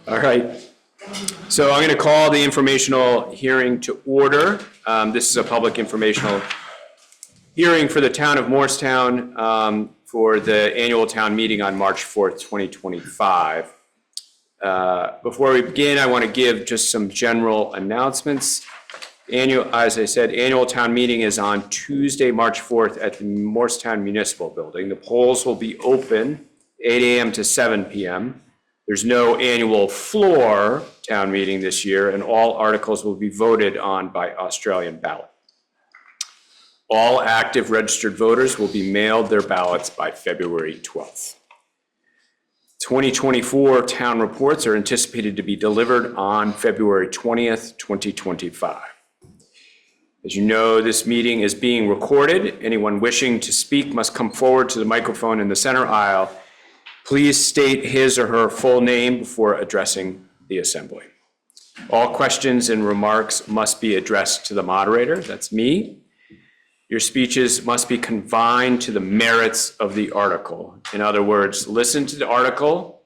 All right. So I'm going to call the informational hearing to order. This is a public informational hearing for the town of Morristown for the annual town meeting on March 4th, 2025. Before we begin, I want to give just some general announcements. As I said, annual town meeting is on Tuesday, March 4th at the Morristown Municipal Building. The polls will be open 8 a.m. to 7 p.m. There's no annual floor town meeting this year, and all articles will be voted on by Australian ballot. All active registered voters will be mailed their ballots by February 12th. 2024 town reports are anticipated to be delivered on February 20th, 2025. As you know, this meeting is being recorded. Anyone wishing to speak must come forward to the microphone in the center aisle. Please state his or her full name before addressing the assembly. All questions and remarks must be addressed to the moderator, that's me. Your speeches must be confined to the merits of the article. In other words, listen to the article,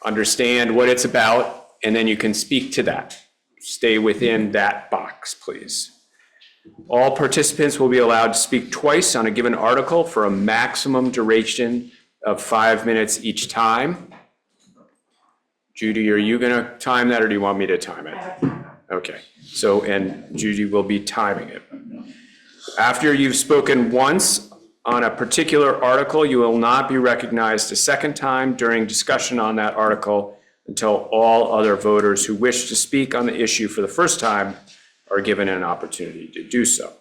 understand what it's about, and then you can speak to that. Stay within that box, please. All participants will be allowed to speak twice on a given article for a maximum duration of 5 minutes each time. Judy, are you going to time that, or do you want me to time it? Okay, so, and Judy will be timing it. After you've spoken once on a particular article, you will not be recognized a second time during discussion on that article until all other voters who wish to speak on the issue for the first time are given an opportunity to do so.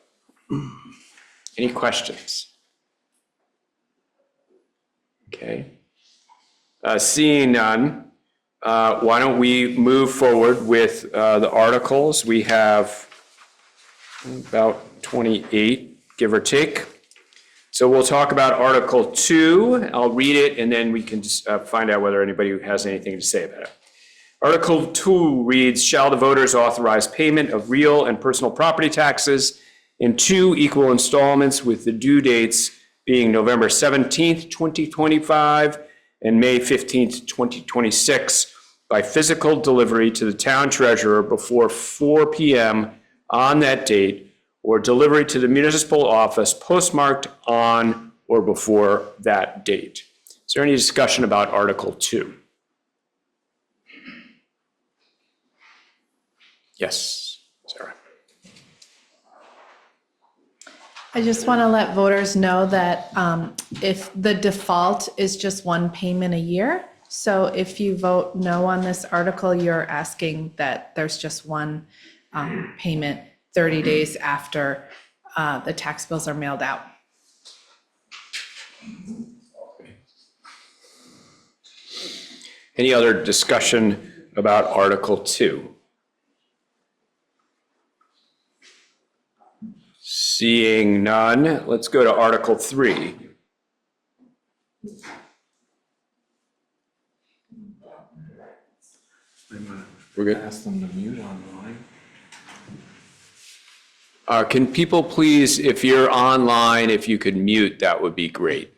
Any questions? Okay. Seeing none, why don't we move forward with the articles? We have about 28, give or take. So we'll talk about Article 2. I'll read it, and then we can just find out whether anybody has anything to say about it. Article 2 reads, shall the voters authorize payment of real and personal property taxes in 2 equal installments with the due dates being November 17th, 2025 and May 15th, 2026 by physical delivery to the town treasurer before 4 p.m. on that date, or delivery to the municipal office postmarked on or before that date. Is there any discussion about Article 2? Yes, Sarah. I just want to let voters know that if the default is just 1 payment a year, so if you vote no on this article, you're asking that there's just 1 payment 30 days after the tax bills are mailed out. Any other discussion about Article 2? Seeing none, let's go to Article 3. We're good? Ask them to mute online. Can people please, if you're online, if you could mute, that would be great.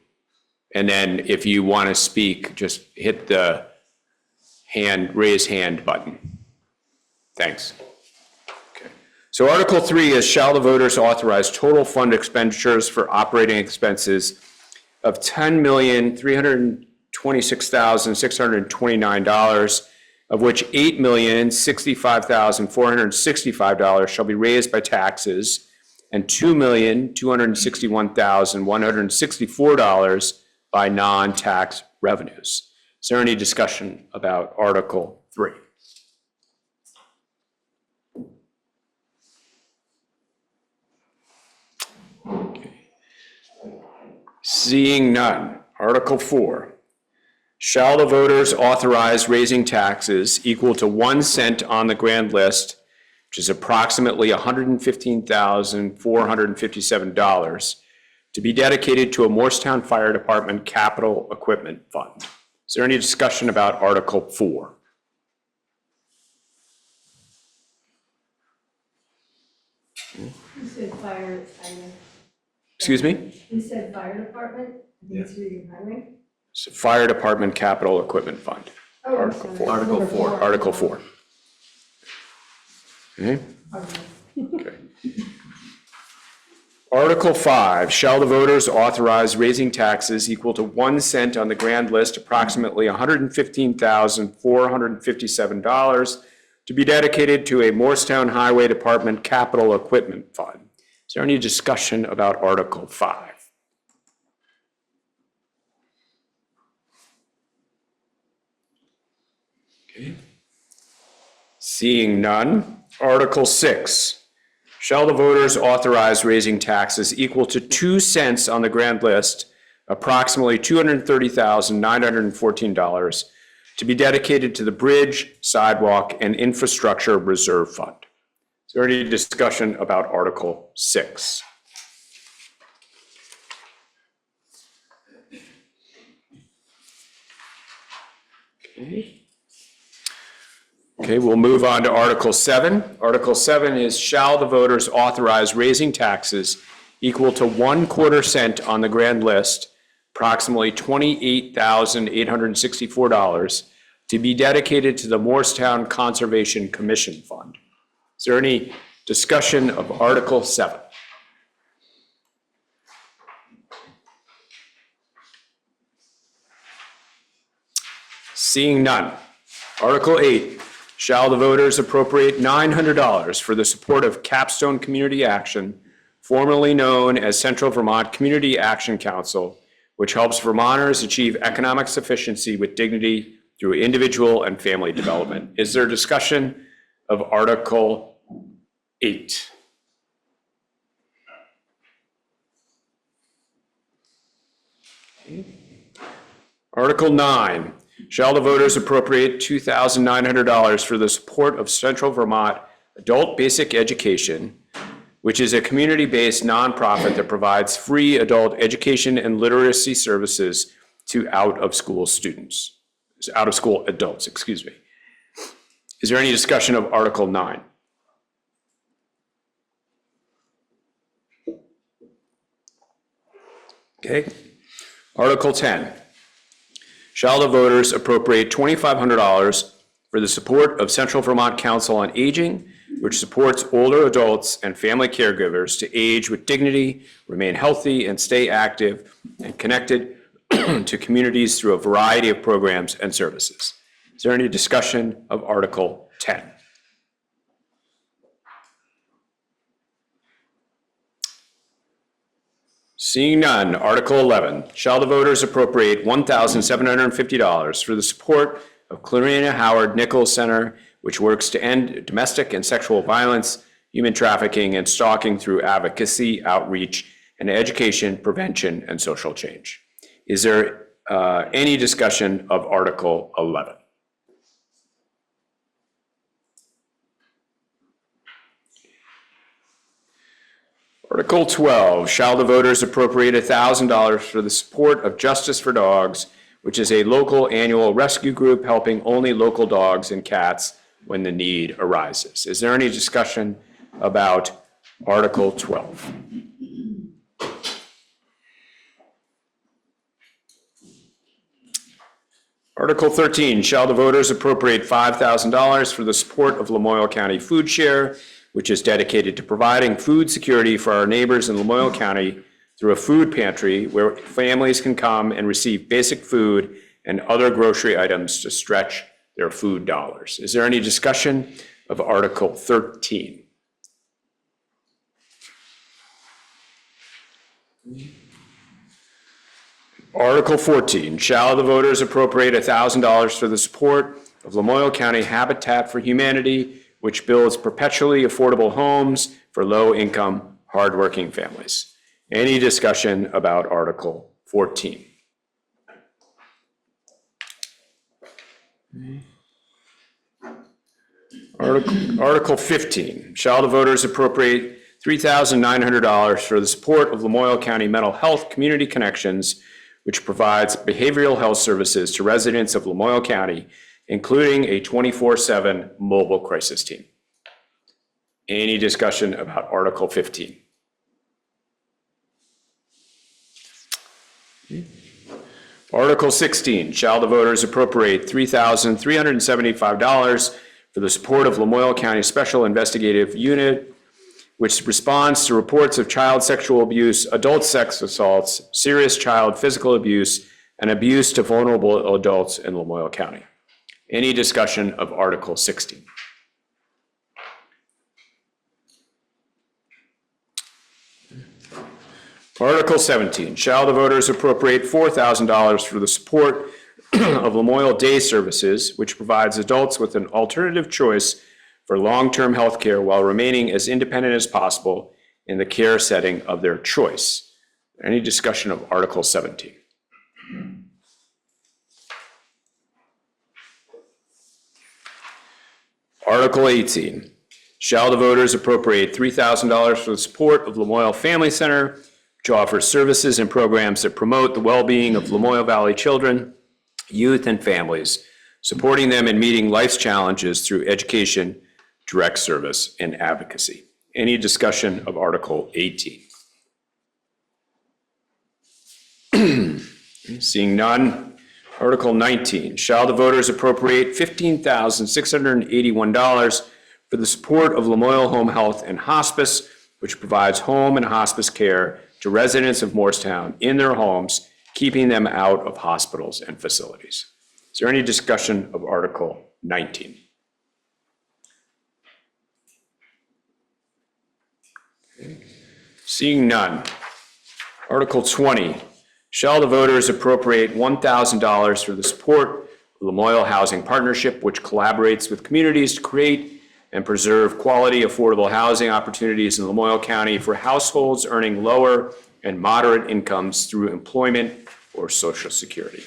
And then if you want to speak, just hit the raise hand button. Thanks. Okay. So Article 3 is, shall the voters authorize total fund expenditures for operating expenses of $10,326,629, of which $8,065,465 shall be raised by taxes and $2,261,164 by non-tax revenues. Is there any discussion about Article 3? Okay. Seeing none, Article 4. Shall the voters authorize raising taxes equal to 1 cent on the grand list, which is approximately $115,457, to be dedicated to a Morristown Fire Department Capital Equipment Fund? Is there any discussion about Article 4? You said fire. Excuse me? You said fire department? I think it's reading highway. So Fire Department Capital Equipment Fund. Article 4. Article 4. Article 4. Okay. Okay. Article 5, shall the voters authorize raising taxes equal to 1 cent on the grand list, approximately $115,457, to be dedicated to a Morristown Highway Department capital equipment fund? Is there any discussion about Article 5? Okay. Seeing none. Article 6. Shall the voters authorize raising taxes equal to 2 cents on the grand list, approximately $230,914, to be dedicated to the Bridge, Sidewalk, and Infrastructure Reserve Fund? Is there any discussion about Article 6? Okay. Okay, we'll move on to Article 7. Article 7 is, shall the voters authorize raising taxes equal to 1/4 cent on the grand list, approximately $28,864, to be dedicated to the Morristown Conservation Commission Fund? Is there any discussion of Article 7? Seeing none. Article 8. Shall the voters appropriate $900 for the support of Capstone Community Action, formerly known as Central Vermont Community Action Council, which helps Vermonters achieve economic sufficiency with dignity through individual and family development? Is there discussion of Article 8? Article 9. Shall the voters appropriate $2,900 for the support of Central Vermont Adult Basic Education, which is a community-based nonprofit that provides free adult education and literacy services to out-of-school adults, excuse me. Is there any discussion of Article 9? Okay. Article 10. Shall the voters appropriate $2,500 for the support of Central Vermont Council on Aging, which supports older adults and family caregivers to age with dignity, remain healthy, and stay active and connected to communities through a variety of programs and services? Is there any discussion of Article 10? Seeing none, Article 11, shall the voters appropriate $1,750 for the support of Clarina Howard Nichols Center, which works to end domestic and sexual violence, human trafficking, and stalking through advocacy, outreach, and education, prevention, and social change? Is there any discussion of Article 11? Article 12, shall the voters appropriate $1,000 for the support of Justice for Dogs, which is a local annual rescue group helping only local dogs and cats when the need arises? Is there any discussion about Article 12? Article 13, shall the voters appropriate $5,000 for the support of Lamoille County Food Share, which is dedicated to providing food security for our neighbors in Lamoille County through a food pantry where families can come and receive basic food and other grocery items to stretch their food dollars? Is there any discussion of Article 13? Article 14, shall the voters appropriate $1,000 for the support of Lamoille County Habitat for Humanity, which builds perpetually affordable homes for low-income, hardworking families? Any discussion about Article 14? Article 15, shall the voters appropriate $3,900 for the support of Lamoille County Mental Health Community Connections, which provides behavioral health services to residents of Lamoille County, including a 24/7 mobile crisis team? Any discussion about Article 15? Article 16, shall the voters appropriate $3,375 for the support of Lamoille County Special Investigative Unit, which responds to reports of child sexual abuse, adult sex assaults, serious child physical abuse, and abuse to vulnerable adults in Lamoille County. Any discussion of Article 16? Article 17, shall the voters appropriate $4,000 for the support of Lamoille Day Services, which provides adults with an alternative choice for long-term health care while remaining as independent as possible in the care setting of their choice. Any discussion of Article 17? Article 18, shall the voters appropriate $3,000 for the support of Lamoille Family Center, which offers services and programs that promote the well-being of Lamoille Valley children, youth, and families, supporting them in meeting life's challenges through education, direct service, and advocacy. Any discussion of Article 18? Seeing none. Article 19, shall the voters appropriate $15,681 for the support of Lamoille Home Health and Hospice, which provides home and hospice care to residents of Morristown in their homes, keeping them out of hospitals and facilities. Is there any discussion of Article 19? Seeing none. Article 20, shall the voters appropriate $1,000 for the support of Lamoille Housing Partnership, which collaborates with communities to create and preserve quality, affordable housing opportunities in Lamoille County for households earning lower and moderate incomes through employment or Social Security.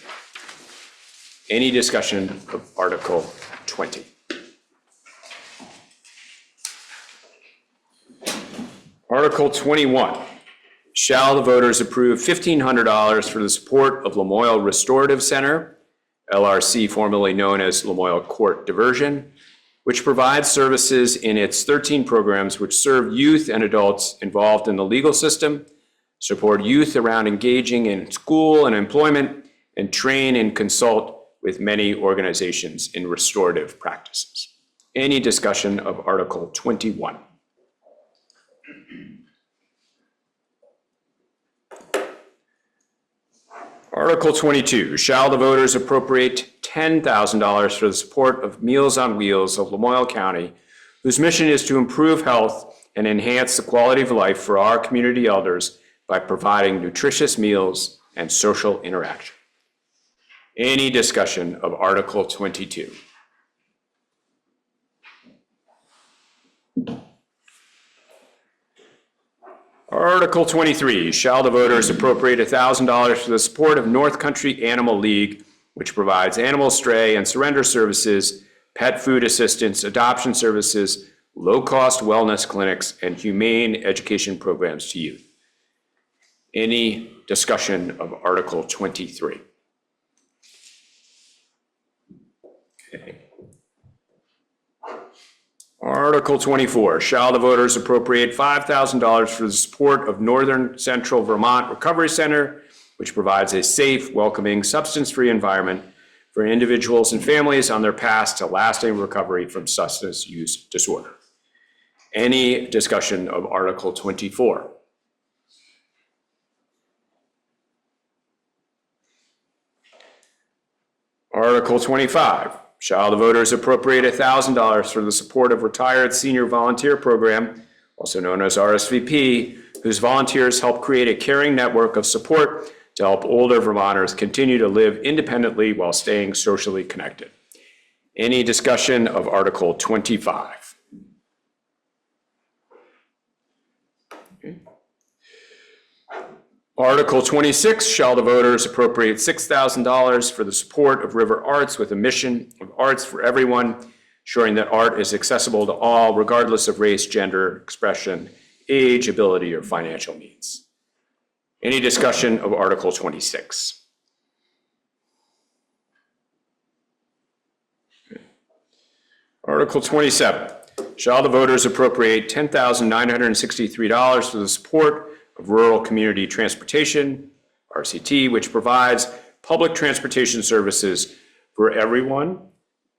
Any discussion of Article 20? Article 21, shall the voters approve $1,500 for the support of Lamoille Restorative Center, LRC formerly known as Lamoille Court Diversion, which provides services in its 13 programs which serve youth and adults involved in the legal system, support youth around engaging in school and employment, and train and consult with many organizations in restorative practices. Any discussion of Article 21? Article 22, shall the voters appropriate $10,000 for the support of Meals on Wheels of Lamoille County, whose mission is to improve health and enhance the quality of life for our community elders by providing nutritious meals and social interaction. Any discussion of Article 22? Article 23, shall the voters appropriate $1,000 for the support of North Country Animal League, which provides animal stray and surrender services, pet food assistance, adoption services, low-cost wellness clinics, and humane education programs to youth. Any discussion of Article 23? Okay. Article 24, shall the voters appropriate $5,000 for the support of Northern Central Vermont Recovery Center, which provides a safe, welcoming, substance-free environment for individuals and families on their path to lasting recovery from substance use disorder. Any discussion of Article 24? Article 25, shall the voters appropriate $1,000 for the support of Retired Senior Volunteer Program, also known as RSVP, whose volunteers help create a caring network of support to help older Vermonters continue to live independently while staying socially connected. Any discussion of Article 25? Okay. Article 26, shall the voters appropriate $6,000 for the support of River Arts with a mission of arts for everyone, ensuring that art is accessible to all, regardless of race, gender, expression, age, ability, or financial needs. Any discussion of Article 26? Okay. Article 27, shall the voters appropriate $10,963 for the support of Rural Community Transportation, RCT, which provides public transportation services for everyone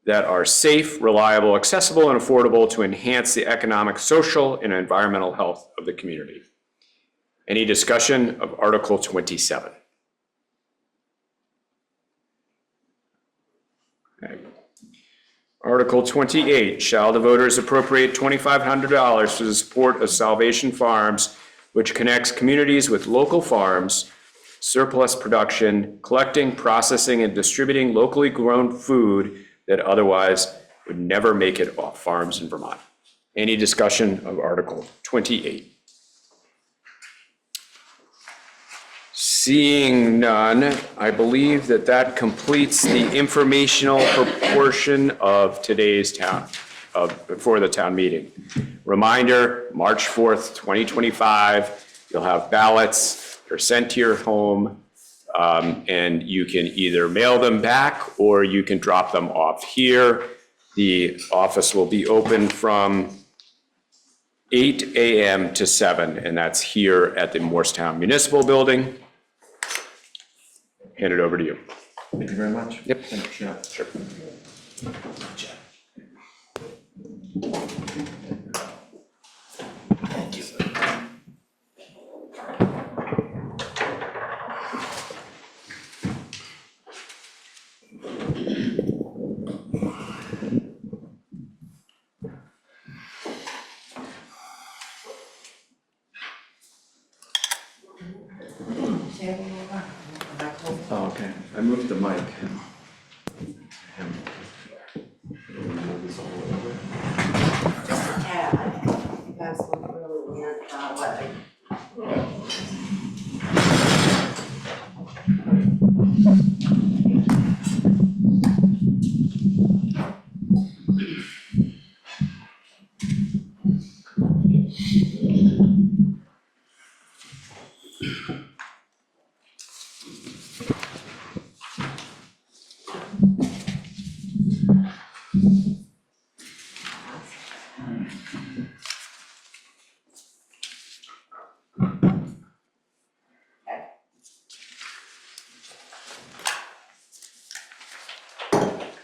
that are safe, reliable, accessible, and affordable to enhance the economic, social, and environmental health of the community. Any discussion of Article 27? Okay. Article 28, shall the voters appropriate $2,500 for the support of Salvation Farms, which connects communities with local farms, surplus production, collecting, processing, and distributing locally grown food that otherwise would never make it off farms in Vermont. Any discussion of Article 28? Seeing none, I believe that completes the informational portion of today's before the town meeting. Reminder, March 4th, 2025, you'll have ballots. They're sent to your home, and you can either mail them back or you can drop them off here. The office will be open from 8 a.m. to 7, and that's here at the Morristown Municipal Building. Hand it over to you. Thank you very much. Yep. Thank you, Chair. Sure. Thank you. Oh, okay. I moved the mic. Yeah, you guys look really weird, what?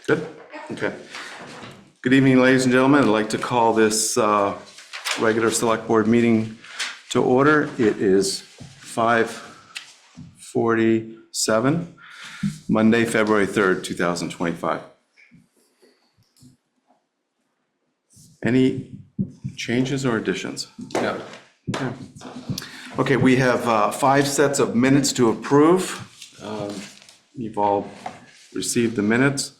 Good? Okay. Good evening, ladies and gentlemen. I'd like to call this regular select board meeting to order. It is 5:47, Monday, February 3rd, 2025. Any changes or additions? No. Okay, we have 5 sets of minutes to approve. You've all received the minutes.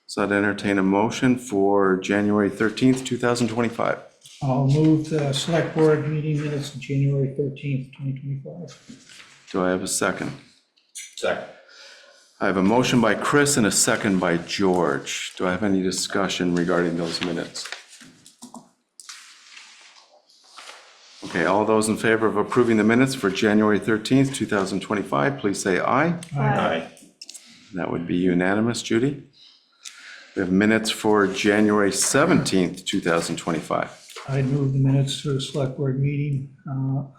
So I'd entertain a motion for January 13th, 2025. I'll move the select board meeting minutes of January 13th, 2025. Do I have a second? Second. I have a motion by Chris and a second by George. Do I have any discussion regarding those minutes? Okay, all those in favor of approving the minutes for January 13th, 2025, please say aye. Aye. That would be unanimous. Judy? We have minutes for January 17th, 2025. I move the minutes for the select board meeting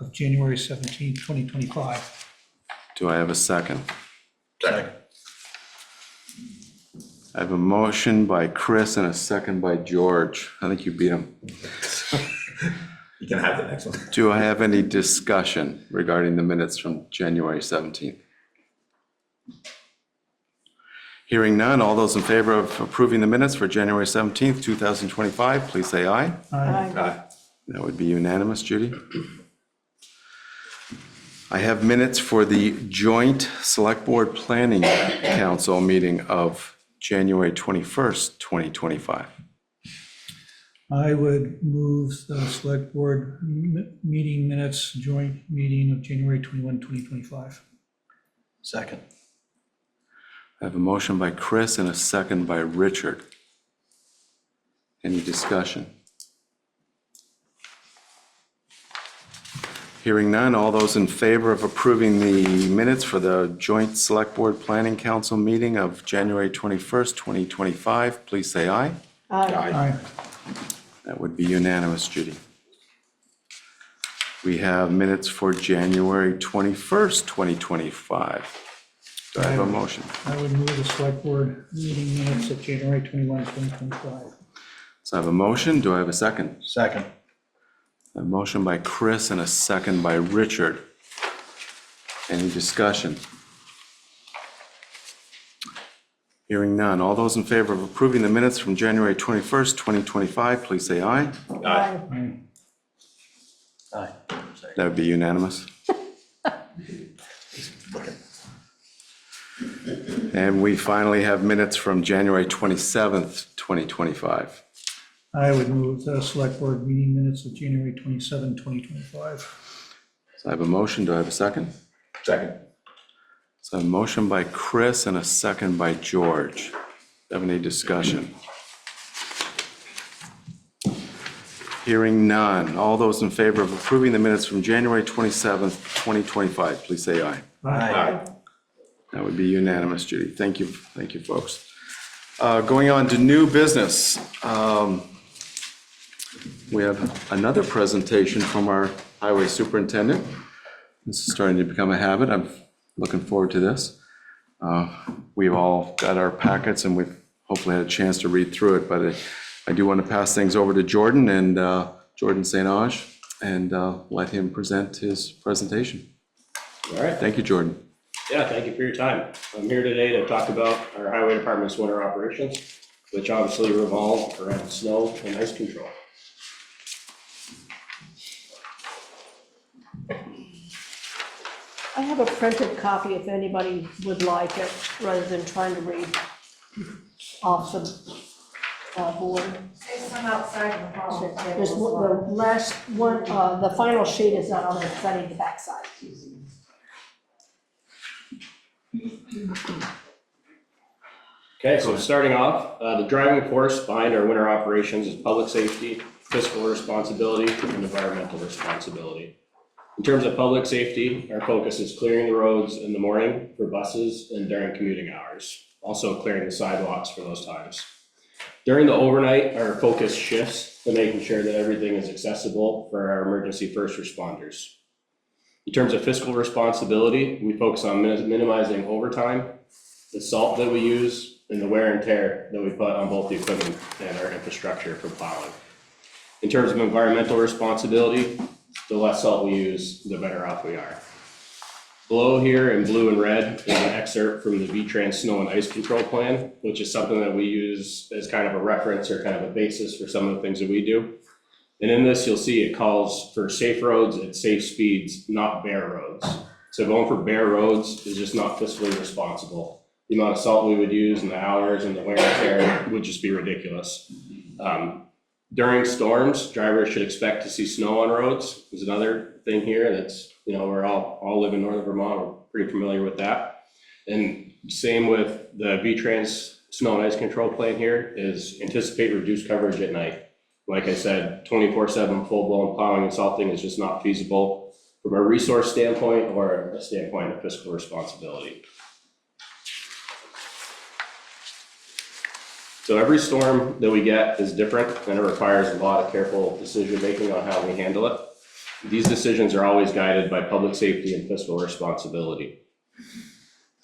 of January 17th, 2025. Do I have a second? Second. I have a motion by Chris and a second by George. I think you beat him. You can have the next one. Do I have any discussion regarding the minutes from January 17th? Hearing none, all those in favor of approving the minutes for January 17th, 2025, please say aye. Aye. That would be unanimous, Judy. I have minutes for the joint Select Board Planning Council meeting of January 21st, 2025. I would move the select board meeting minutes, joint meeting of January 21, 2025. Second. I have a motion by Chris and a second by Richard. Any discussion? Hearing none, all those in favor of approving the minutes for the joint Select Board Planning Council meeting of January 21st, 2025, please say aye. Aye. That would be unanimous, Judy. We have minutes for January 21st, 2025. Do I have a motion? I would move the select board meeting minutes of January 21, 2025. So I have a motion. Do I have a second? Second. A motion by Chris and a second by Richard. Any discussion? Hearing none. All those in favor of approving the minutes from January 21st, 2025, please say aye. Aye. Aye. Aye. That would be unanimous. And we finally have minutes from January 27th, 2025. I would move the select board meeting minutes of January 27, 2025. So I have a motion. Do I have a second? Second. So a motion by Chris and a second by George. Have any discussion? Hearing none. All those in favor of approving the minutes from January 27th, 2025, please say aye. Aye. That would be unanimous, Judy. Thank you, folks. Going on to new business. We have another presentation from our highway superintendent. This is starting to become a habit. I'm looking forward to this. We've all got our packets and we've hopefully had a chance to read through it, but I do want to pass things over to Jordan and Jordan St. Ange and let him present his presentation. All right. Thank you, Jordan. Yeah, thank you for your time. I'm here today to talk about our highway department's winter operations, which obviously revolve around snow and ice control. I have a printed copy if anybody would like it, rather than trying to read off the board. There's some outside in the hall. There's the last one, the final sheet is not on there, because I need the backside. Okay, so starting off, the driving force behind our winter operations is public safety, fiscal responsibility, and environmental responsibility. In terms of public safety, our focus is clearing the roads in the morning for buses and during commuting hours, also clearing the sidewalks for those times. During the overnight, our focus shifts to making sure that everything is accessible for our emergency first responders. In terms of fiscal responsibility, we focus on minimizing overtime, the salt that we use, and the wear and tear that we put on both the equipment and our infrastructure for plowing. In terms of environmental responsibility, the less salt we use, the better off we are. Below here in blue and red is an excerpt from the VTrans Snow and Ice Control Plan, which is something that we use as kind of a reference or kind of a basis for some of the things that we do. And in this, you'll see it calls for safe roads at safe speeds, not bare roads. So going for bare roads is just not fiscally responsible. The amount of salt we would use and the hours and the wear and tear would just be ridiculous. During storms, drivers should expect to see snow on roads. There's another thing here that's, we're all live in northern Vermont, we're pretty familiar with that. And same with the VTrans Snow and Ice Control Plan here is anticipate reduced coverage at night. Like I said, 24/7 full-blown plowing and salting is just not feasible from a resource standpoint or a standpoint of fiscal responsibility. So every storm that we get is different and it requires a lot of careful decision-making on how we handle it. These decisions are always guided by public safety and fiscal responsibility.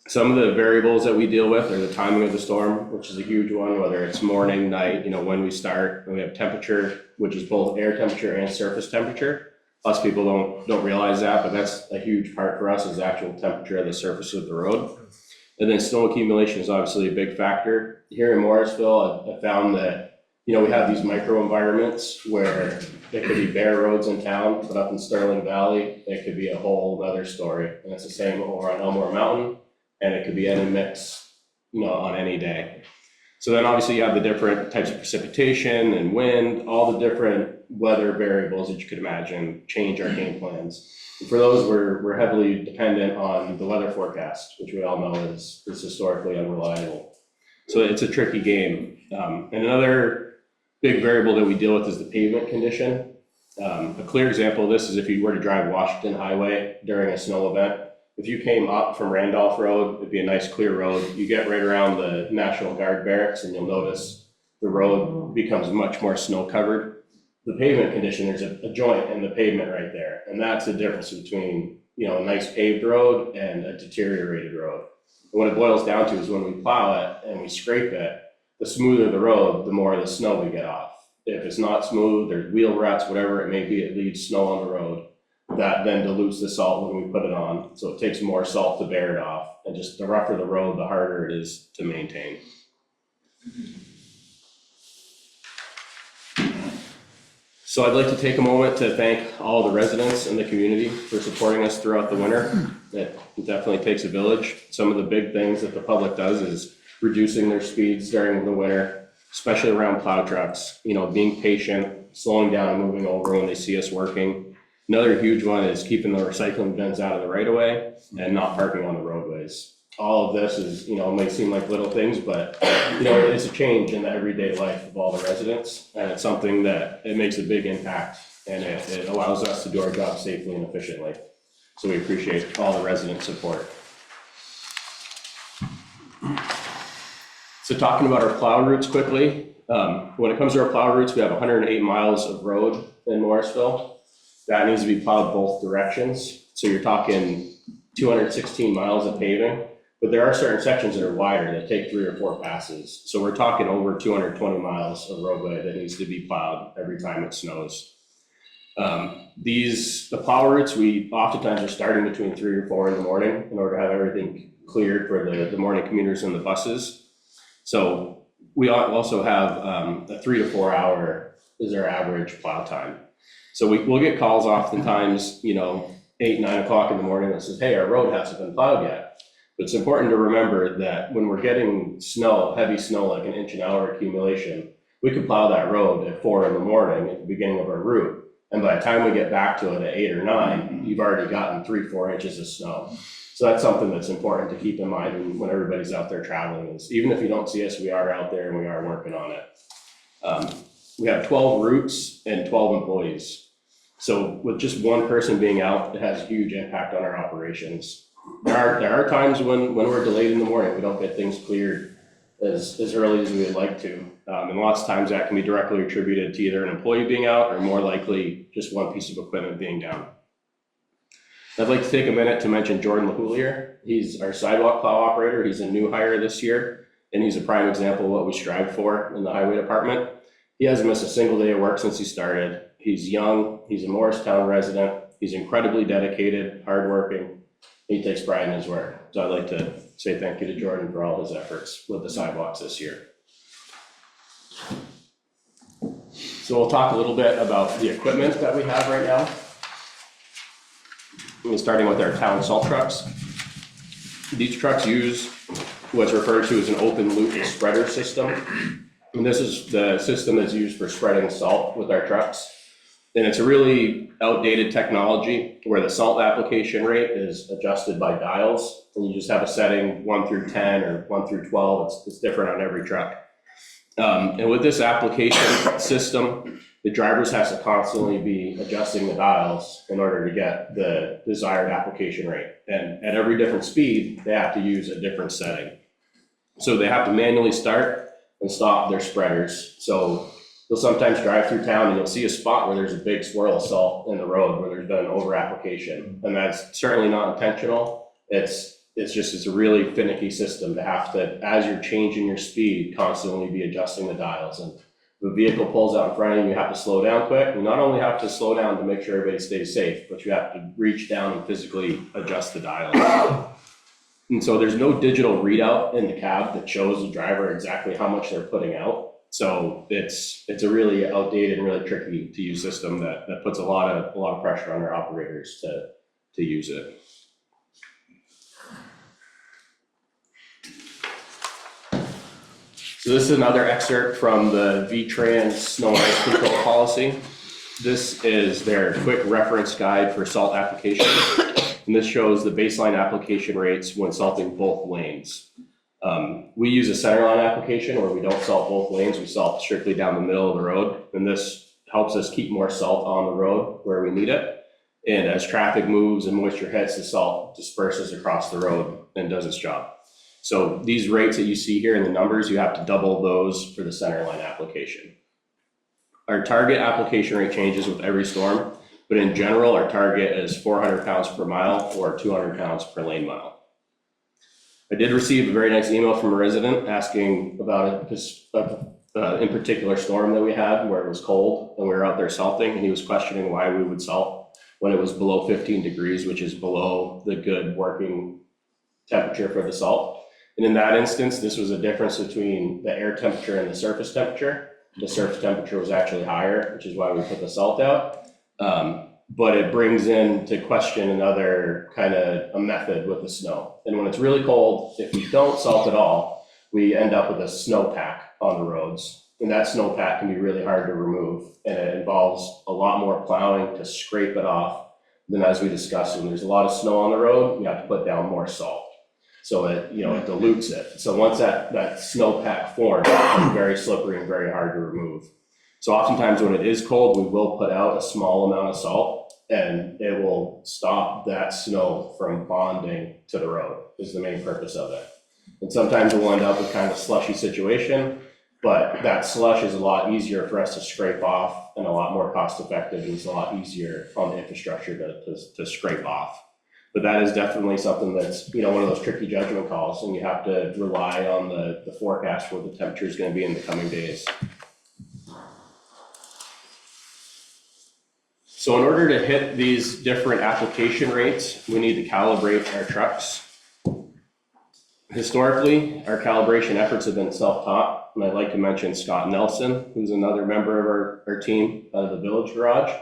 Some of the variables that we deal with are the timing of the storm, which is a huge one, whether it's morning, night, when we start. We have temperature, which is both air temperature and surface temperature. Lots of people don't realize that, but that's a huge part for us is the actual temperature of the surface of the road. And then snow accumulation is obviously a big factor. Here in Morrisville, I found that, we have these micro environments where it could be bare roads in town, but up in Sterling Valley, it could be a whole other story. And it's the same over on Elmore Mountain, and it could be any mix, on any day. So then obviously you have the different types of precipitation and wind, all the different weather variables that you could imagine change our game plans. And for those, we're heavily dependent on the weather forecast, which we all know is historically unreliable. So it's a tricky game. And another big variable that we deal with is the pavement condition. A clear example of this is if you were to drive Washington Highway during a snow event. If you came up from Randolph Road, it'd be a nice clear road. You get right around the National Guard barracks and you'll notice the road becomes much more snow covered. The pavement condition, there's a joint in the pavement right there. And that's the difference between, a nice paved road and a deteriorated road. And what it boils down to is when we plow it and we scrape it, the smoother the road, the more of the snow we get off. If it's not smooth, there's wheel ruts, whatever it may be, it leaves snow on the road. That then dilutes the salt when we put it on, so it takes more salt to bear it off. And just the rougher the road, the harder it is to maintain. So I'd like to take a moment to thank all the residents in the community for supporting us throughout the winter. It definitely takes a village. Some of the big things that the public does is reducing their speeds during the winter, especially around plow trucks, you know, being patient, slowing down and moving over when they see us working. Another huge one is keeping the recycling bins out of the right of way and not parking on the roadways. All of this is, you know, it may seem like little things, but, you know, it's a change in the everyday life of all the residents. And it's something that it makes a big impact, and it allows us to do our job safely and efficiently. So we appreciate all the resident support. So talking about our plow routes quickly, when it comes to our plow routes, we have 108 miles of road in Morrisville. That needs to be plowed both directions. So you're talking 216 miles of paving, but there are certain sections that are wider that take 3 or 4 passes. So we're talking over 220 miles of roadway that needs to be plowed every time it snows. The plow routes, we oftentimes are starting between 3 or 4 in the morning in order to have everything cleared for the morning commuters and the buses. So we also have a 3 to 4 hour is our average plow time. So we'll get calls oftentimes, you know, 8, 9 o'clock in the morning that says, hey, our road hasn't been plowed yet. But it's important to remember that when we're getting snow, heavy snow, like an inch an hour accumulation, we can plow that road at 4 in the morning at the beginning of our route. And by the time we get back to it at 8 or 9, you've already gotten 3, 4 inches of snow. So that's something that's important to keep in mind when everybody's out there traveling, is even if you don't see us, we are out there and we are working on it. We have 12 routes and 12 employees. So with just one person being out, it has a huge impact on our operations. There are times when we're delayed in the morning, we don't get things cleared as early as we would like to. And lots of times that can be directly attributed to either an employee being out or more likely just one piece of equipment being down. I'd like to take a minute to mention Jordan LaHoulier. He's our sidewalk plow operator. He's a new hire this year, and he's a prime example of what we strive for in the highway department. He hasn't missed a single day of work since he started. He's young, he's a Morristown resident, he's incredibly dedicated, hardworking. He takes pride in his work. So I'd like to say thank you to Jordan for all his efforts with the sidewalks this year. So we'll talk a little bit about the equipment that we have right now. Starting with our town salt trucks. These trucks use what's referred to as an open loop spreader system. And this is the system that's used for spreading salt with our trucks. And it's a really outdated technology where the salt application rate is adjusted by dials. And you just have a setting 1 through 10 or 1 through 12. It's different on every truck. And with this application system, the drivers has to constantly be adjusting the dials in order to get the desired application rate. And at every different speed, they have to use a different setting. So they have to manually start and stop their spreaders. So you'll sometimes drive through town and you'll see a spot where there's a big swirl of salt in the road where there's been an over application. And that's certainly not intentional. It's a really finicky system to have to, as you're changing your speed, constantly be adjusting the dials. And if a vehicle pulls out in front of you, you have to slow down quick. You not only have to slow down to make sure everybody stays safe, but you have to reach down and physically adjust the dials. And so there's no digital readout in the cab that shows the driver exactly how much they're putting out. So it's a really outdated and really tricky to use system that puts a lot of pressure on our operators to use it. So this is another excerpt from the VTrans snow and ice control policy. This is their quick reference guide for salt application. And this shows the baseline application rates when salting both lanes. We use a centerline application where we don't salt both lanes, we salt strictly down the middle of the road. And this helps us keep more salt on the road where we need it. And as traffic moves and moisture hits, the salt disperses across the road and does its job. So these rates that you see here in the numbers, you have to double those for the centerline application. Our target application rate changes with every storm, but in general, our target is 400 pounds per mile or 200 pounds per lane mile. I did receive a very nice email from a resident asking about in particular storm that we had where it was cold and we were out there salting, and he was questioning why we would salt when it was below 15 degrees, which is below the good working temperature for the salt. And in that instance, this was a difference between the air temperature and the surface temperature. The surface temperature was actually higher, which is why we put the salt out. But it brings into question another kind of a method with the snow. And when it's really cold, if we don't salt at all, we end up with a snowpack on the roads. And that snowpack can be really hard to remove, and it involves a lot more plowing to scrape it off than, as we discussed, when there's a lot of snow on the road, you have to put down more salt. So it dilutes it. So once that snowpack forms, it's very slippery and very hard to remove. So oftentimes when it is cold, we will put out a small amount of salt, and it will stop that snow from bonding to the road, is the main purpose of it. And sometimes we'll end up with kind of a slushy situation, but that slush is a lot easier for us to scrape off and a lot more cost effective, and it's a lot easier on the infrastructure to scrape off. But that is definitely something that's, one of those tricky judgment calls, and you have to rely on the forecast where the temperature is going to be in the coming days. So in order to hit these different application rates, we need to calibrate our trucks. Historically, our calibration efforts have been self-taught, and I'd like to mention Scott Nelson, who's another member of our team out of the Village Garage.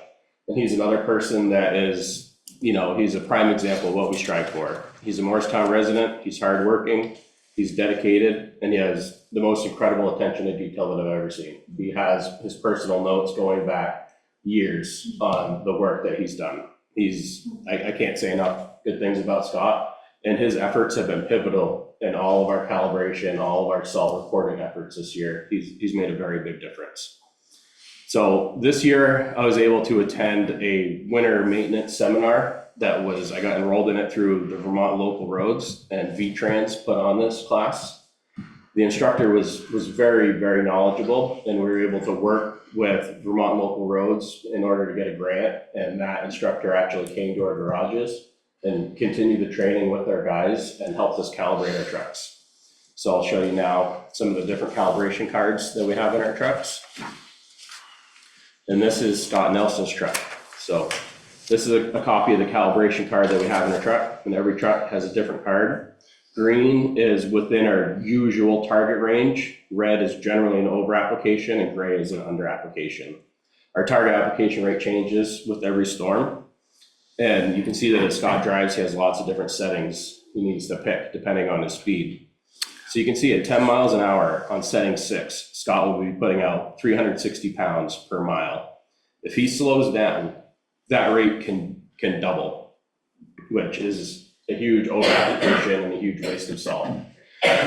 And he's another person that is, he's a prime example of what we strive for. He's a Morristown resident, he's hardworking, he's dedicated, and he has the most incredible attention to detail that I've ever seen. He has his personal notes going back years on the work that he's done. I can't say enough good things about Scott, and his efforts have been pivotal in all of our calibration, all of our salt reporting efforts this year. He's made a very big difference. So this year I was able to attend a winter maintenance seminar I got enrolled in it through the Vermont Local Roads, and VTrans put on this class. The instructor was very, very knowledgeable, and we were able to work with Vermont Local Roads in order to get a grant, and that instructor actually came to our garages and continued the training with our guys and helped us calibrate our trucks. So I'll show you now some of the different calibration cards that we have in our trucks. And this is Scott Nelson's truck. So this is a copy of the calibration card that we have in our truck, and every truck has a different card. Green is within our usual target range. Red is generally an over application, and gray is an under application. Our target application rate changes with every storm. And you can see that as Scott drives, he has lots of different settings he needs to pick depending on his speed. So you can see at 10 miles an hour on setting 6, Scott will be putting out 360 pounds per mile. If he slows down, that rate can double, which is a huge over application and a huge waste of salt.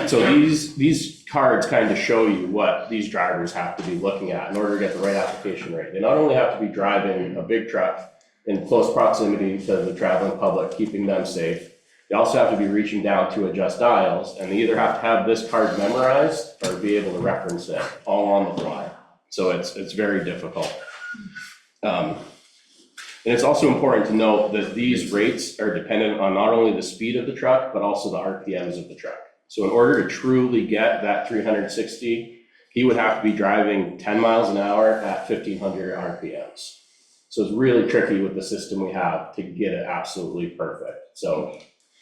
So these cards kind of show you what these drivers have to be looking at in order to get the right application rate. They not only have to be driving a big truck in close proximity to the traveling public, keeping them safe, they also have to be reaching down to adjust dials, and they either have to have this card memorized or be able to reference it all on the fly. So it's very difficult. And it's also important to note that these rates are dependent on not only the speed of the truck, but also the RPMs of the truck. So in order to truly get that 360, he would have to be driving 10 miles an hour at 1,500 RPMs. So it's really tricky with the system we have to get it absolutely perfect. So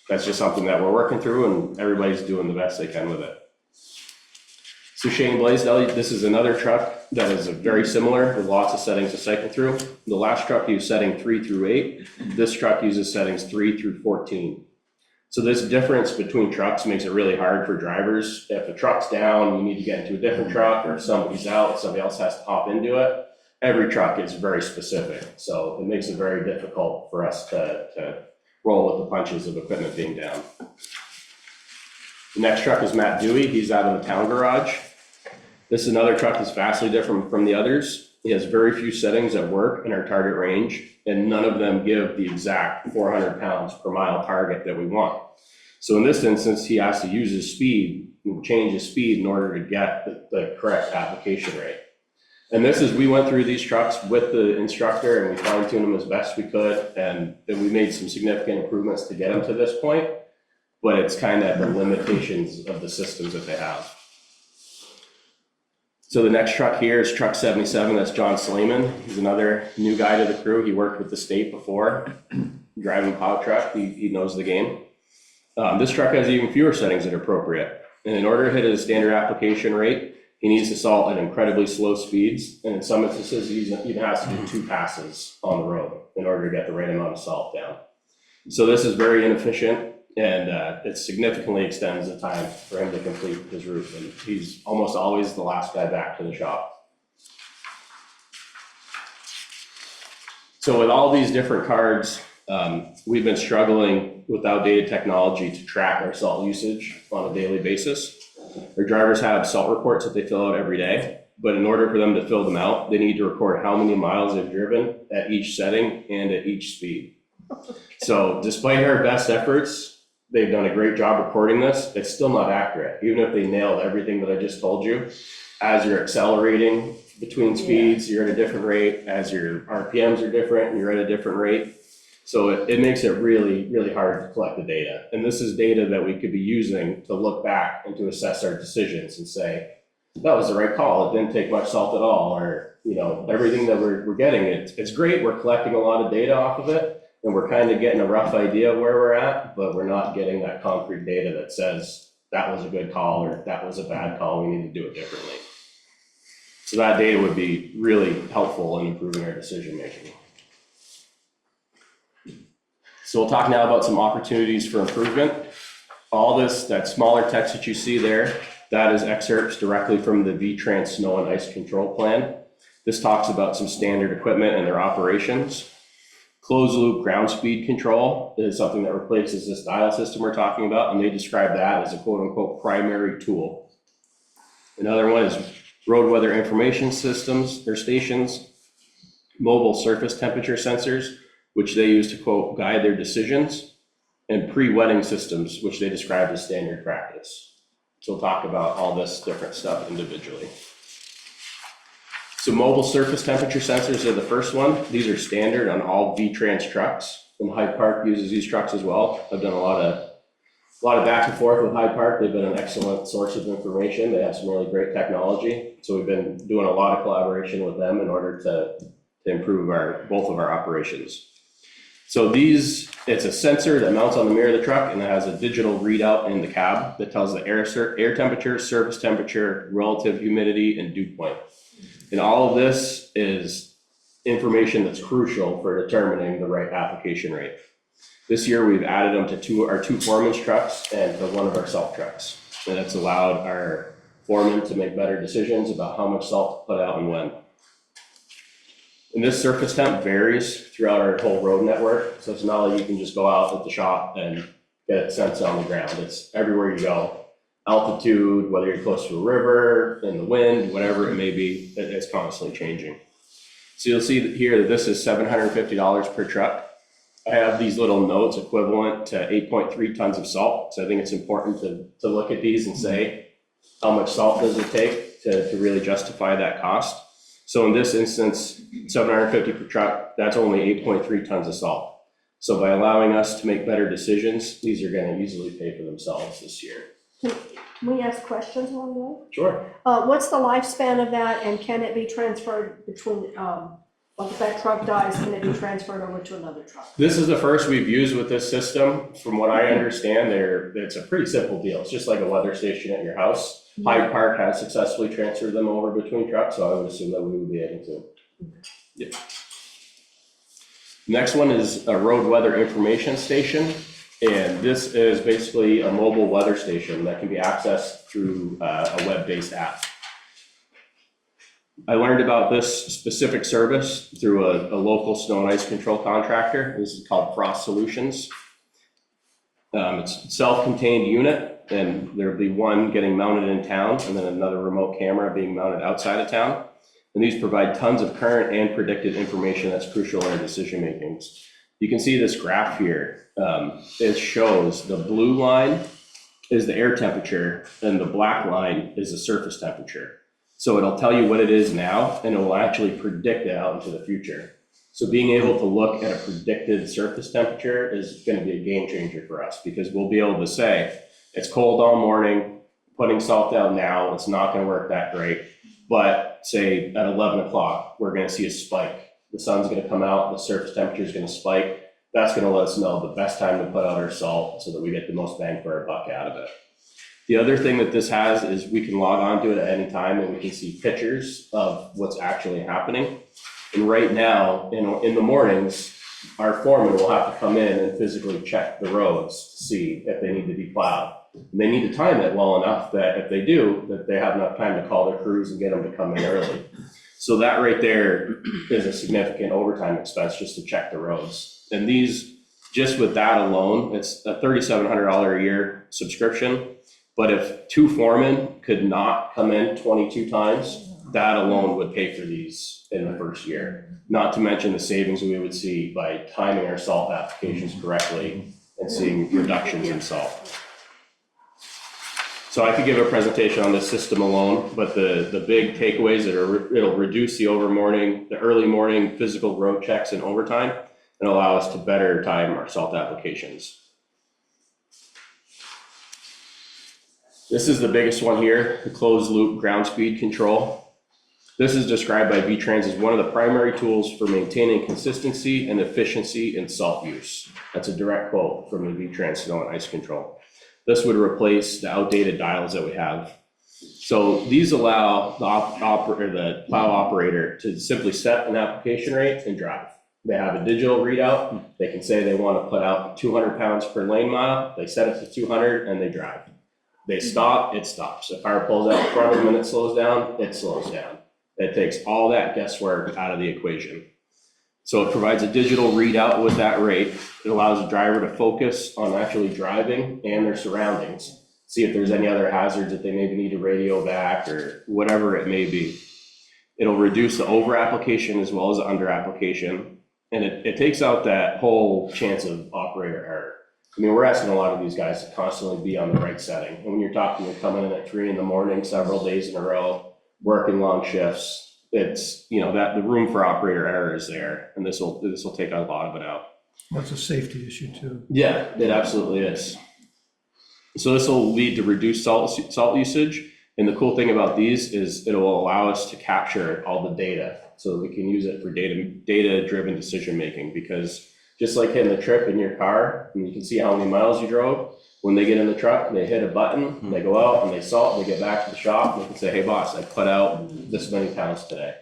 that's just something that we're working through, and everybody's doing the best they can with it. So Shane Blaisdell, this is another truck that is very similar with lots of settings to cycle through. The last truck used setting 3 through 8. This truck uses settings 3 through 14. So this difference between trucks makes it really hard for drivers. If a truck's down, you need to get into a different truck, or if somebody's out, somebody else has to hop into it. Every truck is very specific. So it makes it very difficult for us to roll with the punches of equipment being down. The next truck is Matt Dewey. He's out of the town garage. This is another truck that's vastly different from the others. He has very few settings that work in our target range, and none of them give the exact 400 pounds per mile target that we want. So in this instance, he has to use his speed and change his speed in order to get the correct application rate. And we went through these trucks with the instructor, and we fine-tuned them as best we could, and we made some significant improvements to get them to this point. but it's kind of the limitations of the systems that they have. So the next truck here is truck 77, that's John Slayman. He's another new guy to the crew. He worked with the state before, driving plow truck, he knows the game. This truck has even fewer settings that are appropriate. And in order to hit his standard application rate, he needs to salt at incredibly slow speeds. And in some instances, he even has to do 2 passes on the road in order to get the right amount of salt down. So this is very inefficient, and it significantly extends the time for him to complete his route. And he's almost always the last guy back to the shop. So with all these different cards, we've been struggling with outdated technology to track our salt usage on a daily basis. Our drivers have salt reports that they fill out every day, but in order for them to fill them out, they need to record how many miles they've driven at each setting and at each speed. So despite our best efforts, they've done a great job recording this. It's still not accurate. Even if they nailed everything that I just told you, as you're accelerating between speeds, you're at a different rate. As your RPMs are different, you're at a different rate. So it makes it really, really hard to collect the data. And this is data that we could be using to look back and to assess our decisions and say, that was the right call. It didn't take much salt at all. Or, you know, everything that we're getting, it's great. We're collecting a lot of data off of it. And we're kind of getting a rough idea of where we're at, but we're not getting that concrete data that says that was a good call or that was a bad call. We need to do it differently. So that data would be really helpful in improving our decision making. So we'll talk now about some opportunities for improvement. All this, that smaller text that you see there, that is excerpts directly from the VTrans Snow and Ice Control Plan. This talks about some standard equipment and their operations. Closed loop ground speed control is something that replaces this dial system we're talking about, and they describe that as a quote unquote primary tool. Another one is road weather information systems or stations, mobile surface temperature sensors, which they use to quote guide their decisions, and pre-wetting systems, which they describe as standard practice. So we'll talk about all this different stuff individually. So mobile surface temperature sensors are the first one. These are standard on all VTrans trucks, and Hyde Park uses these trucks as well. I've done a lot of back and forth with Hyde Park. They've been an excellent source of information. They have some really great technology. So we've been doing a lot of collaboration with them in order to improve both of our operations. So it's a sensor that mounts on the mirror of the truck, and it has a digital readout in the cab that tells the air temperature, surface temperature, relative humidity, and dew point. And all of this is information that's crucial for determining the right application rate. This year, we've added them to our two foreman's trucks and to one of our salt trucks. And it's allowed our foreman to make better decisions about how much salt to put out and when. And this surface temp varies throughout our whole road network. So it's not like you can just go out at the shop and get it sensed on the ground. It's everywhere you go. Altitude, whether you're close to a river, in the wind, whatever it may be, it's constantly changing. So you'll see here that this is $750 per truck. I have these little notes equivalent to 8.3 tons of salt. So I think it's important to look at these and say, how much salt does it take to really justify that cost? So in this instance, $750 per truck, that's only 8.3 tons of salt. So by allowing us to make better decisions, these are going to easily pay for themselves this year. Can we ask questions along the way? Sure. What's the lifespan of that, and can it be transferred between, like if that truck dies, can it be transferred over to another truck? This is the first we've used with this system. From what I understand, it's a pretty simple deal. It's just like a weather station at your house. Hyde Park has successfully transferred them over between trucks, so I would assume that we would be able to. Yeah. Next one is a road weather information station. And this is basically a mobile weather station that can be accessed through a web-based app. I learned about this specific service through a local snow and ice control contractor. This is called Frost Solutions. It's a self-contained unit, and there'll be one getting mounted in town and then another remote camera being mounted outside of town. And these provide tons of current and predicted information that's crucial in our decision making. You can see this graph here. It shows the blue line is the air temperature and the black line is the surface temperature. So it'll tell you what it is now, and it will actually predict it out into the future. So being able to look at a predicted surface temperature is going to be a game changer for us, because we'll be able to say, it's cold all morning, putting salt down now, it's not going to work that great. But say at 11 o'clock, we're going to see a spike. The sun's going to come out, the surface temperature is going to spike. That's going to let us know the best time to put out our salt so that we get the most bang for our buck out of it. The other thing that this has is we can log on to it at any time and we can see pictures of what's actually happening. And right now, in the mornings, our foreman will have to come in and physically check the roads to see if they need to be plowed. And they need to time it well enough that if they do, that they have enough time to call their crews and get them to come in early. So that right there is a significant overtime expense just to check the roads. And these, just with that alone, it's a $3,700 a year subscription. But if 2 foremen could not come in 22 times, that alone would pay for these in the first year. Not to mention the savings we would see by timing our salt applications correctly and seeing reductions in salt. So I could give a presentation on this system alone, but the big takeaways that it'll reduce the early morning physical road checks and overtime, and allow us to better time our salt applications. This is the biggest one here, the closed loop ground speed control. This is described by VTrans as one of the primary tools for maintaining consistency and efficiency in salt use. That's a direct quote from the VTrans snow and ice control. This would replace the outdated dials that we have. So these allow the plow operator to simply set an application rate and drive. They have a digital readout. They can say they want to put out 200 pounds per lane mile. They set it to 200 and they drive. They stop, it stops. If fire pulls out in front of them and it slows down, it slows down. It takes all that guesswork out of the equation. So it provides a digital readout with that rate. It allows the driver to focus on actually driving and their surroundings. See if there's any other hazards that they maybe need to radio back or whatever it may be. It'll reduce the over application as well as the under application. And it takes out that whole chance of operator error. I mean, we're asking a lot of these guys to constantly be on the right setting. And when you're coming in at 3 a.m, several days in a row, working long shifts, it's, that the room for operator error is there, and this will take a lot of it out. That's a safety issue too. Yeah, it absolutely is. So this will lead to reduced salt usage. And the cool thing about these is it will allow us to capture all the data so that we can use it for data-driven decision-making, because just like hitting the trip in your car, and you can see how many miles you drove, when they get in the truck, they hit a button, they go out and they salt, they get back to the shop, and they can say, hey boss, I put out this many pounds today.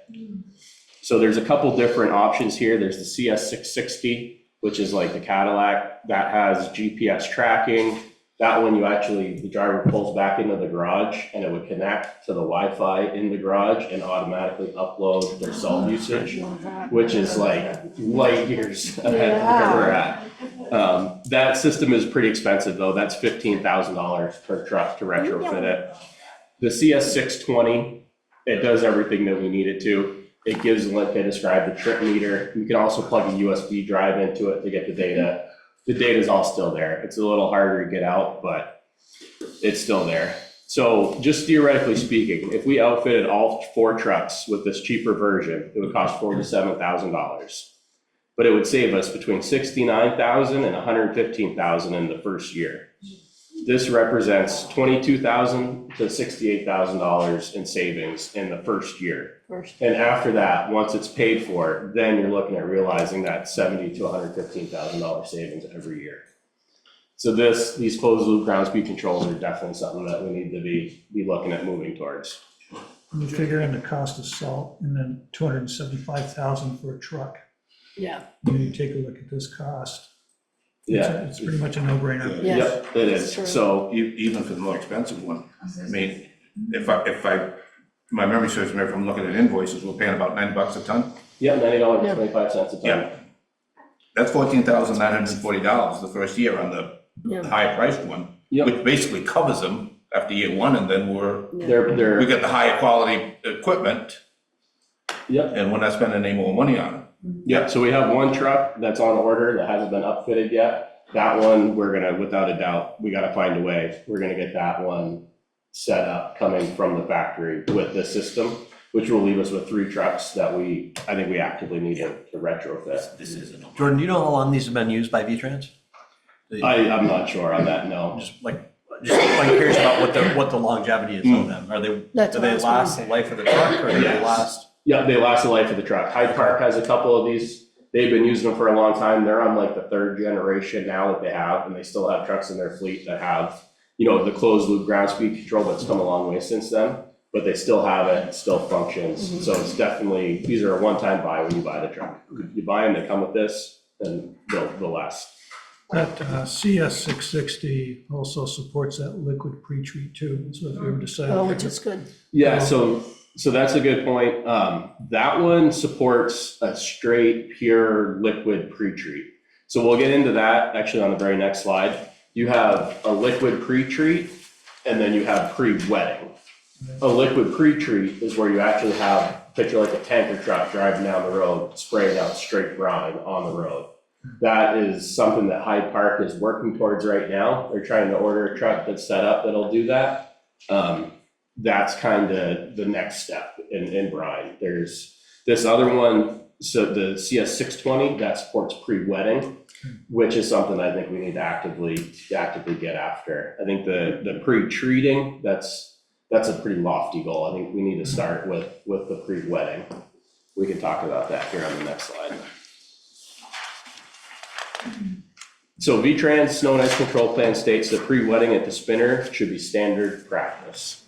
So there's a couple different options here. There's the CS660, which is like the Cadillac, that has GPS tracking. That one the driver pulls back into the garage and it would connect to the Wi-Fi in the garage and automatically upload their salt usage, which is like light years ahead of where we're at. That system is pretty expensive though. That's $15,000 per truck to retrofit it. The CS620, it does everything that we need it to. It gives, like I described, the trip meter. You can also plug a USB drive into it to get the data. The data is all still there. It's a little harder to get out, but it's still there. So just theoretically speaking, if we outfitted all 4 trucks with this cheaper version, it would cost $47,000. But it would save us between $69,000 and $115,000 in the first year. This represents $22,000 to $68,000 in savings in the first year. And after that, once it's paid for, then you're looking at realizing that $70,000 to $115,000 savings every year. So these closed loop ground speed controls are definitely something that we need to be looking at moving towards. You figure in the cost of salt and then $275,000 for a truck. Yeah. You take a look at this cost. Yeah. It's pretty much a no-brainer. Yes, Yep, it is. true. So Even for the more expensive one, I mean, if my memory serves me, if I'm looking at invoices, we're paying about $9 a ton. yeah, $90.25 a ton. Yeah. That's $14,940 the first year on the Yeah. higher priced one, Yep. which basically covers them after year 1, and then we They're get the higher quality equipment, yep. and we're not spending any more money on it. Yeah, so we have one truck that's on order that hasn't been upfitted yet. That one, we're gonna, without a doubt, we gotta find a way. We're gonna get that one set up coming from the factory with this system, which will leave us with 3 trucks that I think we actively need to retrofit. This isn't. Jordan, do you know how long these have been used by V-Trans? I'm not sure on that, no. Just curious about what the longevity is of them. That's Do what I they was last the life of the truck, or do they Yes. last? Yeah, they last the life of the truck. Hyde Park has a couple of these. They've been using them for a long time. They're on like the 3rd generation now that they have, and they still have trucks in their fleet that have, the closed loop ground speed control that's come a long way since then, but they still have it, it still functions. So it's definitely, these are a one-time buy when you buy the truck. You buy them, they come with this, and they'll last. That CS 660 also supports that liquid pre-treat too, so if you ever decide. Oh, which is good. Yeah, so that's a good point. That one supports a straight, pure liquid pre-treat. So we'll get into that actually on the very next slide. You have a liquid pre-treat, and then you have pre-wetting. A liquid pre-treat is where you actually have, picture like a tanker truck driving down the road, spraying out straight brine on the road. That is something that Hyde Park is working towards right now. They're trying to order a truck that's set up that'll do that. That's kind of the next step in brine. There's this other one, so the CS 620, that supports pre-wetting, which is something I think we need to actively get after. I think the pre-treating, that's a pretty lofty goal. I think we need to start with the pre-wetting. We can talk about that here on the next slide. So V-Trans Snow and Ice Control Plan states that pre-wetting at the spinner should be standard practice.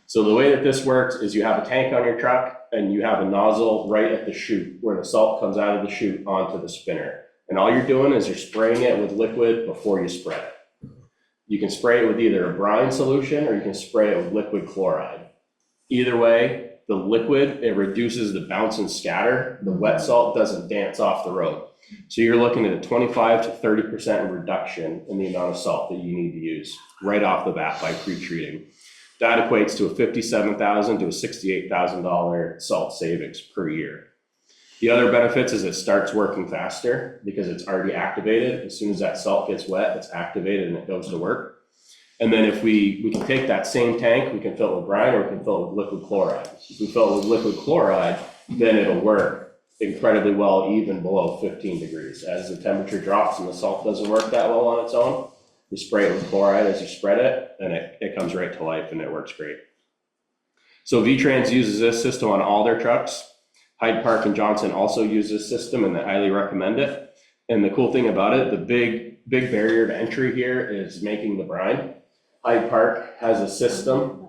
So the way that this works is you have a tank on your truck and you have a nozzle right at the chute where the salt comes out of the chute onto the spinner. And all you're doing is you're spraying it with liquid before you spread it. You can spray it with either a brine solution or you can spray it with liquid chloride. Either way, the liquid, it reduces the bounce and scatter. The wet salt doesn't dance off the road. So you're looking at a 25 to 30% reduction in the amount of salt that you need to use right off the bat by pre-treating. That equates to a $57,000 to a $68,000 salt savings per year. The other benefits is it starts working faster because it's already activated. As soon as that salt gets wet, it's activated and it goes to work. And then if we can take that same tank, we can fill it with brine or we can fill it with liquid chloride. If we fill it with liquid chloride, then it'll work incredibly well even below 15 degrees. As the temperature drops and the salt doesn't work that well on its own, you spray it with chloride as you spread it, and it comes right to life and it works great. So V-Trans uses this system on all their trucks. Hyde Park and Johnson also use this system and they highly recommend it. And the cool thing about it, the big barrier to entry here is making the brine. Hyde Park has a system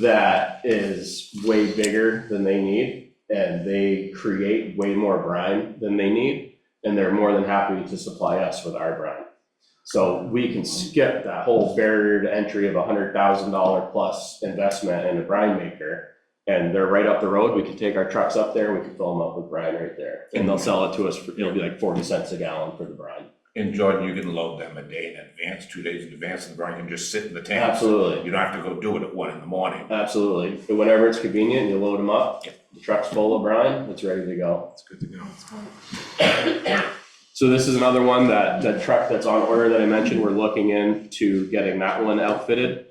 that is way bigger than they need. And they create way more brine than they need, and they're more than happy to supply us with our brine. So we can skip that whole barrier to entry of $100,000 plus investment in a brine maker, and they're right up the road. We can take our trucks up there, we can fill them up with brine right there, and they'll sell it to us for, it'll be like 40 cents a gallon for the brine. In Jordan, you can load them a day in advance, 2 days in advance, and the brine can just sit in the tank. Absolutely. You don't have to go do it at 1 a.m. Absolutely. And whenever it's convenient, you load them up. The truck's full of brine, it's ready to go. It's good to go. So this is another one that truck that's on order that I mentioned, we're looking into getting that one outfitted.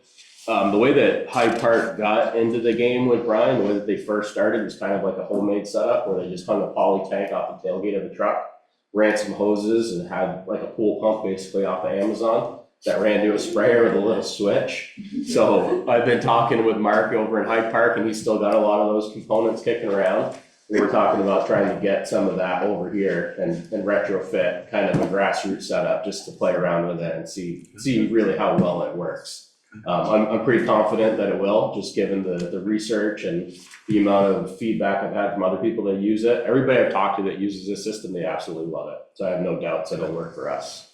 The way that Hyde Park got into the game with brine, the way that they first started was kind of like a homemade setup where they just hung a poly tank off the tailgate of the truck, ran some hoses and had like a pool pump basically off of Amazon that ran to a sprayer with a little switch. So I've been talking with Mark over in Hyde Park and he's still got a lot of those components kicking around. We were talking about trying to get some of that over here and retrofit kind of a grassroots setup just to play around with it and see really how well it works. I'm pretty confident that it will, just given the research and the amount of feedback I've had from other people that use it. Everybody I've talked to that uses this system, they absolutely love it. So I have no doubts that it'll work for us.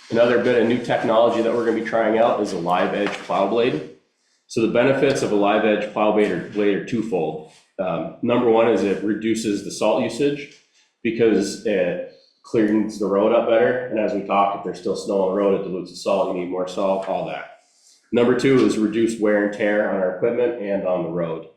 Another bit of new technology that we're going to be trying out is a live edge plow blade. So the benefits of a live edge plow blade are twofold. Number one is it reduces the salt usage because it cleans the road up better. And as we talked, if there's still snow on the road, it dilutes the salt, you need more salt, all that. Number two is reduce wear and tear on our equipment and on the road.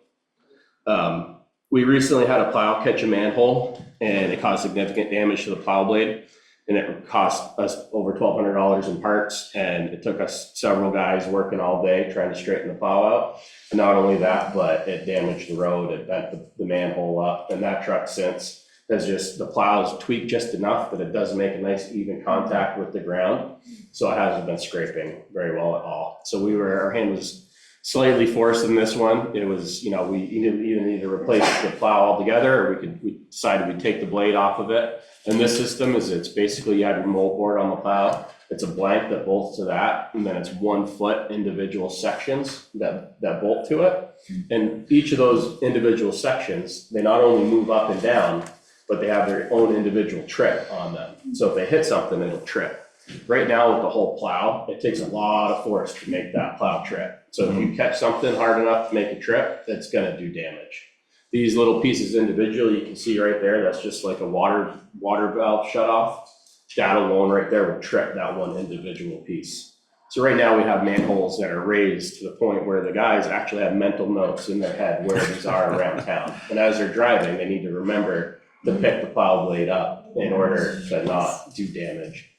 We recently had a plow catch a manhole and it caused significant damage to the plow blade. and it cost us over $1,200 in parts, and it took us several guys working all day trying to straighten the plow out. And not only that, but it damaged the road, it bent the manhole up, and that truck since has just, the plow's tweaked just enough that it does make a nice even contact with the ground, so it hasn't been scraping very well at all. So our hand was slightly forced in this one. It was, you know, we either need to replace the plow altogether, or we decided we'd take the blade off of it. And this system it's basically, you have your moldboard on the plow, it's a blank that bolts to that, and then it's 1 foot individual sections that bolt to it. And each of those individual sections, they not only move up and down, but they have their own individual trip on them. So if they hit something, it'll trip. Right now with the whole plow, it takes a lot of force to make that plow trip. So if you catch something hard enough to make a trip, it's gonna do damage. These little pieces individually, you can see right there, that's just like a water valve shut off. That alone right there would trip that one individual piece. So right now we have manholes that are raised to the point where the guys actually have mental notes in their head where these are around town. And as they're driving, they need to remember to pick the plow blade up in order to not do damage.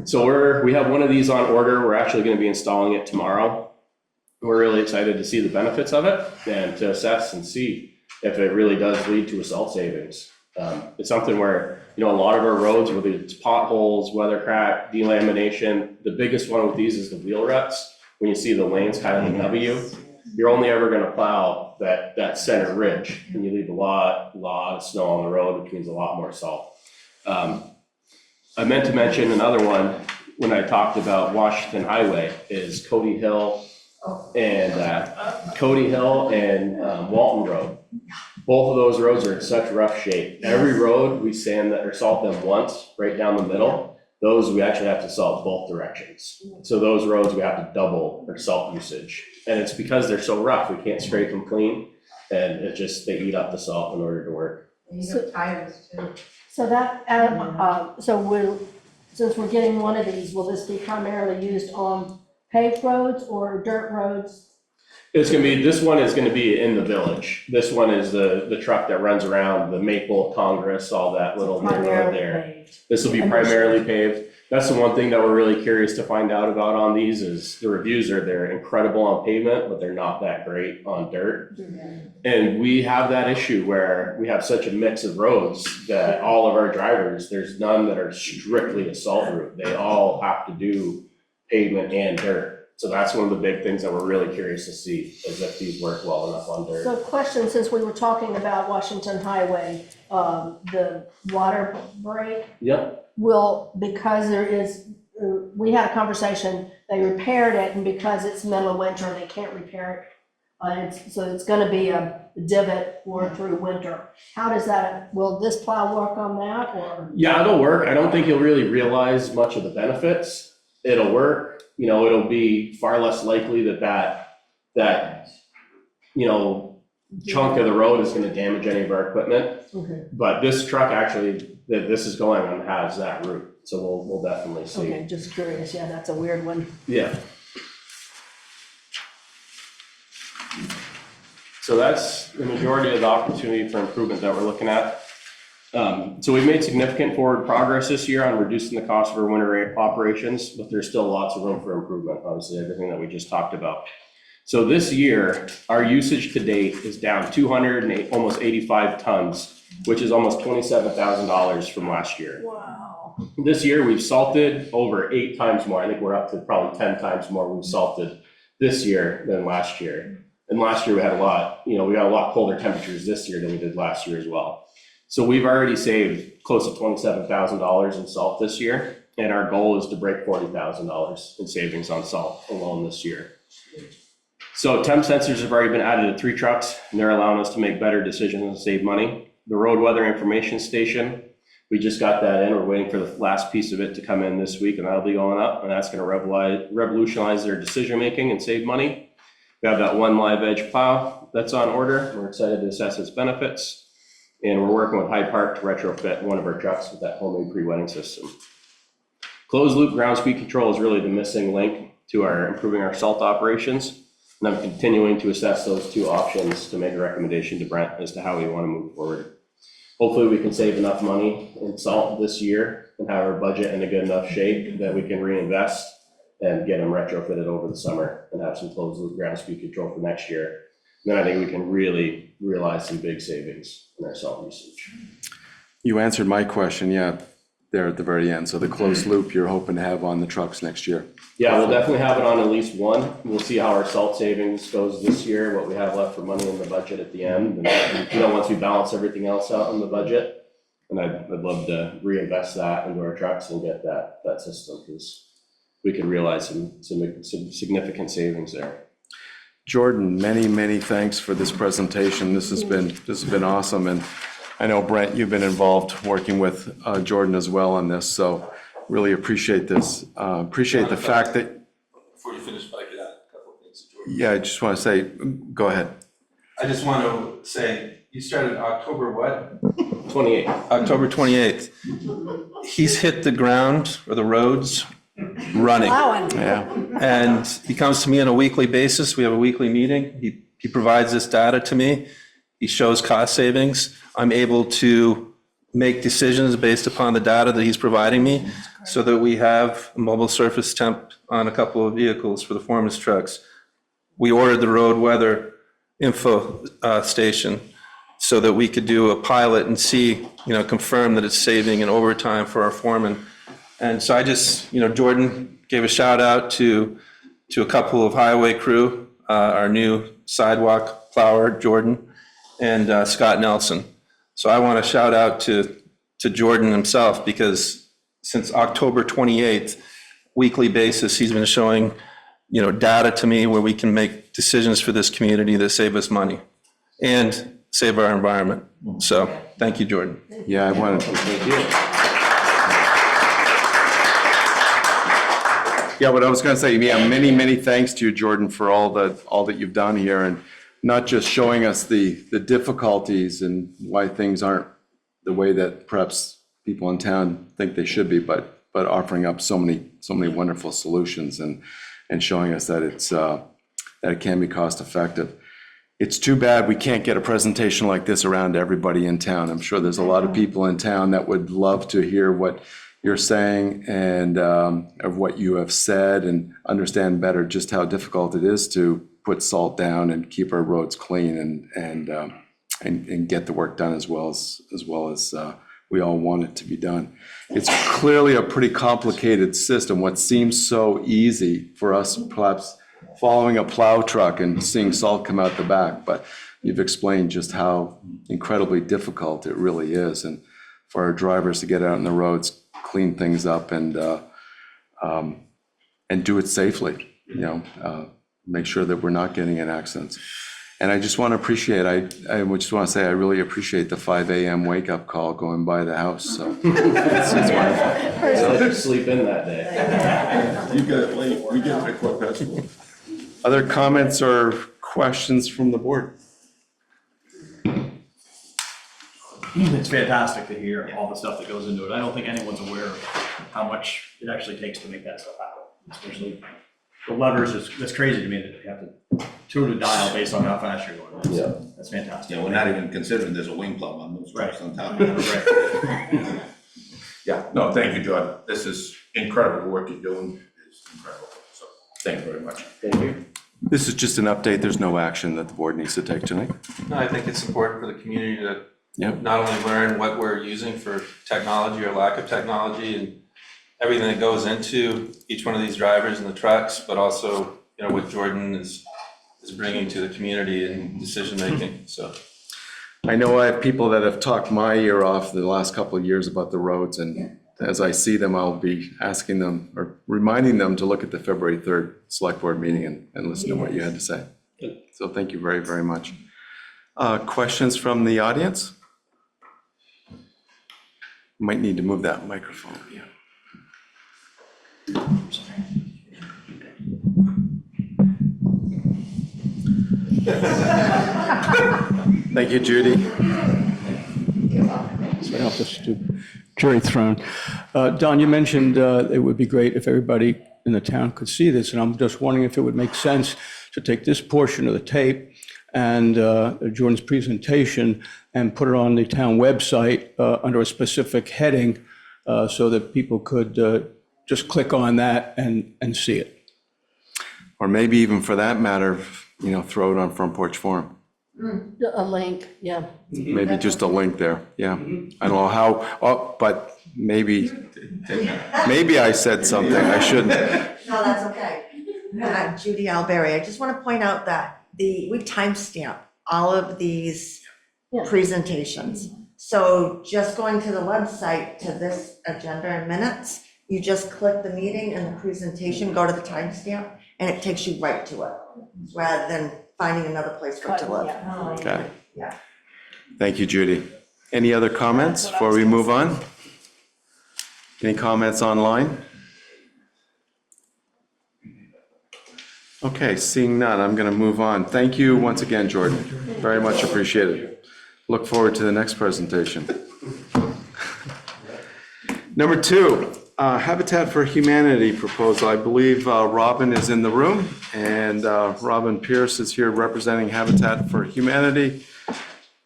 So we have one of these on order. We're actually going to be installing it tomorrow. We're really excited to see the benefits of it and to assess and see if it really does lead to a salt savings. It's something where, you know, a lot of our roads, whether it's potholes, weather crack, delamination, the biggest one with these is the wheel ruts. When you see the lanes kind of W, you're only ever going to plow that center ridge, and you leave a lot of snow on the road, which means a lot more salt. I meant to mention another one when I talked about Washington Highway is Cody Hill and Walton Road. Both of those roads are in such rough shape. Every road we sand or salt them once right down the middle. Those we actually have to salt both directions. So those roads we have to double our salt usage. And it's because they're so rough, we can't scrape them clean, and they eat up the salt in order to work. And you have tires too. So that, since we're getting one of these, will this be primarily used on paved roads or dirt roads? This one is gonna be in the village. This one is the truck that runs around the Maple, Congress, all that little neighborhood Primarily there. paved. This will be primarily paved. That's the one thing that we're really curious to find out about on these is the reviews they're incredible on pavement, but they're not that great on dirt. And we have that issue where we have such a mix of roads that all of our drivers, there's none that are strictly a salt route. They all have to do pavement and dirt. So that's one of the big things that we're really curious to see is if these work well enough on dirt. So question, since we were talking about Washington Highway, the water break, Yep. because there is, we had a conversation, they repaired it, and because it's middle of winter, they can't repair it. So it's gonna be a divot through winter. How does that, will this plow work on that, or? Yeah, it'll work. I don't think you'll really realize much of the benefits. It'll work. You know, it'll be far less likely that chunk of the road is gonna damage any of our equipment. Okay. But this truck actually, that this is going on has that route, so we'll definitely see. Okay, just curious, yeah, that's a weird one. Yeah. So that's the majority of the opportunity for improvement that we're looking at. So we've made significant forward progress this year on reducing the cost of our winter operations, but there's still lots of room for improvement, obviously, everything that we just talked about. So this year, our usage to date is down almost 85 tons, which is almost $27,000 from last year. Wow. This year, we've salted over 8 times more. I think we're up to probably 10 times more we've salted this year than last year. And last year we had we got a lot colder temperatures this year than we did last year as well. So we've already saved close to $27,000 in salt this year, and our goal is to break $40,000 in savings on salt alone this year. So temp sensors have already been added to 3 trucks, and they're allowing us to make better decisions and save money. The road weather information station, we just got that in. We're waiting for the last piece of it to come in this week, and that'll be going up, and that's going to revolutionize their decision making and save money. We have that 1 live edge plow that's on order. We're excited to assess its benefits. And we're working with Hyde Park to retrofit one of our trucks with that homemade pre-wetting system. Closed loop ground speed control is really the missing link to improving our salt operations. And I'm continuing to assess those 2 options to make a recommendation to Brent as to how we want to move forward. hopefully we can save enough money in salt this year and have our budget in a good enough shape that we can reinvest and get them retrofitted over the summer and have some closed loop ground speed control for next year. Then I think we can really realize some big savings in our salt usage. You answered my question, yeah, there at the very end. So the closed loop you're hoping to have on the trucks next year. Yeah, we'll definitely have it on at least one. We'll see how our salt savings goes this year, what we have left for money in the budget at the end. And, once we balance everything else out in the budget, and I'd love to reinvest that into our trucks and get that system, because we could realize some significant savings there. Jordan, many, many thanks for this presentation. This has been awesome. And I know, Brent, you've been involved working with Jordan as well on this. So really appreciate this. Appreciate the fact that. Before you finish, if I could add a couple of things to Jordan. Yeah, I just want to say, go ahead. I just want to say, you started October what? 28. October 28th. He's hit the ground or the roads running. Yeah. And he comes to me on a weekly basis. We have a weekly meeting. He provides this data to me. He shows cost savings. I'm able to make decisions based upon the data that he's providing me, so that we have a mobile surface temp on a couple of vehicles for the foreman's trucks. We ordered the road weather info station so that we could do a pilot and see, confirm that it's saving in overtime for our foreman. And so I just, Jordan gave a shout out to a couple of highway crew, our new sidewalk plower, Jordan, and Scott Nelson. So I want to shout out to Jordan himself, because since October 28th, weekly basis, he's been showing, data to me where we can make decisions for this community that save us money and save our environment. So thank you, Jordan. Yeah, I wanted to. Thank you. Yeah, what I was going to say, many, many thanks to you, Jordan, for all that you've done here, and not just showing us the difficulties and why things aren't the way that perhaps people in town think they should be, but offering up so many wonderful solutions and showing us that it can be cost effective. It's too bad we can't get a presentation like this around to everybody in town. I'm sure there's a lot of people in town that would love to hear what you're saying and of what you have said, and understand better just how difficult it is to put salt down and keep our roads clean and get the work done as well as we all want it to be done. It's clearly a pretty complicated system. What seems so easy for us, perhaps following a plow truck and seeing salt come out the back, but you've explained just how incredibly difficult it really is, and for our drivers to get out on the roads, clean things up, and do it safely. Make sure that we're not getting in accidents. And I just want to appreciate, I just want to say I really appreciate the 5 a.m. wake-up call going by the house, so it's wonderful. So I did sleep in that day. You get it late, we get it at 4:15. Other comments or questions from the board? It's fantastic to hear all the stuff that goes into it. I don't think anyone's aware of how much it actually takes to make that stuff happen, especially the levers. It's crazy to me that you have to tune a dial based on how fast you're going. Yeah. That's fantastic. Yeah, we're not even considering there's a wing plug on those trucks on top of it. Right. Yeah, no, thank you, John. This is incredible work you're doing. It's incredible. So thank you very much. Thank you. This is just an update. There's no action that the board needs to take tonight. No, I think it's important for the community to Yep. not only learn what we're using for technology or lack of technology and everything that goes into each one of these drivers and the trucks, but also, what Jordan is bringing to the community and decision-making, so. I know I have people that have talked my ear off the last couple of years about the roads, and as I see them, I'll be asking them or reminding them to look at the February 3rd Select Board meeting and listen to what you had to say. So thank you very, very much. Questions from the audience? Might need to move that microphone. Yeah. Thank you, Judy. Sorry, I'll just do Jerry Throne. Don, you mentioned it would be great if everybody in the town could see this, and I'm just wondering if it would make sense to take this portion of the tape and Jordan's presentation and put it on the town website under a specific heading so that people could just click on that and see it. Or maybe even for that matter, throw it on Front Porch Forum. A link, yeah. Maybe just a link there, yeah. I don't know how, but maybe I said something I shouldn't. No, that's okay. Judy Alberry, I just want to point out that we timestamp all of these Yeah. presentations. So just going to the website to this agenda and minutes, you just click the meeting and the presentation, go to the timestamp, and it takes you right to it, rather than finding another place for it to live. Yeah. Okay. Yeah. Thank you, Judy. Any other comments before we move on? Any comments online? Okay, seeing none, I'm going to move on. Thank you once again, Jordan. Very much appreciated. Look forward to the next presentation. Number 2, Habitat for Humanity proposal. I believe Robin is in the room, and Robin Pierce is here representing Habitat for Humanity,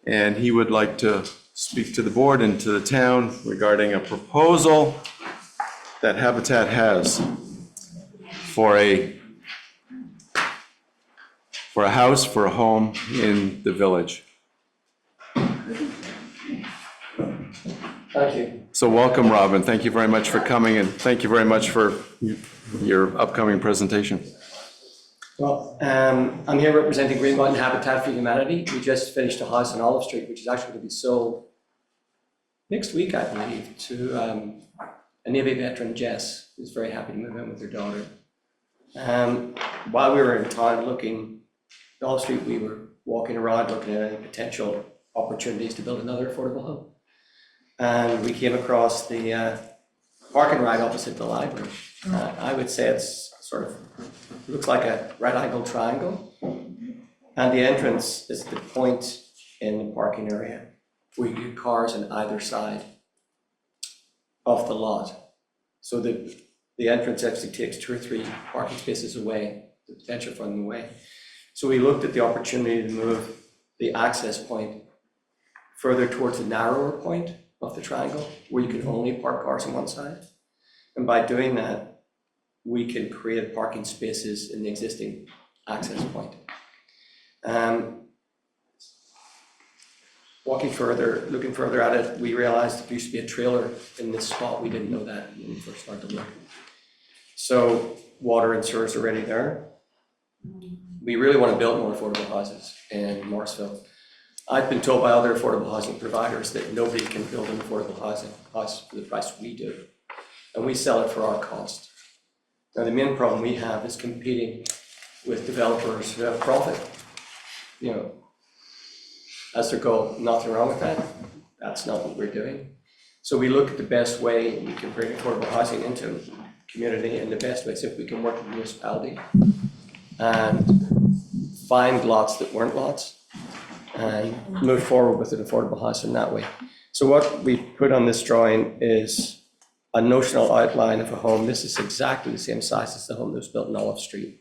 and he would like to speak to the board and to the town regarding a proposal that Habitat has for a house, for a home in the village. Thank you. So welcome, Robin. Thank you very much for coming, and thank you very much for your upcoming presentation. Well, I'm here representing Vermont and Habitat for Humanity. We just finished a house on Olive Street, which is actually going to be sold next week, I believe, to a Navy veteran, Jess, who's very happy to move in with her daughter. While we were in town looking at Olive Street, we were walking around looking at any potential opportunities to build another affordable home. And we came across the parking right opposite the library. I would say it's sort of, looks like a right-angled triangle. And the entrance is the point in the parking area where you get cars on either side of the lot. So the entrance actually takes 2 or 3 parking spaces away, the potential from them away. So we looked at the opportunity to move the access point further towards the narrower point of the triangle, where you can only park cars on one side. And by doing that, we can create parking spaces in the existing access point. Looking further at it, we realized there used to be a trailer in this spot. We didn't know that when we first started to look. So water and sewer is already there. We really want to build more affordable houses in Morrisville. I've been told by other affordable housing providers that nobody can build an affordable housing house for the price we do, and we sell it for our cost. Now, the main problem we have is competing with developers who have profit, as their goal. Nothing wrong with that. That's not what we're doing. So we look at the best way we can bring affordable housing into the community, and the best way is if we can work with the municipality and find lots that weren't lots and move forward with an affordable house in that way. So what we put on this drawing is a notional outline of a home. This is exactly the same size as the home that was built in Olive Street.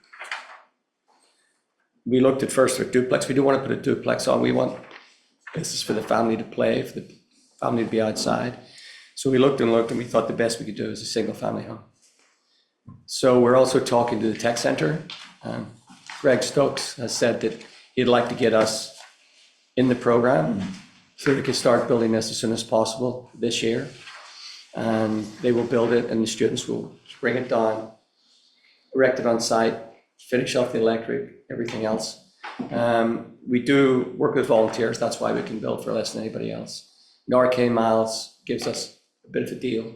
We looked at first for duplex. We do want to put a duplex on. We want this is for the family to play, for the family to be outside. So we looked and we thought the best we could do is a single family home. So we're also talking to the tech center. Greg Stokes has said that he'd like to get us in the program so we can start building this as soon as possible this year. And they will build it and the students will bring it down, erect it on site, finish off the electric, everything else. We do work with volunteers. That's why we can build for less than anybody else. Nork Miles gives us a bit of a deal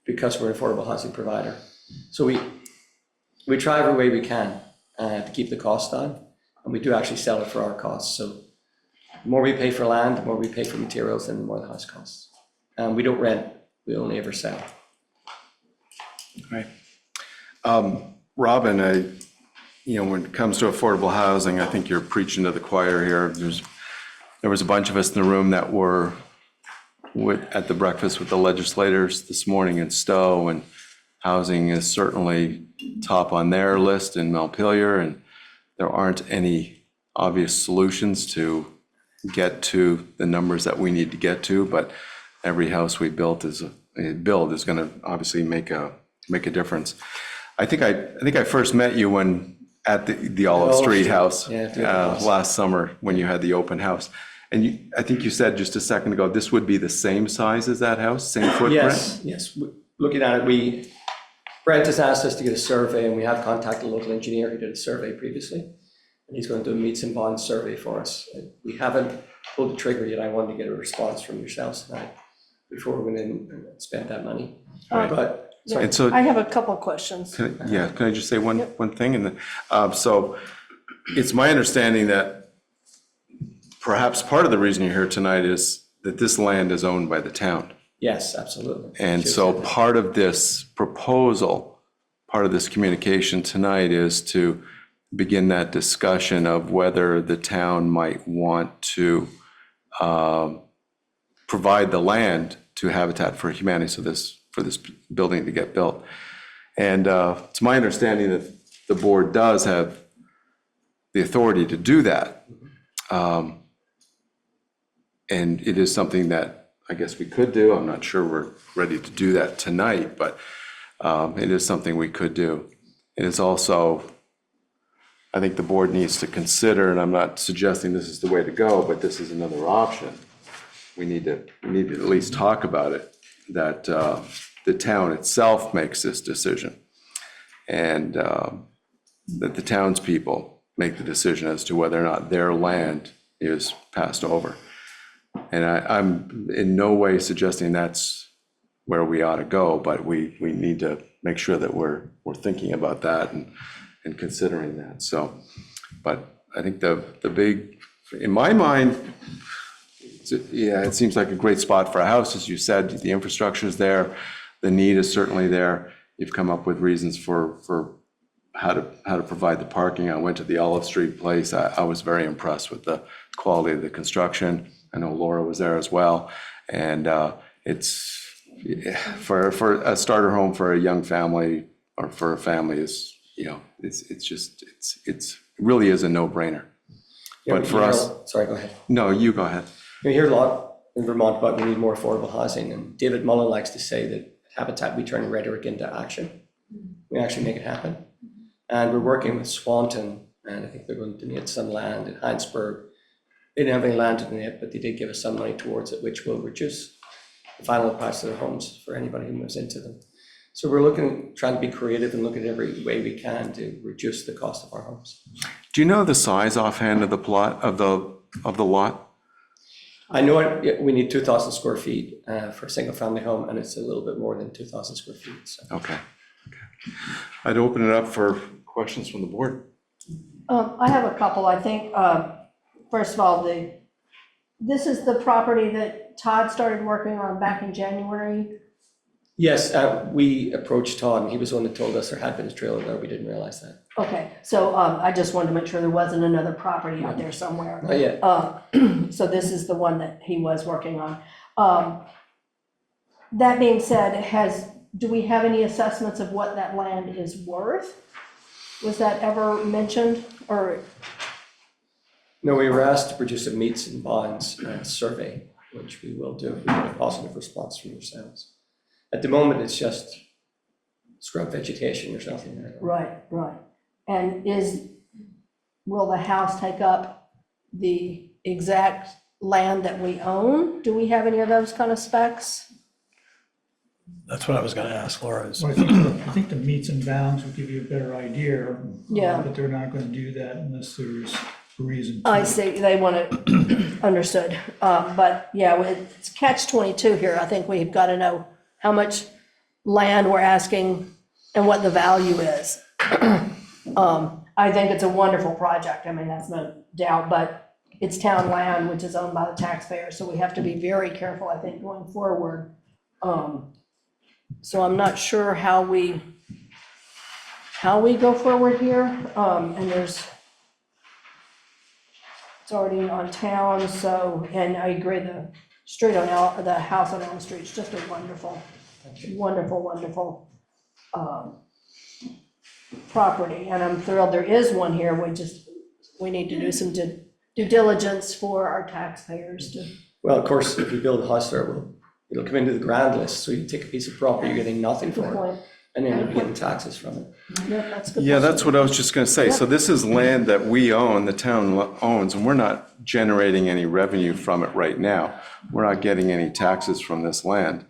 because we're an affordable housing provider. So we try every way we can to keep the cost down, and we do actually sell it for our costs. So the more we pay for land, the more we pay for materials, and the more the house costs. We don't rent, we only ever sell. Right. Robin, when it comes to affordable housing, I think you're preaching to the choir here. There was a bunch of us in the room that were at the breakfast with the legislators this morning in Stowe, and housing is certainly top on their list in Montpelier, and there aren't any obvious solutions to get to the numbers that we need to get to, but every house we build is going to obviously make a difference. I think I first met you when at the Olive Street house Yeah, the open house. last summer when you had the open house. And I think you said just a second ago, this would be the same size as that house, same footprint? Yes. Looking at it, Brent has asked us to get a survey, and we have contacted a local engineer who did a survey previously. And he's going to do a meets and bonds survey for us. We haven't pulled the trigger yet. I wanted to get a response from yourselves tonight before we went in and spent that money. But, sorry. And so, I have a couple of questions. can I just say one thing? And then, so it's my understanding that perhaps part of the reason you're here tonight is that this land is owned by the town. Yes, absolutely. And so part of this proposal, part of this communication tonight is to begin that discussion of whether the town might want to provide the land to Habitat for Humanity for this building to get built. And it's my understanding that the board does have the authority to do that. And it is something that I guess we could do. I'm not sure we're ready to do that tonight, but it is something we could do. It is also, I think the board needs to consider, and I'm not suggesting this is the way to go, but this is another option. We need to at least talk about it, that the town itself makes this decision. And that the townspeople make the decision as to whether or not their land is passed over. And I'm in no way suggesting that's where we ought to go, but we need to make sure that we're thinking about that and considering that. So, but I think the big, in my mind, it seems like a great spot for a house. As you said, the infrastructure is there, the need is certainly there. You've come up with reasons for how to provide the parking. I went to the Olive Street place. I was very impressed with the quality of the construction. I know Laura was there as well. And it's, for a starter home for a young family or for a family is, it really is a no-brainer. But for us. Sorry, go ahead. No, you go ahead. We hear a lot in Vermont about we need more affordable housing, and David Mullen likes to say that Habitat, we turn rhetoric into action. We actually make it happen. And we're working with Swanton, and I think they're going to need some land in Heinsberg. They didn't have any land in it, but they did give us some money towards it, which will reduce the final price of their homes for anybody who moves into them. So we're trying to be creative and look at every way we can to reduce the cost of our homes. Do you know the size offhand of the plot, of the lot? I know we need 2,000 square feet for a single family home, and it's a little bit more than 2,000 square feet. So. Okay. I'd open it up for questions from the board. I have a couple, I think. First of all, this is the property that Todd started working on back in January. Yes, we approached Todd, and he was the one that told us there had been a trailer there. We didn't realize that. Okay, so I just wanted to make sure there wasn't another property out there somewhere. Not yet. So this is the one that he was working on. That being said, do we have any assessments of what that land is worth? Was that ever mentioned, or? No, we were asked to produce a meets and bonds survey, which we will do if we get a positive response from yourselves. At the moment, it's just scrub vegetation or something there. Right. And will the house take up the exact land that we own? Do we have any of those kind of specs? That's what I was gonna ask Laura. Well, I think the meets and bounds will give you a better idea. Yeah. But they're not going to do that unless there's a reason to. I see, they want it, understood. But yeah, it's catch-22 here. I think we've got to know how much land we're asking and what the value is. I think it's a wonderful project. I mean, that's no doubt, but it's town land, which is owned by the taxpayer. So we have to be very careful, I think, going forward. So I'm not sure how we go forward here. And it's already on town, so, and I agree, the house on Elm Street is just a wonderful property, and I'm thrilled there is one here. We just we need to do some due diligence for our taxpayers to. Well, of course, if we build a house there, it'll come into the grand list, so you take a piece of property, you're getting nothing Good for it, point. and then you're getting taxes from it. Yeah, that's a good. Yeah, point. that's what I was just going to say. So this is land that we own, the town owns, and we're not generating any revenue from it right now. We're not getting any taxes from this land.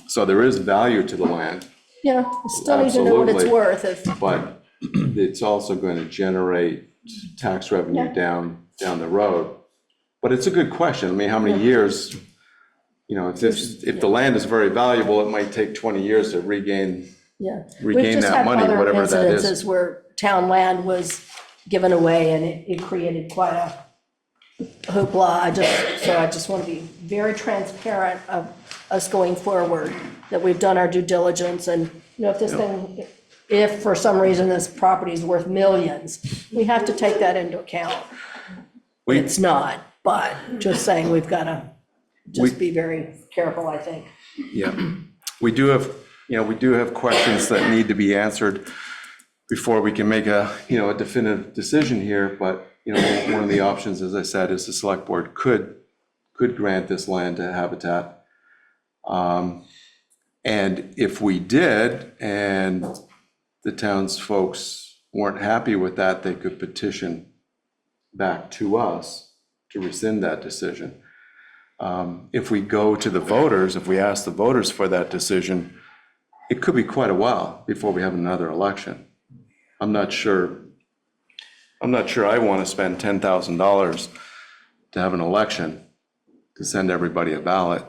So there is value to the land, Yeah, we still need to know what it's Absolutely. worth if, but it's also going to generate tax revenue Yeah. down the road. But it's a good question. I mean, how many years, you know, if the land is very valuable, it might take 20 years to regain yeah. We've regain just that had money, other whatever that is. incidences where town land was given away and it created quite a hoopla. I just want to be very transparent of us going forward, that we've done our due diligence and, you know, if this thing, if for some reason this property is worth millions, we have to take that into account. It's not, but just saying we've got to just be very careful, I think. Yeah, we do have questions that need to be answered before we can make a definitive decision here, but, you know, one of the options, as I said, is the select board could grant this land to Habitat. And if we did, and the town's folks weren't happy with that, they could petition back to us to rescind that decision. If we go to the voters, if we ask the voters for that decision, it could be quite a while before we have another election. I'm not sure I want to spend $10,000 to have an election to send everybody a ballot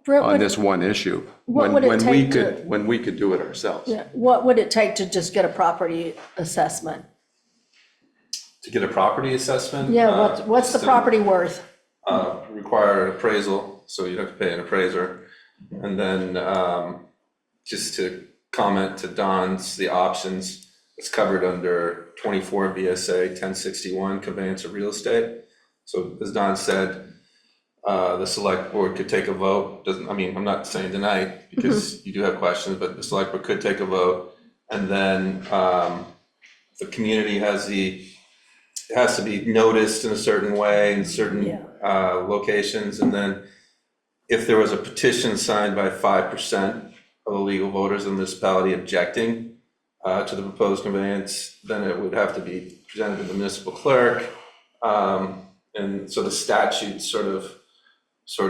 Brett, on this one issue. what would it when take to- when we could do it ourselves. Yeah, what would it take to just get a property assessment? To get a property assessment? Yeah, what's the property worth? Require an appraisal, so you'd have to pay an appraiser. And then just to comment to Don's, the options, it's covered under 24 VSA 1061, conveyance of real estate. So as Don said, the select board could take a vote. I'm not saying tonight because you do have questions, but the select board could take a vote. And then the community it has to be noticed in a certain way in certain locations. And then if there was a petition signed by 5% of the legal voters in the municipality objecting to the proposed conveyance, then it would have to be presented to the municipal clerk. And so the statutes sort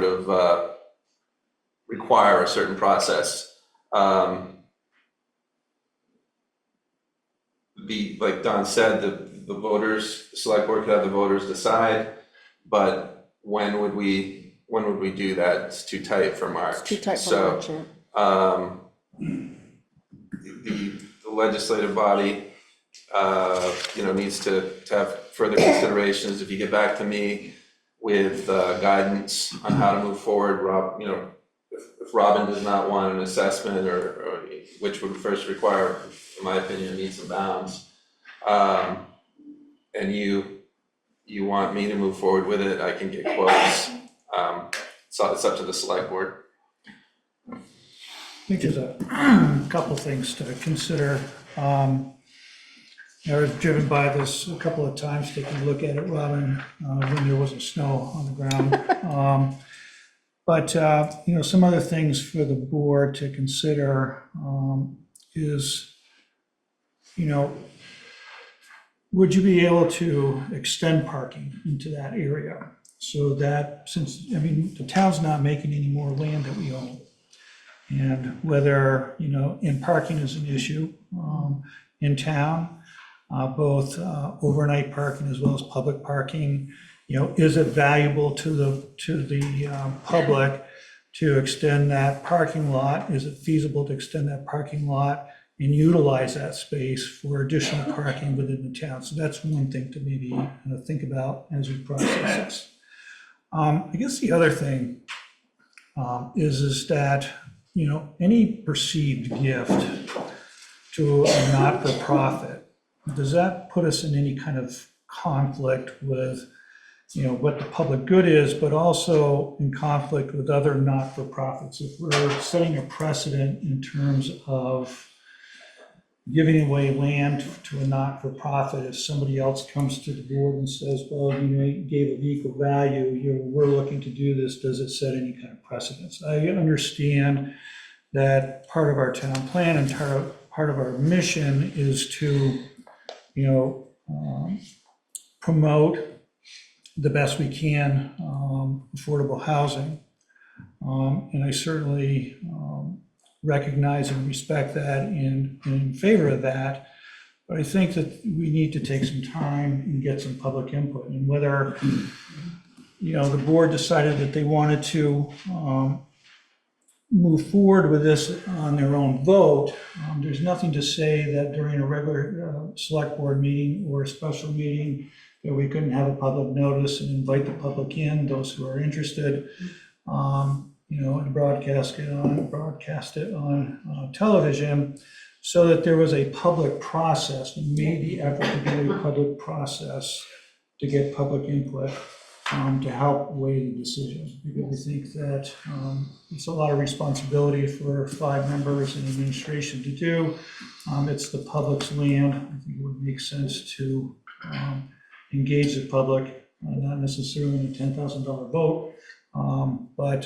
of require a certain process. Like Don said, the voters, the select board could have the voters decide, but when would we do that? It's too tight for March. Too tight for So, March, yeah. the legislative body, needs to have further considerations. If you get back to me with guidance on how to move forward, Rob, if Robin does not want an assessment or which would first require, in my opinion, meets and bounds, and you want me to move forward with it, I can get quotes. So it's up to the select board. I think there's a couple things to consider. I was driven by this a couple of times, taking a look at it, Robin, when there wasn't snow on the ground. But some other things for the board to consider is, would you be able to extend parking into that area? So that, the town's not making any more land that we own. And whether, and parking is an issue in town, both overnight parking as well as public parking. Is it valuable to the public to extend that parking lot? Is it feasible to extend that parking lot and utilize that space for additional parking within the town? So that's one thing to maybe think about as we process this. I guess the other thing is that, any perceived gift to a not-for-profit, does that put us in any kind of conflict with, what the public good is, but also in conflict with other not-for-profits? If we're setting a precedent in terms of, giving away land to a not-for-profit, if somebody else comes to the board and says, well, you gave of equal value, we're looking to do this, does it set any kind of precedence? I understand that part of our town plan and part of our mission is to, promote the best we can affordable housing. And I certainly recognize and respect that and in favor of that. But I think that we need to take some time and get some public input. And whether, the board decided that they wanted to move forward with this on their own vote, there's nothing to say that during a regular select board meeting or a special meeting that we couldn't have a public notice and invite the public in, those who are interested, and broadcast it on television, so that there was a public process. We made the effort to get a public process to get public input to help weigh the decision. Because I think that it's a lot of responsibility for 5 members and administration to do. It's the public's land. I think it would make sense to engage the public, not necessarily in a $10,000 vote, but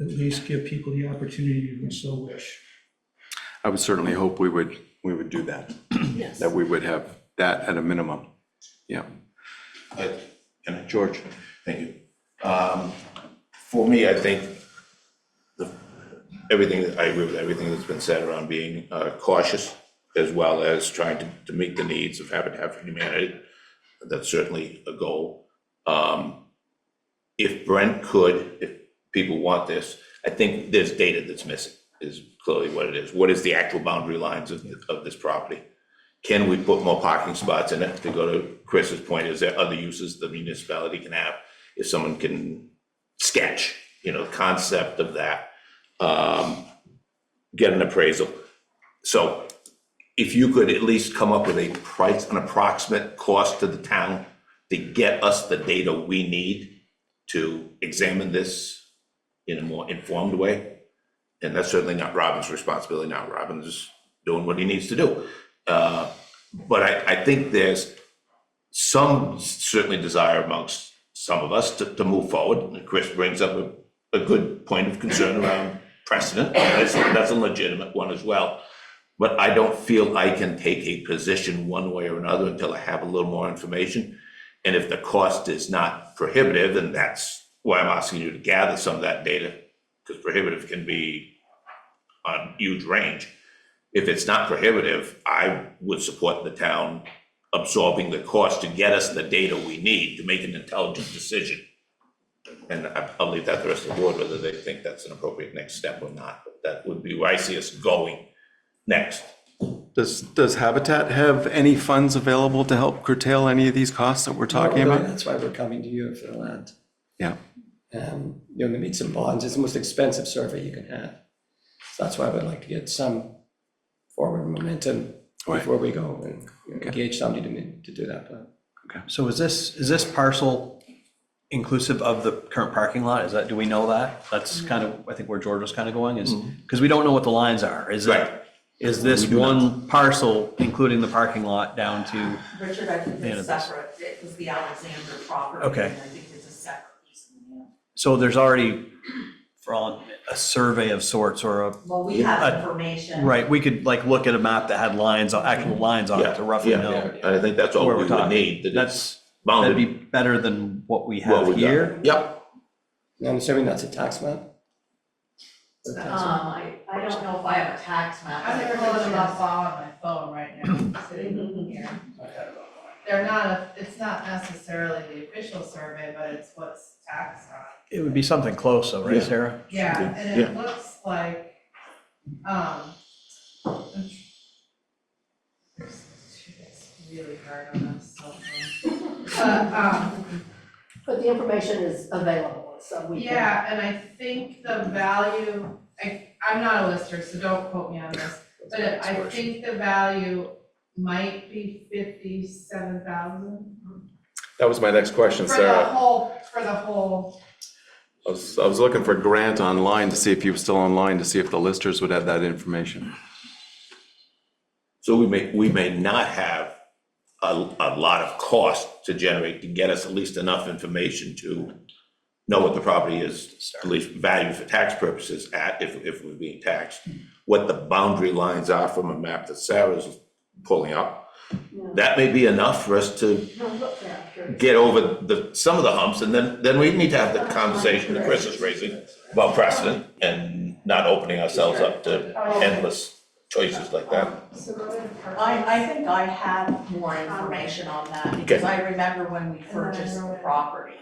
at least give people the opportunity who so wish. I would certainly hope we would do that. Yes. That we would have that at a minimum. Yeah. And George, thank you. For me, I think I agree with everything that's been said around being cautious, as well as trying to meet the needs of Habitat for Humanity. That's certainly a goal. If Brent could, if people want this, I think there's data that's missing, is clearly what it is. What is the actual boundary lines of this property? Can we put more parking spots in it? To go to Chris's point, is there other uses the municipality can have? If someone can sketch, the concept of that, get an appraisal. So if you could at least come up with a price, an approximate cost to the town to get us the data we need to examine this in a more informed way. And that's certainly not Robin's responsibility. Now Robin's just doing what he needs to do. But I think there's some certainly desire amongst some of us to move forward. And Chris brings up a good point of concern around precedent. That's a legitimate one as well. But I don't feel I can take a position one way or another until I have a little more information. And if the cost is not prohibitive, then that's why I'm asking you to gather some of that data, because prohibitive can be a huge range. If it's not prohibitive, I would support the town absorbing the cost to get us the data we need to make an intelligent decision. And I'll leave that to the rest of the board, whether they think that's an appropriate next step or not. But that would be where I see us going next. Does Habitat have any funds available to help curtail any of these costs that we're talking Not really. about? That's why we're coming to you for the land. Yeah. We need some bonds. It's the most expensive survey you can have. So that's why we'd like to get some forward momentum before we go and engage somebody to do that plan. So is this parcel inclusive of the current parking lot? Do we know that? That's kind of, I think where George was kind of going is, because we don't know what the lines are. Is this one parcel, including the parking lot down to? Richard, I think Yeah, it's that's- separate. It was the Alexander property. Okay. And I think it's a separate piece of land. So there's already, for all, a survey of sorts or a. Well, we have information. Right, we could like look at a map that had lines, actual lines on it to roughly know. And I think that's all where we we're would talking. need. That it's That'd be bounded. better than what we What have we got. here. Yep. I'm assuming that's a tax map? I don't know if I have a tax map. I'm pulling them up on my phone right now, sitting here. It's not necessarily the official survey, but it's what's taxed on. It would be something close though, right, Sarah? Yeah, and it looks like, it's really hard on this cell phone. But the information is available, so we can. Yeah, and I think the value, I'm not a lister, so don't quote me on this, but I think the value might be 57,000. That was my next question, For the Sarah. whole, I was looking for Grant online to see if he was still online, to see if the listers would have that information. So we may not have a lot of cost to generate to get us at least enough information to know what the property is, at least value for tax purposes at, if we're being taxed, what the boundary lines are from a map that Sarah's pulling up. That may be enough for us to get over some of the humps, and then we need to have the conversation that Chris is raising about precedent and not opening ourselves up to endless choices like that. I think I have more information on that, because I remember when we purchased the property.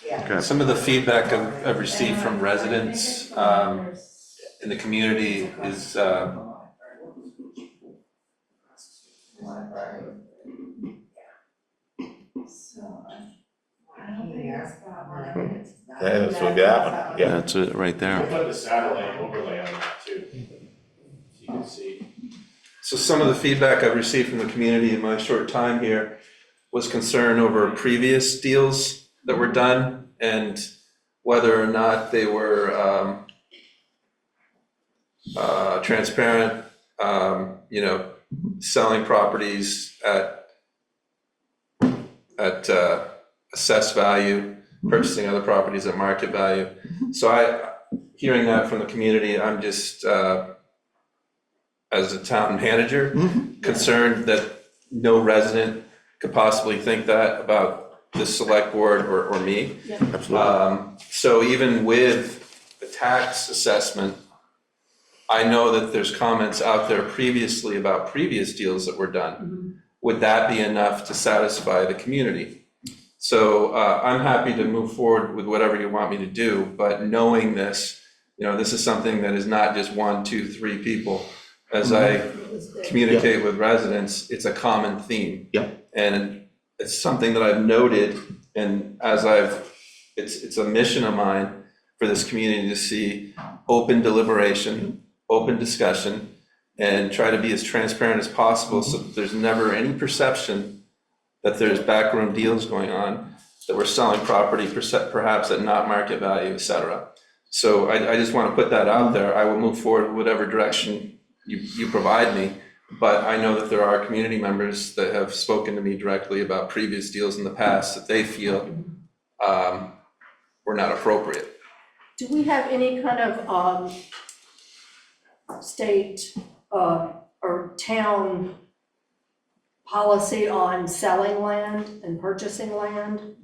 Yeah. Okay. Some of the feedback I've received from residents in the community is Yeah, that's what happened, yeah. That's it right there. Put the satellite overlay on that too. So you can see. So some of the feedback I've received from the community in my short time here was concern over previous deals that were done and whether or not they were transparent, selling properties at assessed value, purchasing other properties at market value. So hearing that from the community, I'm just, as a town manager, concerned that no resident could possibly think that about the select board or me. Absolutely. So even with the tax assessment, I know that there's comments out there previously about previous deals that were done. Would that be enough to satisfy the community? So I'm happy to move forward with whatever you want me to do, but knowing this, this is something that is not just 1, 2, 3 people. As I communicate with residents, it's a common theme. Yeah. And it's something that I've noted, and it's a mission of mine for this community to see open deliberation, open discussion, and try to be as transparent as possible so that there's never any perception that there's backroom deals going on, that we're selling property perhaps at not market value, et cetera. So I just want to put that out there. I will move forward with whatever direction you provide me, but I know that there are community members that have spoken to me directly about previous deals in the past that they feel were not appropriate. Do we have any kind of state or town policy on selling land and purchasing land?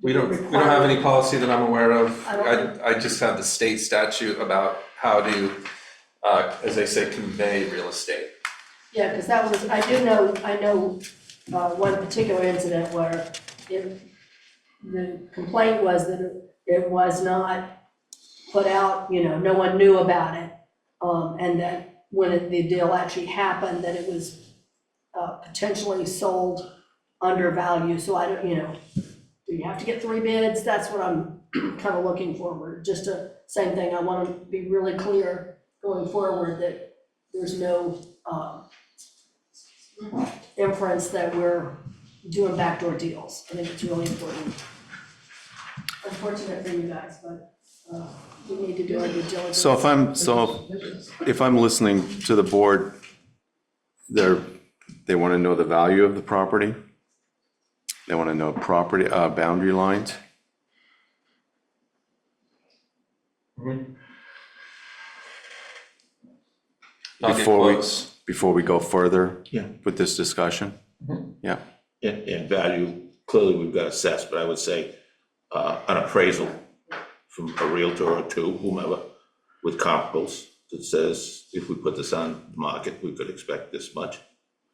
We don't have any policy that I'm aware of. I I just have the state statute about how to, as they say, convey real estate. Yeah, because I know one particular incident where the complaint was that it was not put out, no one knew about it. And that when the deal actually happened, that it was potentially sold undervalued. So I don't, do you have to get 3 bids? That's what I'm kind of looking forward. Just same thing, I want to be really clear going forward that there's no inference that we're doing backdoor deals. I think it's really important. Unfortunate for you guys, but we need to do our due diligence. So if I'm listening to the board, they want to know the value of the property. They want to know property boundary lines. I'll get close. Before we go further Yeah. with this discussion? Yeah. And value, clearly we've got assessed, but I would say an appraisal from a realtor or two, whomever, with comparables that says, if we put this on the market, we could expect this much.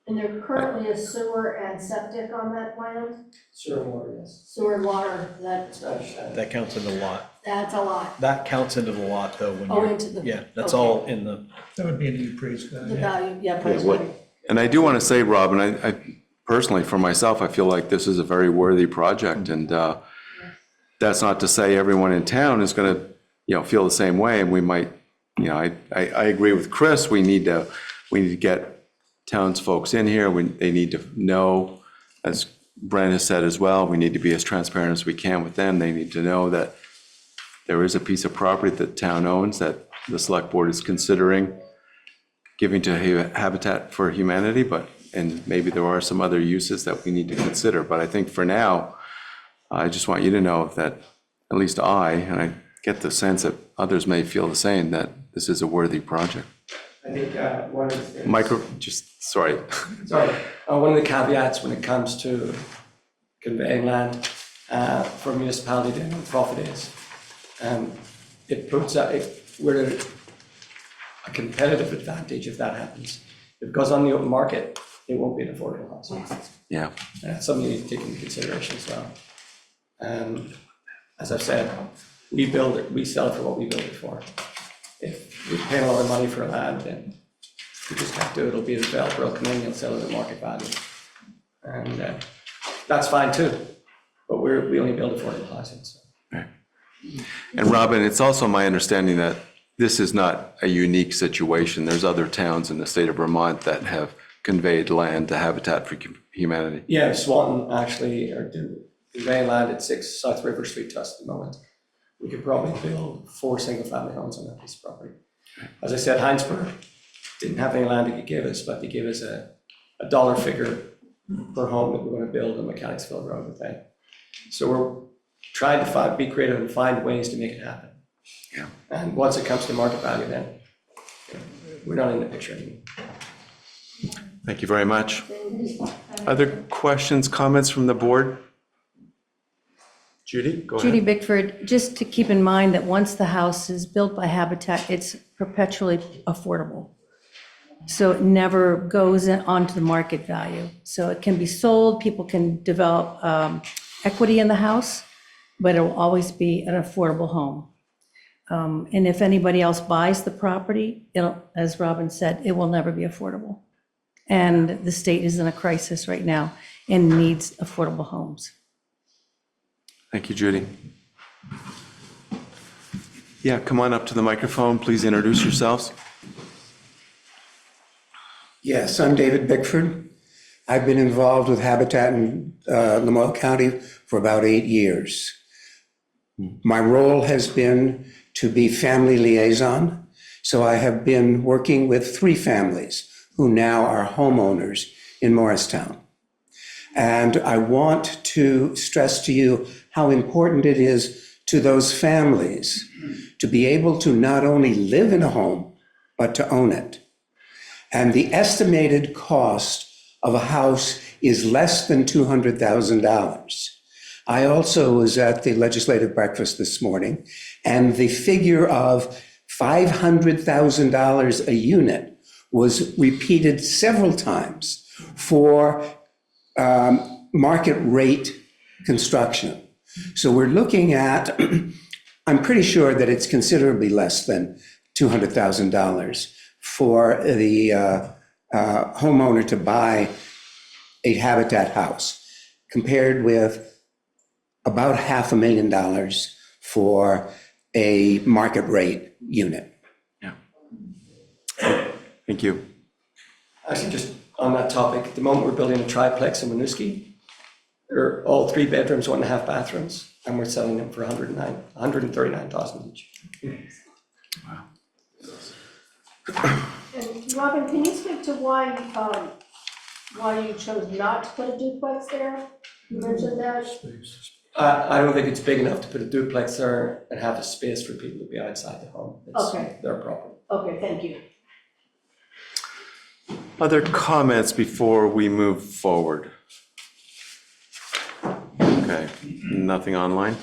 And there currently is sewer and septic on that land? Sewer and water, yes. Sewer and water, that's That counts into the lot. a lot. That counts into the lot though when Oh, you're, into the. yeah, that's okay. all in the, That would be an appraised The value. value, yeah, price what- value. And I do want to say, Rob, and I personally, for myself, I feel like this is a very worthy project. And that's not to say everyone in town is going to, feel the same way. And we might, I agree with Chris. We need to get townsfolk in here. They need to know, as Brent has said as well, we need to be as transparent as we can with them. They need to know that there is a piece of property that the town owns that the select board is considering giving to Habitat for Humanity, and maybe there are some other uses that we need to consider. But I think for now, I just want you to know that at least and I get the sense that others may feel the same, that this is a worthy project. I think one of the things. Sorry. One of the caveats when it comes to conveying land for a municipality to non-profit is it puts we're at a competitive advantage if that happens. If it goes on the open market, it won't be an affordable housing. Yeah. That's something you need to take into consideration as well. As I've said, we build it, we sell it for what we build it for. If we pay a lot of money for land, then we just can't do it. It'll be a developer will come in and sell it at market value. And that's fine too, but we only build affordable housing. So. Right. And Robin, it's also my understanding that this is not a unique situation. There's other towns in the state of Vermont that have conveyed land to Habitat for Humanity. Yeah, Swanton actually are conveying land at 6 South River Street to us at the moment. We could probably build 4 single-family homes on that piece of property. As I said, Heinsberg didn't have any land they could give us, but they gave us a dollar figure per home that we're going to build on Mechanicsville Road with that. So we're trying to be creative and find ways to make it happen. Yeah. And once it comes to market value, then we're not in the picture anymore. Thank you very much. Other questions, comments from the board? Judy, go ahead. Judy Bickford, just to keep in mind that once the house is built by Habitat, it's perpetually affordable. So it never goes onto the market value. So it can be sold, people can develop equity in the house, but it will always be an affordable home. And if anybody else buys the property, as Robin said, it will never be affordable. And the state is in a crisis right now and needs affordable homes. Thank you, Judy. Yeah, come on up to the microphone. Please introduce yourselves. Yes, I'm David Bickford. I've been involved with Habitat in Lamoille County for about 8 years. My role has been to be family liaison. So I have been working with 3 families who now are homeowners in Morristown. And I want to stress to you how important it is to those families to be able to not only live in a home, but to own it. And the estimated cost of a house is less than $200,000. I also was at the legislative breakfast this morning, and the figure of $500,000 a unit was repeated several times for market rate construction. So we're looking at, I'm pretty sure that it's considerably less than $200,000 for the homeowner to buy a Habitat house, compared with about $500,000 for a market rate unit. Yeah. Thank you. Actually, just on that topic, at the moment we're building a triplex in Winooski. They're all 3 bedrooms, 1.5 bathrooms, and we're selling them for $139,000 each. Wow. And Robin, can you speak to why you chose not to put a duplex there? You mentioned that. I don't think it's big enough to put a duplex there and have a space for people to be outside the home. It's their property. Okay, thank you. Other comments before we move forward? Okay, nothing online.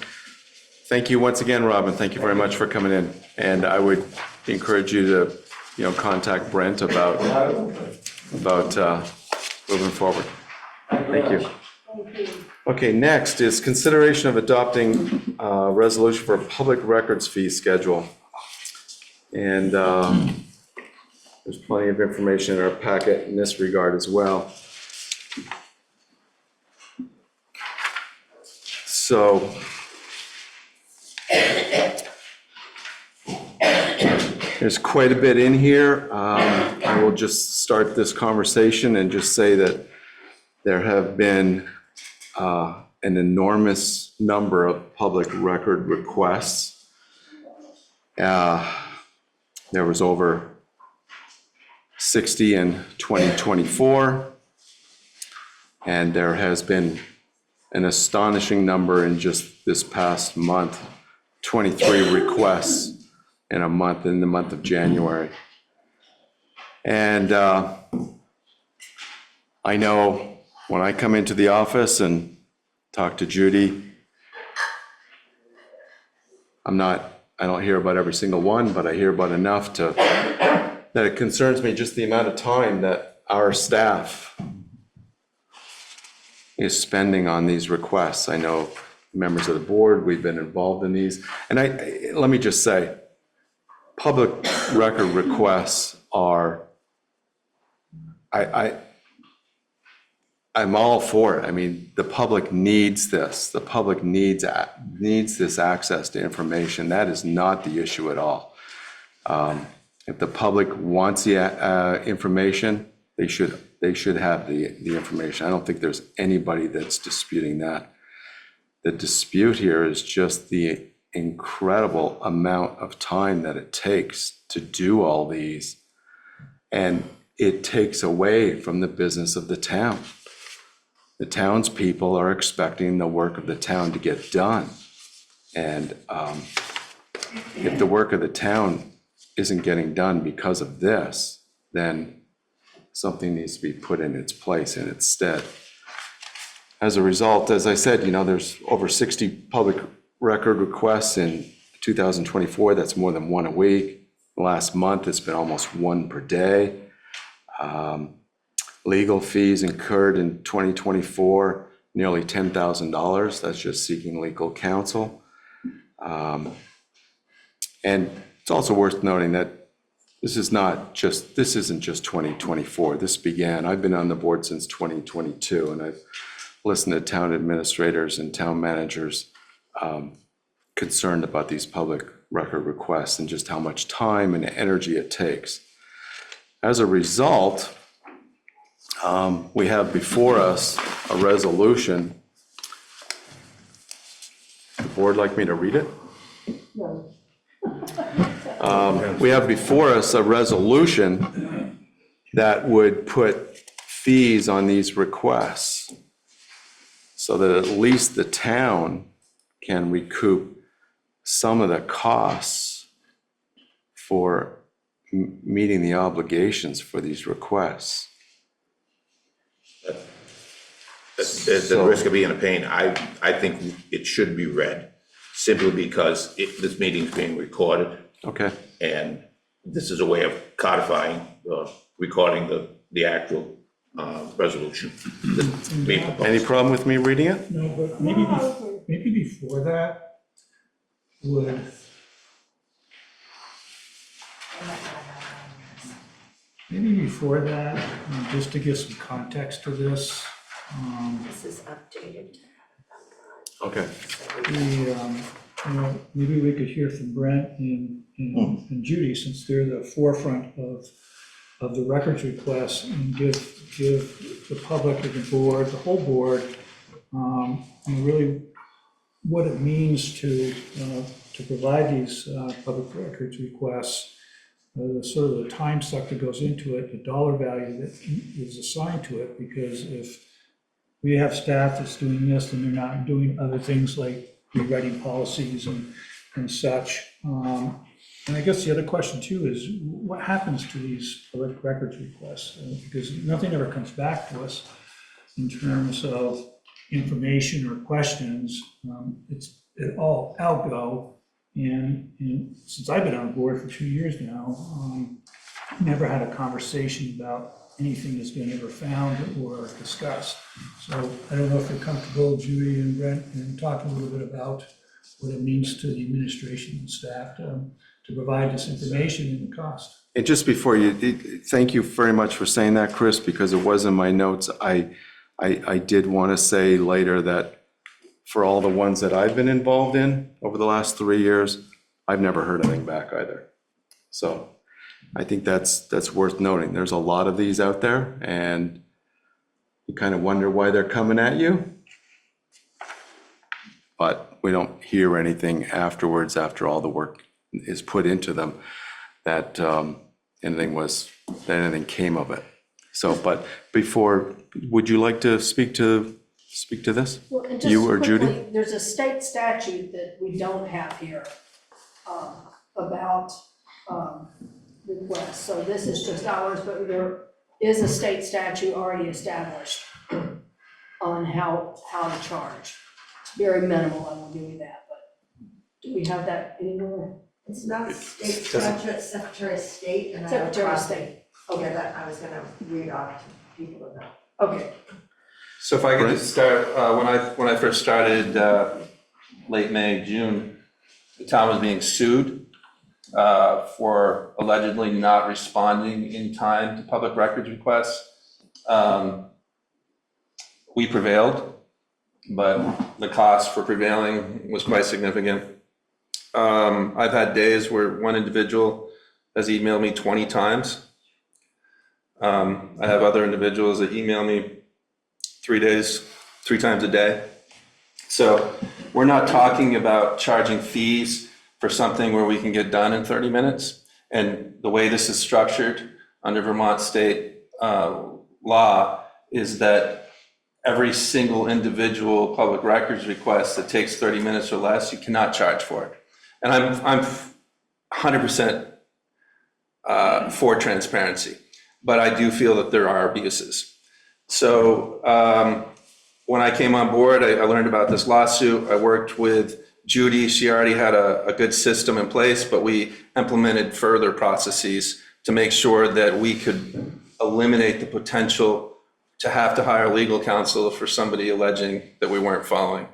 Thank you once again, Robin. Thank you very much for coming in. And I would encourage you to, contact Brent about moving forward. Thank you. Thank you. Okay, next is consideration of adopting a resolution for a public records fee schedule. And there's plenty of information in our packet in this regard as well. So there's quite a bit in here. I will just start this conversation and just say that there have been an enormous number of public record requests. There was over 60 in 2024. And there has been an astonishing number in just this past month, 23 requests in the month of January. And I know when I come into the office and talk to Judy, I don't hear about every single one, but I hear about enough that it concerns me just the amount of time that our staff is spending on these requests. I know members of the board, we've been involved in these. And let me just say, public record requests are, I'm all for it. I mean, the public needs this. The public needs this access to information. That is not the issue at all. If the public wants the information, they should have the information. I don't think there's anybody that's disputing that. The dispute here is just the incredible amount of time that it takes to do all these, and it takes away from the business of the town. The townspeople are expecting the work of the town to get done. And if the work of the town isn't getting done because of this, then something needs to be put in its place in its stead. As a result, as I said, there's over 60 public record requests in 2024. That's more than one a week. Last month, it's been almost one per day. Legal fees incurred in 2024, nearly $10,000. That's just seeking legal counsel. And it's also worth noting that this isn't just 2024. I've been on the board since 2022, and I've listened to town administrators and town managers concerned about these public record requests and just how much time and energy it takes. As a result, we have before us a resolution. The board like me to read it? No. We have before us a resolution that would put fees on these requests so that at least the town can recoup some of the costs for meeting the obligations for these requests. At the risk of being a pain, I think it should be read, simply because this meeting's being recorded. Okay. And this is a way of codifying, recording the actual resolution. that's being proposed. Any problem with me reading it? No, but maybe before that would, just to give some context to this, This is updated. Okay. maybe we could hear from Brent and Judy, since they're the forefront of the records requests, and give the public and the board, the whole board, really what it means to provide these public records requests, the sort of the time suck that goes into it, the dollar value that is assigned to it, because if we have staff that's doing this and they're not doing other things like rewriting policies and such. And I guess the other question too is what happens to these public records requests? Because nothing ever comes back to us in terms of information or questions. It's all algo. And since I've been on board for 2 years now, never had a conversation about anything that's been ever found or discussed. So I don't know if you're comfortable, Judy and Brent, in talking a little bit about what it means to the administration and staff to provide this information and the cost. And just before you, thank you very much for saying that, Chris, because it was in my notes. I did want to say later that for all the ones that I've been involved in over the last 3 years, I've never heard anything back either. So I think that's worth noting. There's a lot of these out there, and you kind of wonder why they're coming at you. But we don't hear anything afterwards, after all the work is put into them, that anything came of it. So, but before, would you like to speak to this? Well, and just You or Judy? quickly, there's a state statute that we don't have here about requests. So this is just ours, but there is a state statute already established on how to charge. It's very minimal, I will give you that, but do we have that anywhere? It's not state statute, it's Secretary of State, and I have a Secretary of copy. State. Yeah, Okay, that I was gonna read off to people about. okay. So if I could just start, when I first started, late May, June, the town was being sued for allegedly not responding in time to public records requests. We prevailed, but the cost for prevailing was quite significant. I've had days where one individual has emailed me 20 times. I have other individuals that email me 3 times a day. So we're not talking about charging fees for something where we can get done in 30 minutes. And the way this is structured under Vermont state law is that every single individual public records request that takes 30 minutes or less, you cannot charge for it. And I'm 100% for transparency, but I do feel that there are abuses. So when I came on board, I learned about this lawsuit. I worked with Judy. She already had a good system in place, but we implemented further processes to make sure that we could eliminate the potential to have to hire legal counsel for somebody alleging that we weren't following.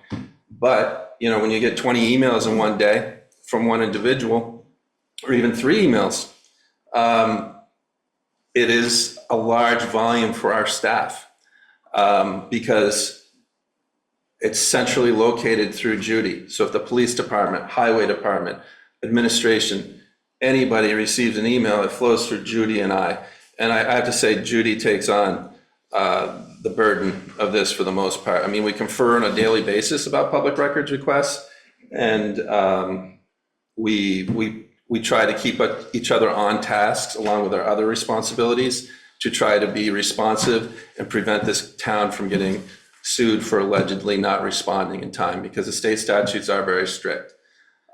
But, you know, when you get 20 emails in one day from one individual, or even 3 emails, it is a large volume for our staff because it's centrally located through Judy. So if the police department, highway department, administration, anybody receives an email, it flows through Judy and I. And I have to say, Judy takes on the burden of this for the most part. I mean, we confer on a daily basis about public records requests, and we try to keep each other on tasks along with our other responsibilities to try to be responsive and prevent this town from getting sued for allegedly not responding in time, because the state statutes are very strict.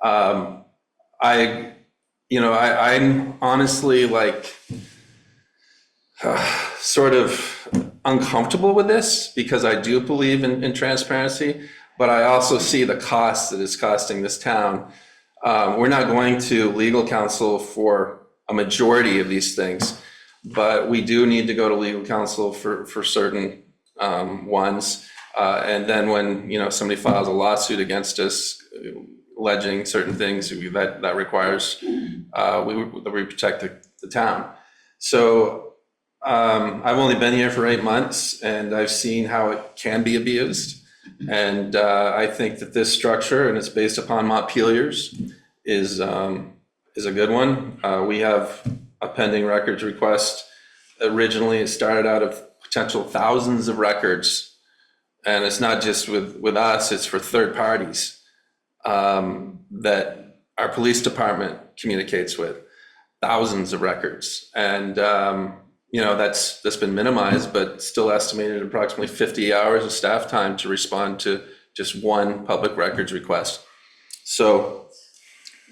I'm honestly like sort of uncomfortable with this because I do believe in transparency, but I also see the cost that it's costing this town. We're not going to legal counsel for a majority of these things, but we do need to go to legal counsel for certain ones. And then when, you know, somebody files a lawsuit against us alleging certain things, that requires we protect the town. So I've only been here for 8 months, and I've seen how it can be abused. And I think that this structure, and it's based upon Montpelier's, is a good one. We have a pending records request. Originally, it started out of potential thousands of records, and it's not just with us, it's for third parties that our police department communicates with, thousands of records. And you know, that's been minimized, but still estimated approximately 50 hours of staff time to respond to just one public records request. So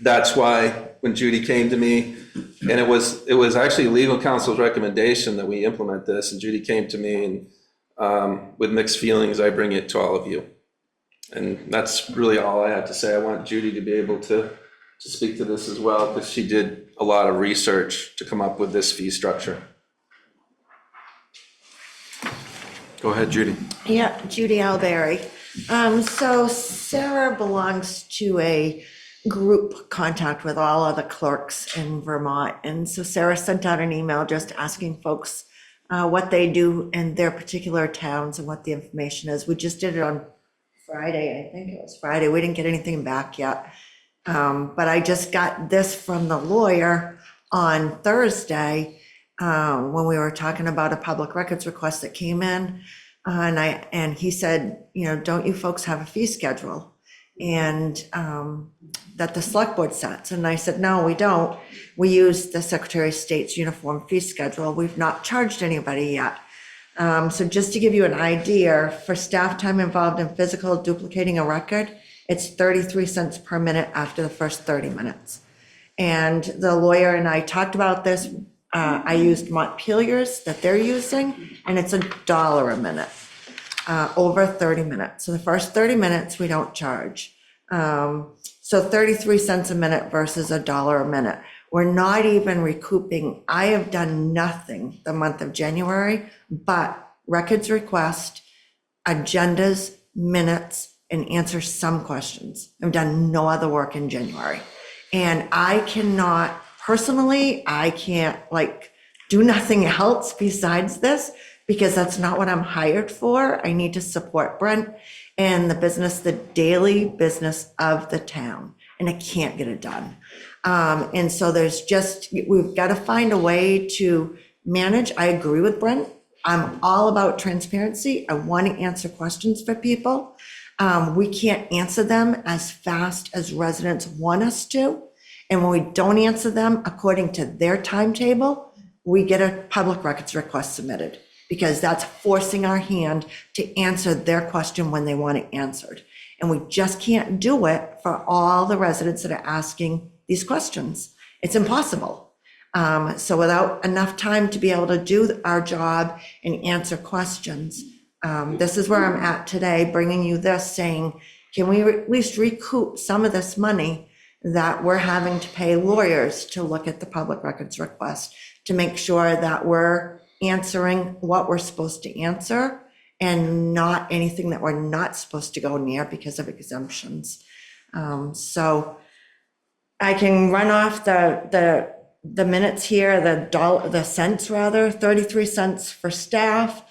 that's why when Judy came to me, and it was actually legal counsel's recommendation that we implement this, and Judy came to me, and with mixed feelings, I bring it to all of you. And that's really all I have to say. I want Judy to be able to speak to this as well, because she did a lot of research to come up with this fee structure. Go ahead, Judy. Yeah, Judy Alberry. So Sarah belongs to a group contact with all of the clerks in Vermont. And so Sarah sent out an email just asking folks what they do in their particular towns and what the information is. We just did it on Friday, I think it was Friday. We didn't get anything back yet. But I just got this from the lawyer on Thursday when we were talking about a public records request that came in. And he said, you know, don't you folks have a fee schedule? and that the select board sets. And I said, no, we don't. We use the Secretary of State's uniform fee schedule. We've not charged anybody yet. So just to give you an idea, for staff time involved in physical duplicating a record, it's 33 cents per minute after the first 30 minutes. And the lawyer and I talked about this. I used Montpelier's that they're using, and it's $1 a minute, over 30 minutes. So the first 30 minutes, we don't charge. So 33 cents a minute versus $1 a minute. We're not even recouping. I have done nothing the month of January, but records request, agendas, minutes, and answer some questions. I've done no other work in January. And I cannot, personally, I can't do nothing else besides this, because that's not what I'm hired for. I need to support Brent and the business, the daily business of the town, and I can't get it done. And so we've got to find a way to manage. I agree with Brent. I'm all about transparency. I want to answer questions for people. We can't answer them as fast as residents want us to. And when we don't answer them according to their timetable, we get a public records request submitted, because that's forcing our hand to answer their question when they want it answered. And we just can't do it for all the residents that are asking these questions. It's impossible. So without enough time to be able to do our job and answer questions, this is where I'm at today, bringing you this, saying, can we at least recoup some of this money that we're having to pay lawyers to look at the public records request, to make sure that we're answering what we're supposed to answer and not anything that we're not supposed to go near because of exemptions. So I can run off the minutes here, the cents rather, 33 cents for staff.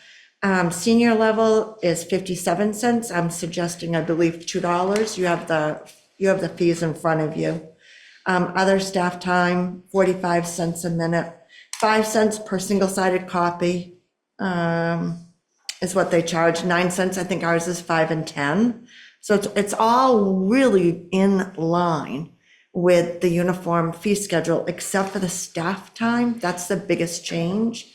Senior level is 57 cents. I'm suggesting, I believe, $2. You have the fees in front of you. Other staff time, 45 cents a minute. 5 cents per single-sided copy is what they charge. 9 cents, I think ours is 5 and 10. So it's all really in line with the uniform fee schedule, except for the staff time. That's the biggest change,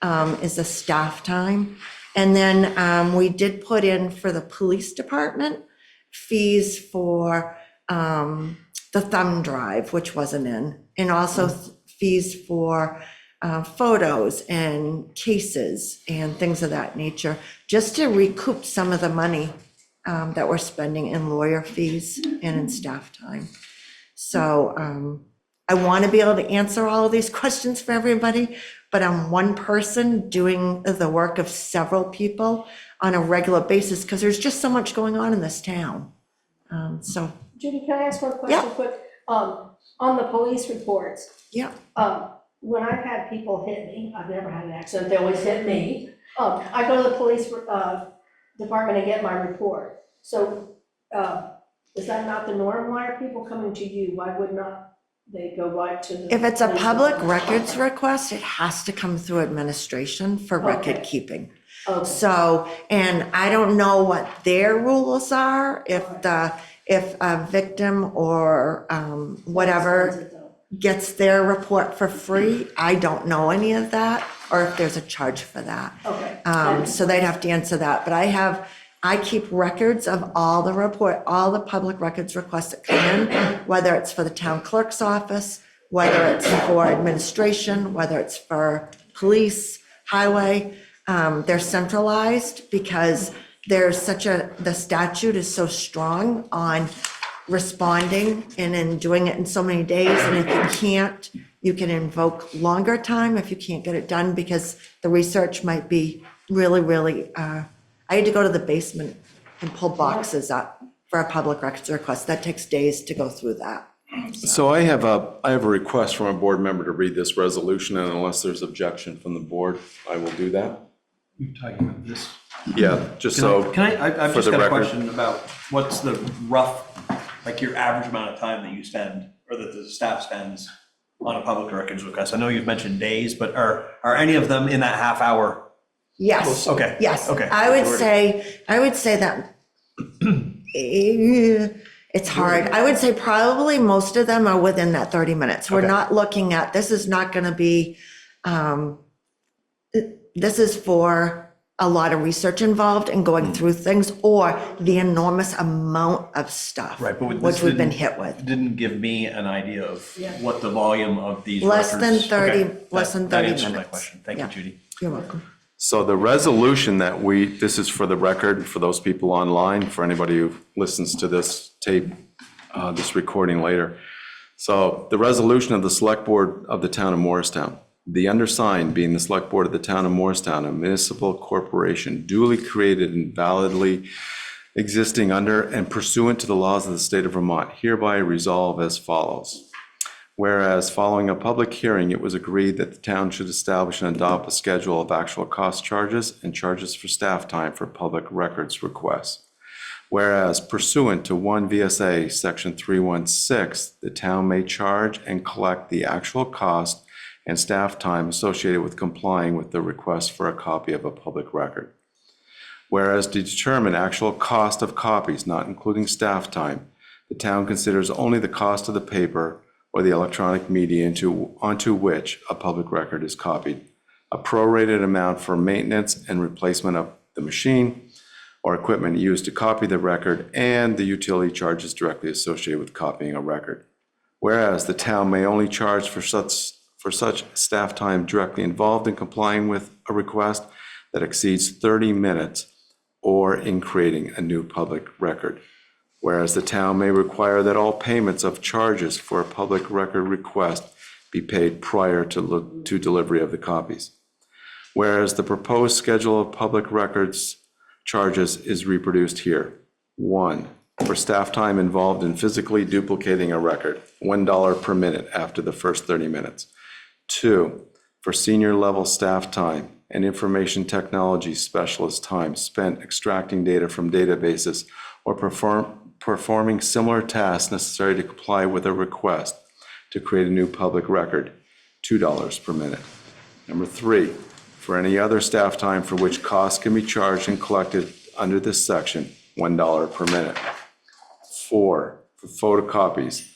is the staff time. And then we did put in for the police department fees for the thumb drive, which wasn't in, and also fees for photos and cases and things of that nature, just to recoup some of the money that we're spending in lawyer fees and in staff time. So I want to be able to answer all of these questions for everybody, but I'm one person doing the work of several people on a regular basis, because there's just so much going on in this town. So Judy, can I ask one question quick? On the police reports. Yeah. When I've had people hit me, I've never had an accident, they always hit me. I go to the police department and get my report. So is that not the norm? Why are people coming to you? Why would not they go right to the? If it's a police public department? records request, it has to come through administration for record keeping. Okay. So, and I don't know what their rules are, if a victim or whatever gets their report for free, I don't know any of that, or if there's a charge for that. Okay. So they'd have to answer that, but I keep records of all the public records requests that come in, whether it's for the town clerk's office, whether it's for administration, whether it's for police, highway. They're centralized because the statute is so strong on responding and in doing it in so many days. And if you can't, you can invoke longer time if you can't get it done, because the research might be really, really, I had to go to the basement and pull boxes up for a public records request. That takes days to go through that. So I have a request from a board member to read this resolution, and unless there's objection from the board, I will do that. You're talking about this? Yeah, just so. I've for just the got a record. question about what's the rough, your average amount of time that you spend, or that the staff spends on a public records request? I know you've mentioned days, but are any of them in that half hour? Yes. Okay. Yes. Okay. I would say that It's hard. I would say probably most of them are within that 30 minutes. We're Okay. not looking at, this is not going to be, this is for a lot of research involved and going through things, or the enormous amount of stuff, Right, but this which we've been didn't- hit with. Didn't give me an idea of what the volume of these Less than records- 30 Okay, less than that 30 answers my minutes. question. Thank you, Yeah. Judy. You're welcome. So the resolution that this is for the record, for those people online, for anybody who listens to this tape, this recording later. So the resolution of the Select Board of the Town of Morristown, the undersigned being the Select Board of the Town of Morristown, a municipal corporation duly created and validly existing under and pursuant to the laws of the state of Vermont, hereby resolve as follows. Whereas following a public hearing, it was agreed that the town should establish and adopt a schedule of actual cost charges and charges for staff time for public records requests. Whereas pursuant to 1 VSA Section 316, the town may charge and collect the actual cost and staff time associated with complying with the request for a copy of a public record. Whereas to determine actual cost of copies, not including staff time, the town considers only the cost of the paper or the electronic media onto which a public record is copied, a prorated amount for maintenance and replacement of the machine or equipment used to copy the record, and the utility charges directly associated with copying a record. Whereas the town may only charge for such staff time directly involved in complying with a request that exceeds 30 minutes or in creating a new public record. Whereas the town may require that all payments of charges for a public record request be paid prior to delivery of the copies. Whereas the proposed schedule of public records charges is reproduced here. 1, for staff time involved in physically duplicating a record, $1 per minute after the first 30 minutes. 2, for senior level staff time and information technology specialist time spent extracting data from databases or performing similar tasks necessary to comply with a request to create a new public record, $2 per minute. Number 3, for any other staff time for which costs can be charged and collected under this section, $1 per minute. 4, for photocopies,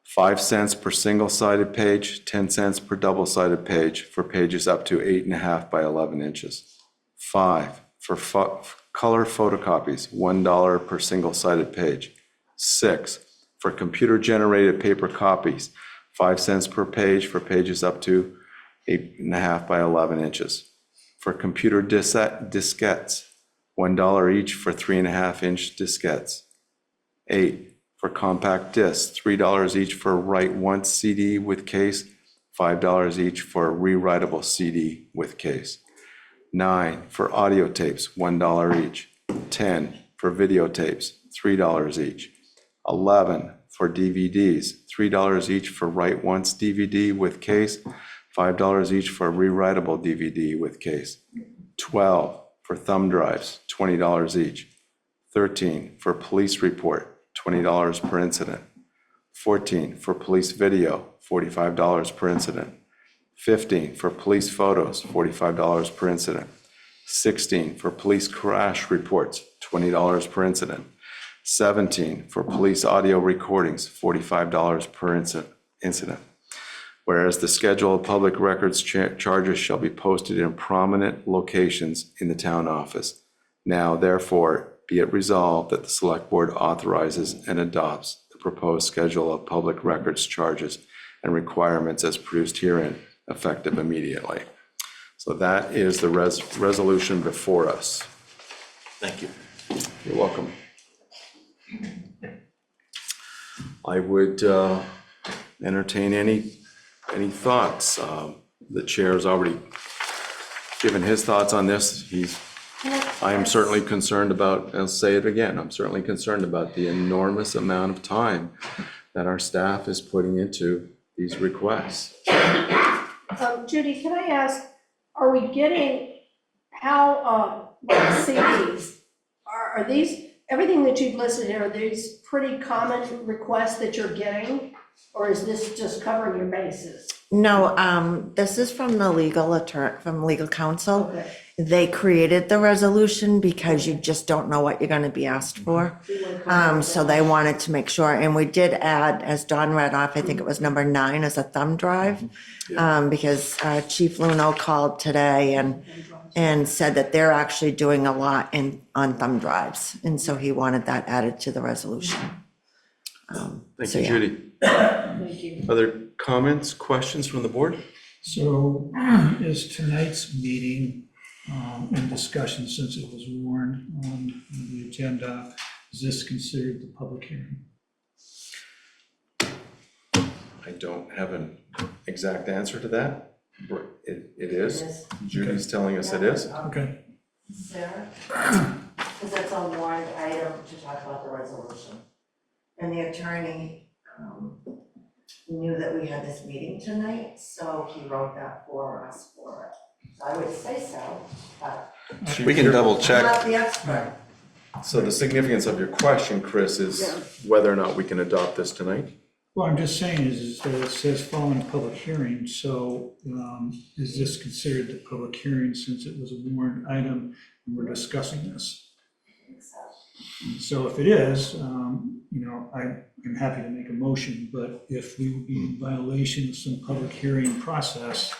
5 cents per single-sided page, 10 cents per double-sided page for pages up to 8.5 by 11 inches. 5, for color photocopies, $1 per single-sided page. 6, for computer-generated paper copies, 5 cents per page for pages up to 8.5 by 11 inches. For computer diskettes, $1 each for 3.5-inch diskettes. 8, for compact discs, $3 each for write-once CD with case, $5 each for rewritable CD with case. 9, for audio tapes, $1 each. 10, for videotapes, $3 each. 11, for DVDs, $3 each for write-once DVD with case, $5 each for rewritable DVD with case. 12, for thumb drives, $20 each. 13, for police report, $20 per incident. 14, for police video, $45 per incident. 15, for police photos, $45 per incident. 16, for police crash reports, $20 per incident. 17, for police audio recordings, $45 per incident. Whereas the schedule of public records charges shall be posted in prominent locations in the town office. Now, therefore, be it resolved that the Select Board authorizes and adopts the proposed schedule of public records charges and requirements as produced herein, effective immediately. So that is the resolution before us. Thank you. You're welcome. I would entertain any thoughts. The chair's already given his thoughts on this. I am certainly concerned about, I'll say it again, I'm certainly concerned about the enormous amount of time that our staff is putting into these requests. Judy, can I ask, are we getting, like CDs, are these, everything that you've listed here, are these pretty common requests that you're getting? Or is this just covering your bases? No, this is from the legal counsel. Okay. they created the resolution because you just don't know what you're gonna be asked for. So they wanted to make sure, and we did add, as Don read off, I think it was number 9 as a thumb drive. Because Chief Luno called today and said that they're actually doing a lot on thumb drives. And so he wanted that added to the resolution. Thank So, you, yeah. Judy. Thank you. Other comments, questions from the board? So is tonight's meeting in discussion, since it was warned on the agenda, is this considered the public hearing? I don't have an exact answer to that. It is. Judy's telling us it is. Okay. Sarah? Because that's a warrant item to talk about the resolution. And the attorney knew that we had this meeting tonight, so he wrote that for us for it. So I would say so, but We can double I'm check. not the expert. So the significance of your question, Chris, is whether or not we can adopt this tonight? Well, I'm just saying is that it says following public hearing, so is this considered the public hearing since it was a warrant item and we're discussing this? So if it is, I'm happy to make a motion, but if we would be in violation of some public hearing process,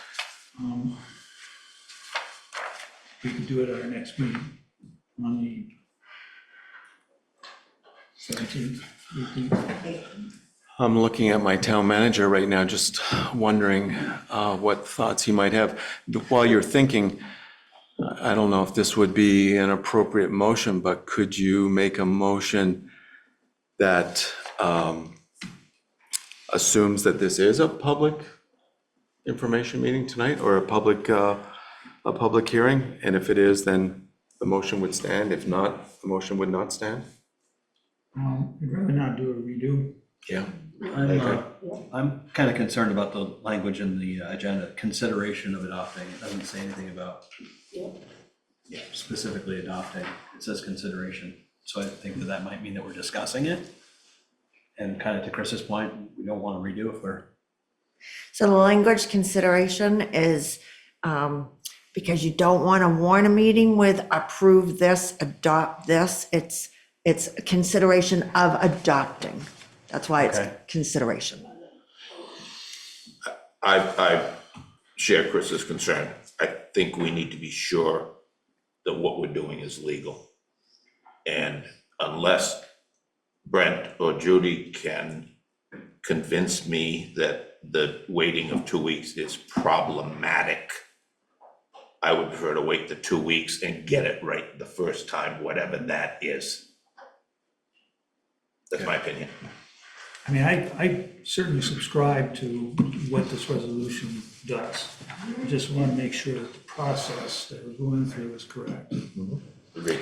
we could do it at our next meeting on the 17th, 18th. I'm looking at my town manager right now, just wondering what thoughts he might have. While you're thinking, I don't know if this would be an appropriate motion, but could you make a motion that assumes that this is a public information meeting tonight, or a public hearing? And if it is, then the motion would stand. If not, the motion would not stand? I'd rather not do a redo. Yeah. I'm kind of concerned about the language in the agenda, consideration of adopting. It doesn't say anything about specifically adopting. It says consideration. So I think that might mean that we're discussing it. And kind of to Chris's point, we don't want to redo if we're. So the language consideration is because you don't want to warn a meeting with approve this, adopt this. It's a consideration of adopting. That's why it's consideration. I share Chris's concern. I think we need to be sure that what we're doing is legal. And unless Brent or Judy can convince me that the waiting of 2 weeks is problematic, I would prefer to wait the 2 weeks and get it right the first time, whatever that is. That's my opinion. I mean, I certainly subscribe to what this resolution does. I just want to make sure that the process that we're going through is correct. Agreed.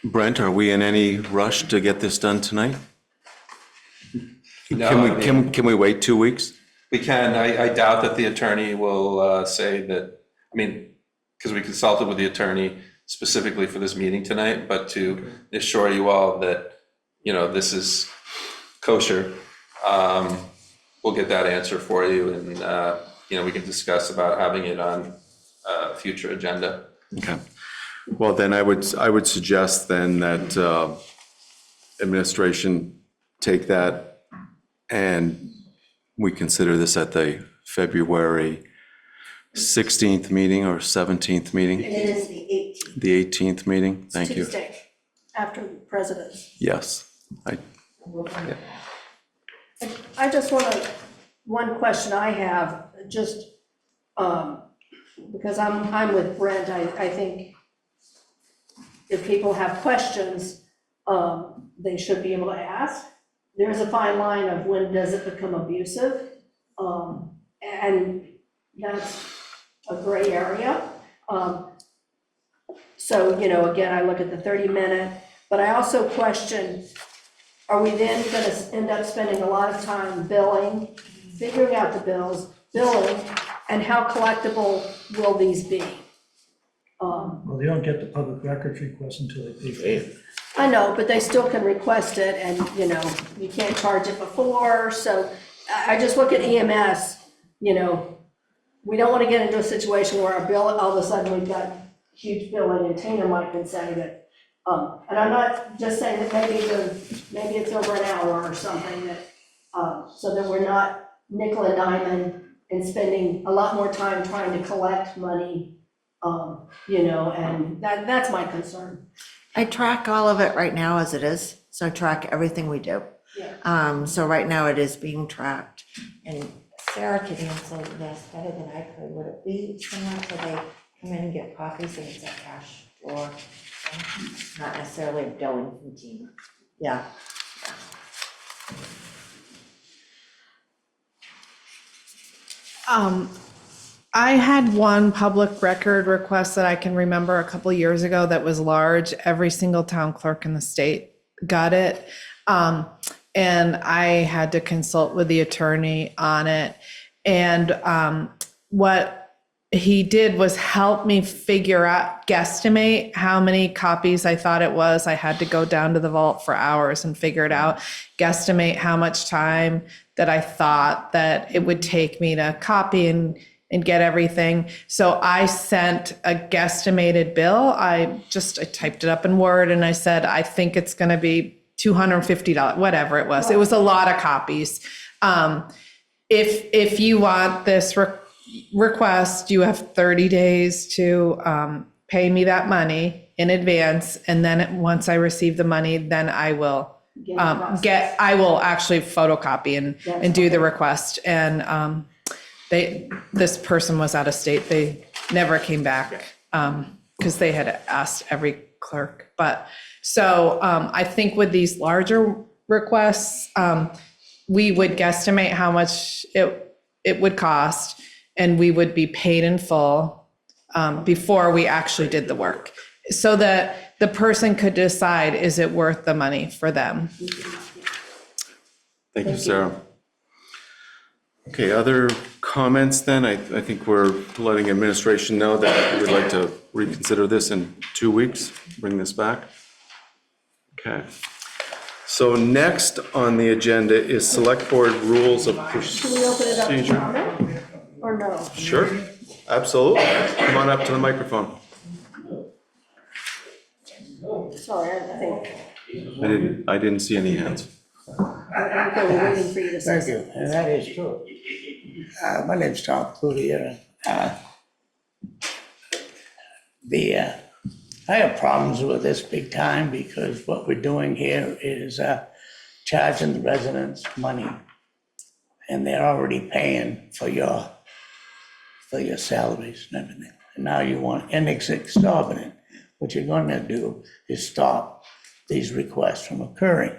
Brent, are we in any rush to get this done tonight? No, Can we wait 2 weeks? we can. I doubt that the attorney will say that, because we consulted with the attorney specifically for this meeting tonight, but to assure you all that, this is kosher, we'll get that answer for you, and, we can discuss about having it on a future agenda. Okay. Well, then I would suggest then that administration take that and we consider this at the February 16th meeting or 17th meeting? It is the 18th. The 18th meeting? Thank you. Tuesday, after the president's. Yes. I just want to, one question I have, just because I'm with Brent, I think if people have questions, they should be able to ask. There's a fine line of when does it become abusive? And that's a gray area. So, again, I look at the 30-minute, but I also question, are we then going to end up spending a lot of time billing, figuring out the bills, billing, and how collectible will these be? Well, they don't get the public records request until they pay for it. I know, but they still can request it, and, you can't charge it before, so I just look at EMS, we don't want to get into a situation where our bill, all of a sudden we've got huge billing, and Tina might can say that, and I'm not just saying that maybe it's over an hour or something that, so that we're not nickel and diming and spending a lot more time trying to collect money, you know, and that's my concern. I track all of it right now as it is, so I track everything we do. Yeah. So right now it is being tracked, and Sarah could answer this better than I could. Would it be similar to they come in and get coffees and it's a cash floor? Not necessarily a billing from Tina. Yeah. I had one public record request that I can remember a couple years ago that was large. Every single town clerk in the state got it. And I had to consult with the attorney on it. And what he did was help me figure out, guesstimate how many copies I thought it was. I had to go down to the vault for hours and figure it out, guesstimate how much time that I thought that it would take me to copy and get everything. So I sent a guesstimated bill. I typed it up in Word and I said, I think it's going to be $250, whatever it was. It was a lot of copies. If you want this request, you have 30 days to pay me that money in advance. And then once I receive the money, then I will I will actually photocopy and do the request. And this person was out of state. They never came back because they had asked every clerk. But so I think with these larger requests, we would guesstimate how much it would cost, and we would be paid in full before we actually did the work, so that the person could decide, is it worth the money for them? Thank you, Sarah. Okay, other comments then? I think we're letting administration know that we'd like to reconsider this in 2 weeks, bring this back. Okay. So next on the agenda is Select Board Rules of Procedure. Can we open it up to comment, or no? Sure, absolutely. Come on up to the microphone. Sorry, I think, I didn't see any hands. I was waiting for you to say Thank you, and that is true. My name's Tom Cloutier. I have problems with this big time because what we're doing here is charging the residents money, and they're already paying for your salaries and everything. And now you want, and it's exorbitant. What you're going to do is stop these requests from occurring.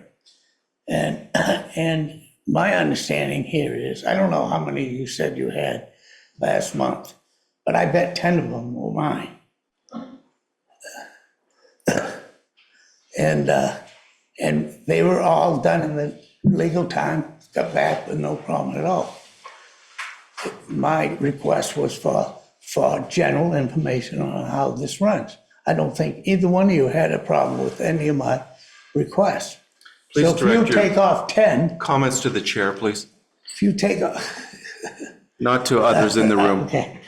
And my understanding here is, I don't know how many you said you had last month, but I bet 10 of them were mine. And they were all done in the legal time, got back with no problem at all. My request was for general information on how this runs. I don't think either one of you had a problem with any of my requests. Please So if you direct your take off 10, comments to the chair, please. if you take off, Not to others in the room. okay.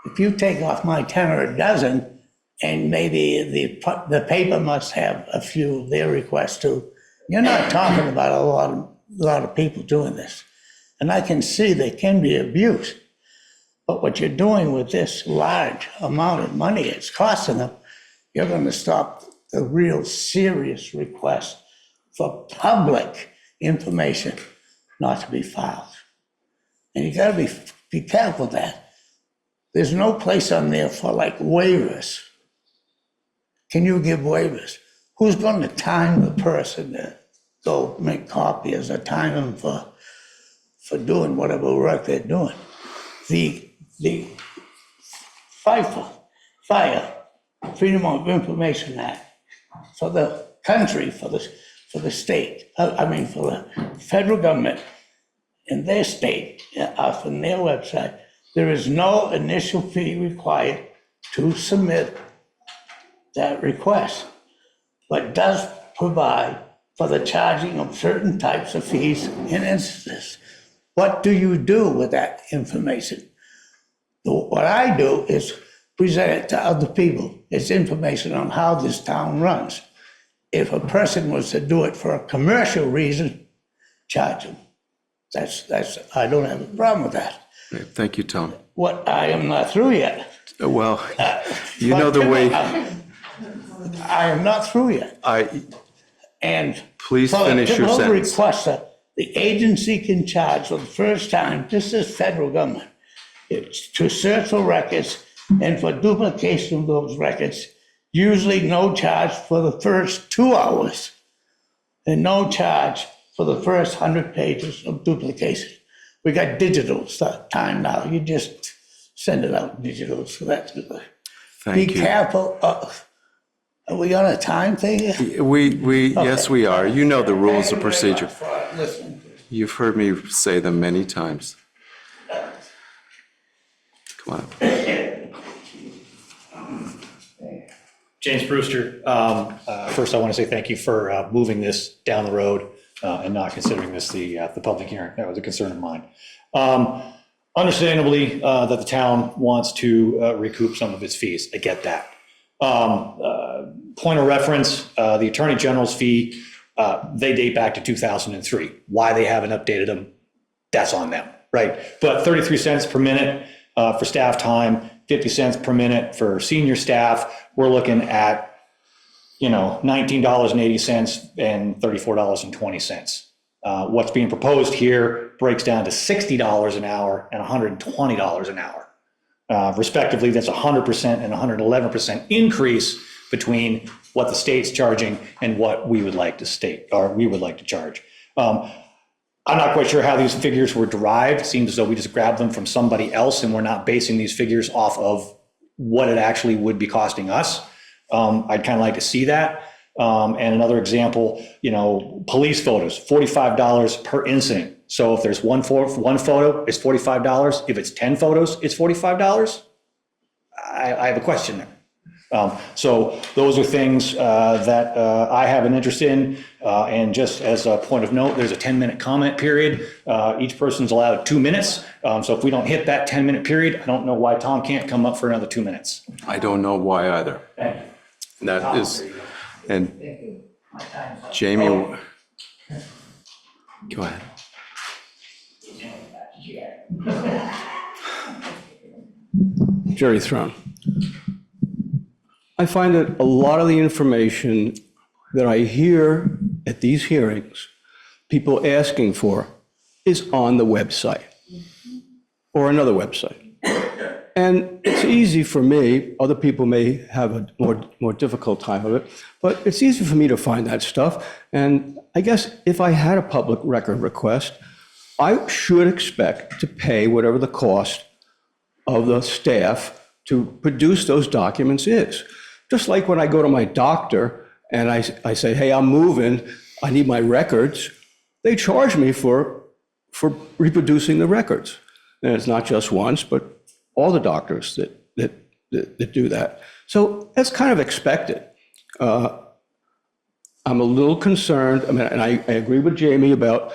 If you take off my 10 or a dozen, and maybe the paper must have a few of their requests too, you're not talking about a lot of people doing this. And I can see there can be abuse. But what you're doing with this large amount of money it's costing them, you're going to stop the real serious request for public information not to be filed. And you got to be careful of that. There's no place on there for like waivers. Can you give waivers? Who's going to time the person to go make copies or time them for doing whatever work they're doing? The Fire Freedom of Information Act for the country, for the state, for the federal government in their state, from their website, there is no initial fee required to submit that request, but does provide for the charging of certain types of fees in instances. what do you do with that information? What I do is present it to other people. It's information on how this town runs. If a person was to do it for a commercial reason, charge them. I don't have a problem with that. Thank you, Tom. What, I am not through yet. Well, you know the way, I am not through yet. And please finish your for a typical sentence. requester, the agency can charge for the first time, this is federal government, it's to search for records and for duplication of those records, usually no charge for the first 2 hours and no charge for the first 100 pages of duplication. We got digital time now. You just send it out digital, so that's good. Thank Be you. careful. Are we on a time thing here? Yes, we are. You know the rules of procedure. Listen. You've heard me say them many times. Come on. James Brewster, first I want to say thank you for moving this down the road and not considering this the public hearing. That was a concern of mine. Understandably, that the town wants to recoup some of its fees. I get that. Point of reference, the Attorney General's fee, they date back to 2003. Why they haven't updated them, that's on them, right? But 33 cents per minute for staff time, 50 cents per minute for senior staff, we're looking at, $19.80 and $34.20. What's being proposed here breaks down to $60 an hour and $120 an hour. Respectively, that's 100% and 111% increase between what the state's charging and what we would like to charge. I'm not quite sure how these figures were derived. It seems as though we just grabbed them from somebody else and we're not basing these figures off of what it actually would be costing us. I'd kind of like to see that. And another example, police photos, $45 per incident. So if there's one photo, it's $45. If it's 10 photos, it's $45. I have a question there. So those are things that I have an interest in. And just as a point of note, there's a 10-minute comment period. Each person's allowed 2 minutes. So if we don't hit that 10-minute period, I don't know why Tom can't come up for another 2 minutes. I don't know why either. Thank you. That is, and Jamie, go ahead. Jerry Throne. I find that a lot of the information that I hear at these hearings, people asking for, is on the website or another website. And it's easy for me, other people may have a more difficult time of it, but it's easy for me to find that stuff. And I guess if I had a public record request, I should expect to pay whatever the cost of the staff to produce those documents is. Just like when I go to my doctor and I say, hey, I'm moving, I need my records, they charge me for reproducing the records. And it's not just once, but all the doctors that do that. So that's kind of expected. I'm a little concerned, and I agree with Jamie about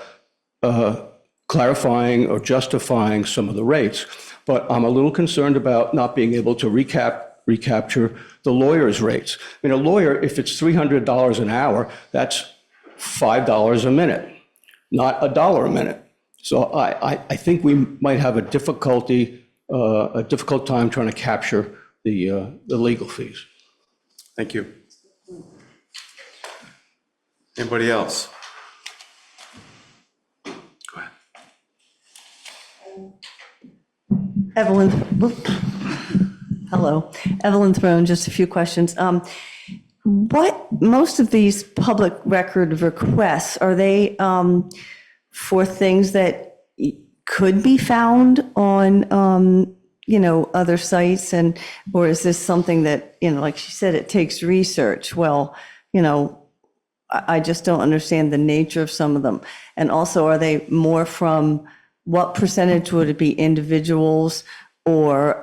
clarifying or justifying some of the rates, but I'm a little concerned about not being able to recapture the lawyer's rates. A lawyer, if it's $300 an hour, that's $5 a minute, not $1 a minute. So I think we might have a difficult time trying to capture the legal fees. Thank you. Anybody else? Go ahead. Evelyn, hello, Evelyn Throne, just a few questions. Most of these public record requests, are they for things that could be found on, other sites, or is this something that, like she said, it takes research? Well, I just don't understand the nature of some of them. And also, are they more from, what percentage would it be individuals or,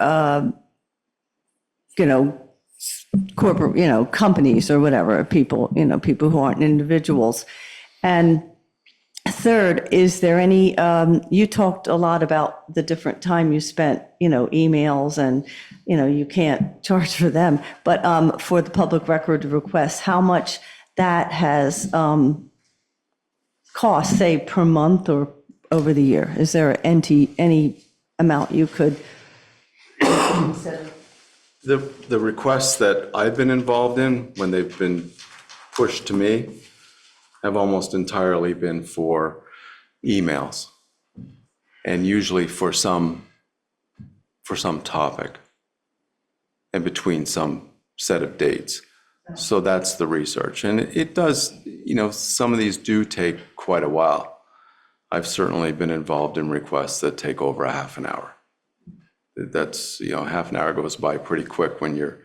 corporate, companies or whatever, people, people who aren't individuals? And Third, is there any, you talked a lot about the different time you spent, emails and, you can't charge for them, but for the public record requests, how much that has cost, say, per month or over the year? Is there any amount you could consider? The requests that I've been involved in, when they've been pushed to me, have almost entirely been for emails, and usually for some topic and between some set of dates. So that's the research. And it does, some of these do take quite a while. I've certainly been involved in requests that take over a half an hour. That's, half an hour goes by pretty quick when you're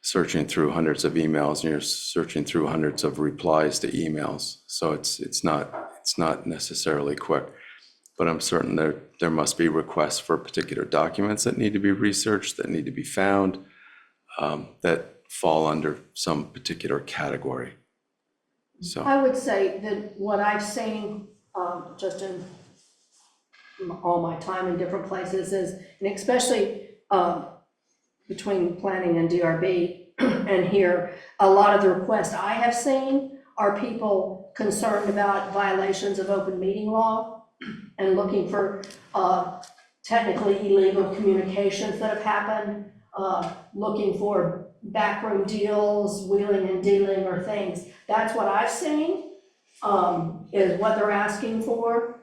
searching through hundreds of emails and you're searching through hundreds of replies to emails. So it's not necessarily quick, but I'm certain there must be requests for particular documents that need to be researched, that need to be found, that fall under some particular category. So I would say that what I've seen, just in all my time in different places is, and especially between planning and DRB and here, a lot of the requests I have seen are people concerned about violations of open meeting law and looking for technically illegal communications that have happened, looking for backroom deals, wheeling and dealing or things. That's what I've seen, is what they're asking for,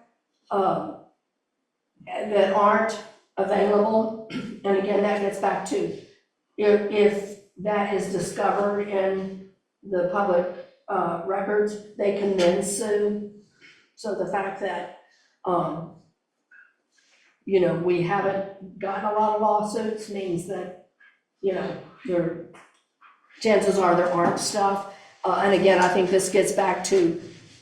that aren't available. And again, that gets back to, if that is discovered in the public records, they can then sue. So the fact that, we haven't gotten a lot of lawsuits means that, there, chances are there aren't stuff. And again, I think this gets back to,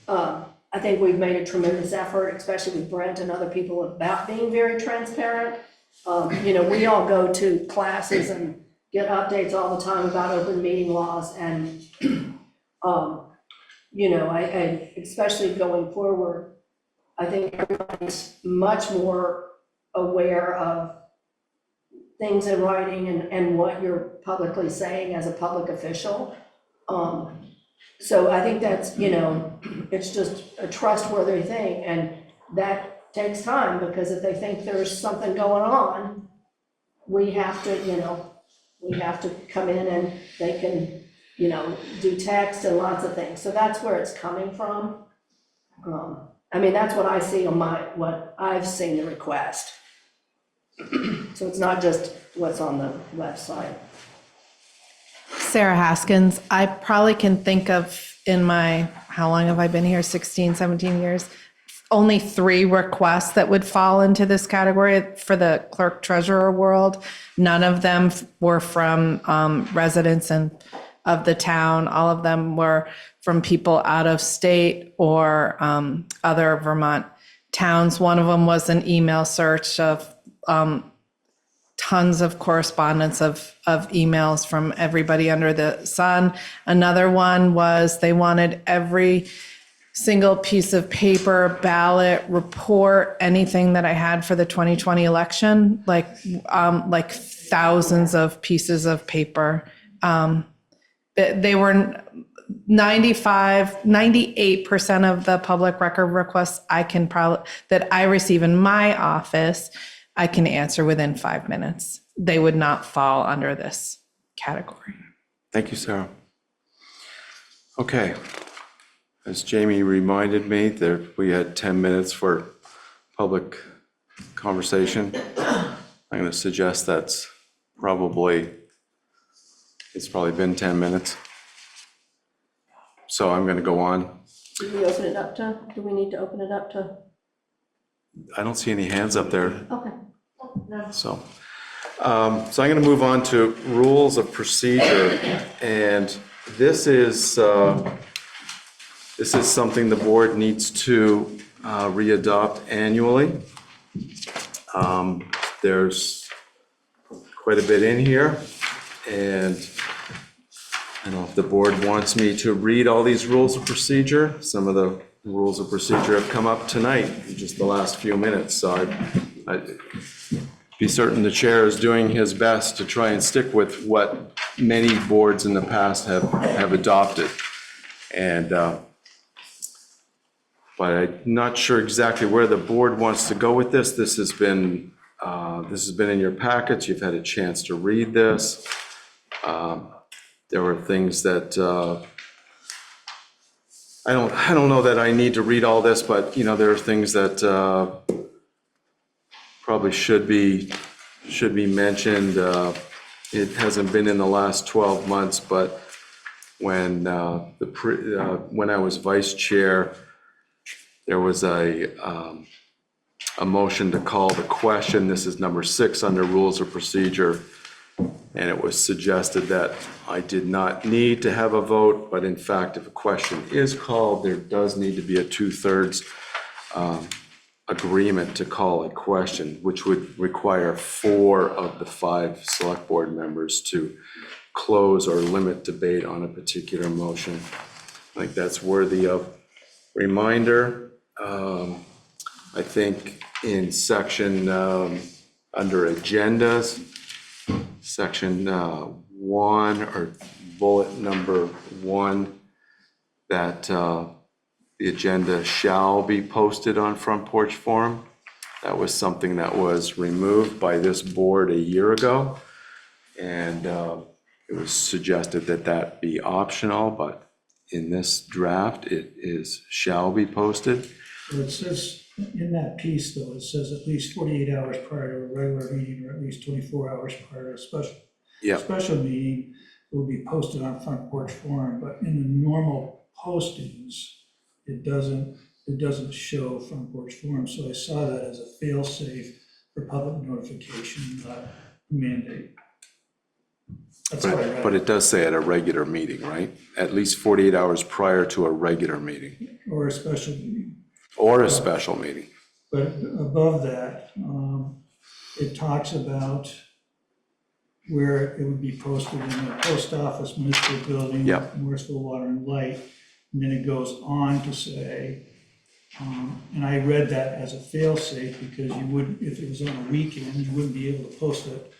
I think we've made a tremendous effort, especially with Brent and other people, about being very transparent. We all go to classes and get updates all the time about open meeting laws, and, I especially going forward, I think everybody's much more aware of things in writing and what you're publicly saying as a public official. So I think that's, it's just a trustworthy thing, and that takes time, because if they think there's something going on, we have to come in and they can, do text and lots of things. So that's where it's coming from. That's what I see on what I've seen the request. So it's not just what's on the website. Sarah Haskins, I probably can think of how long have I been here? 16, 17 years. Only 3 requests that would fall into this category for the clerk treasurer world. None of them were from residents of the town. All of them were from people out of state or other Vermont towns. One of them was an email search of tons of correspondence of emails from everybody under the sun. Another one was they wanted every single piece of paper, ballot, report, anything that I had for the 2020 election, like thousands of pieces of paper. They were 98% of the public record requests that I receive in my office, I can answer within 5 minutes. They would not fall under this category. thank you, Sarah. Okay. As Jamie reminded me, that we had 10 minutes for public conversation. I'm going to suggest it's probably been 10 minutes. So I'm going to go on. Do we need to open it up to? I don't see any hands up there. Okay. So I'm going to move on to rules of procedure, and this is something the board needs to readopt annually. There's quite a bit in here, and I don't know if the board wants me to read all these rules of procedure. Some of the rules of procedure have come up tonight, in just the last few minutes, so I'd be certain the chair is doing his best to try and stick with what many boards in the past have adopted. And, but I'm not sure exactly where the board wants to go with this. This has been in your packets. You've had a chance to read this. There were things that, I don't know that I need to read all this, but, you know, there are things that probably should be mentioned. It hasn't been in the last 12 months, but when I was vice chair, there was a motion to call the question. This is number 6 under rules of procedure. And it was suggested that I did not need to have a vote, but in fact, if a question is called, there does need to be a 2/3 agreement to call a question, which would require 4 of the 5 select board members to close or limit debate on a particular motion. I think that's worthy of reminder. I think in section under agendas, section 1 or bullet number 1, that the agenda shall be posted on Front Porch Forum. That was something that was removed by this board a year ago. And it was suggested that that be optional, but in this draft, it is shall be posted. So it says, in that piece though, it says at least 48 hours prior to a regular meeting or at least 24 hours prior to a special meeting, it will be posted on Front Porch Forum, but in the normal postings, it doesn't show Front Porch Forum. So I saw that as a fail-safe for public notification, not mandate. That's what I read. But it does say at a regular meeting, right? At least 48 hours prior to a regular meeting. Or a special meeting. Or a special meeting. But above that, it talks about where it would be posted in the post office, municipal building, Morrisville Water and Light. And then it goes on to say, and I read that as a fail-safe because you wouldn't, if it was on a weekend, you wouldn't be able to post it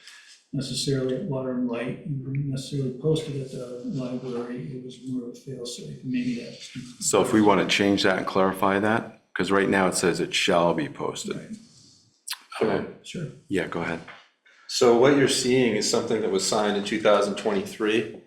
necessarily at Water and Light. You wouldn't necessarily post it at the library. It was more of a fail-safe. Maybe that's. So if we want to change that and clarify that, because right now it says it shall be posted. Right. Sure. Yeah, go ahead. So what you're seeing is something that was signed in 2023.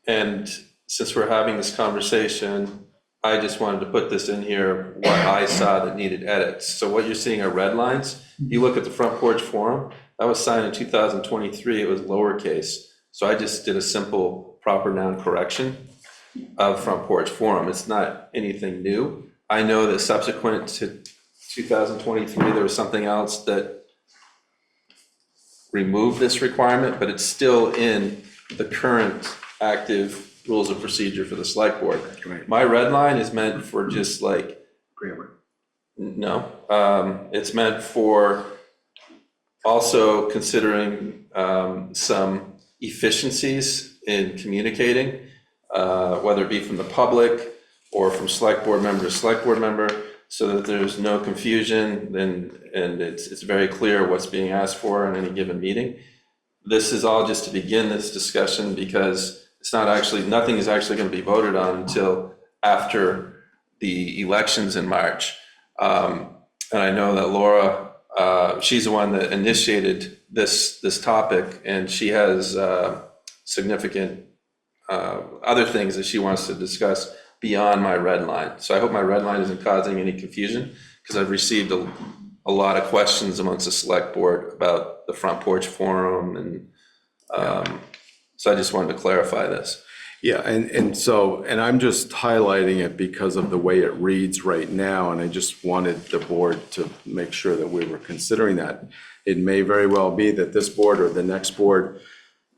And since we're having this conversation, I just wanted to put this in here, what I saw that needed edits. So what you're seeing are red lines. You look at the Front Porch Forum, that was signed in 2023, it was lowercase. So I just did a simple proper noun correction of Front Porch Forum. It's not anything new. I know that subsequent to 2023, there was something else that removed this requirement, but it's still in the current active rules of procedure for the select board. Right. My red line is meant for just like Grammar. no, it's meant for also considering some efficiencies in communicating, whether it be from the public or from select board member to select board member, so that there's no confusion and it's very clear what's being asked for in any given meeting. This is all just to begin this discussion because it's not actually, nothing is actually going to be voted on until after the elections in March. And I know that Laura, she's the one that initiated this topic, and she has significant other things that she wants to discuss beyond my red line. So I hope my red line isn't causing any confusion, because I've received a lot of questions amongst the select board about the Front Porch Forum, and so I just wanted to clarify this. Yeah, and I'm just highlighting it because of the way it reads right now, and I just wanted the board to make sure that we were considering that. It may very well be that this board or the next board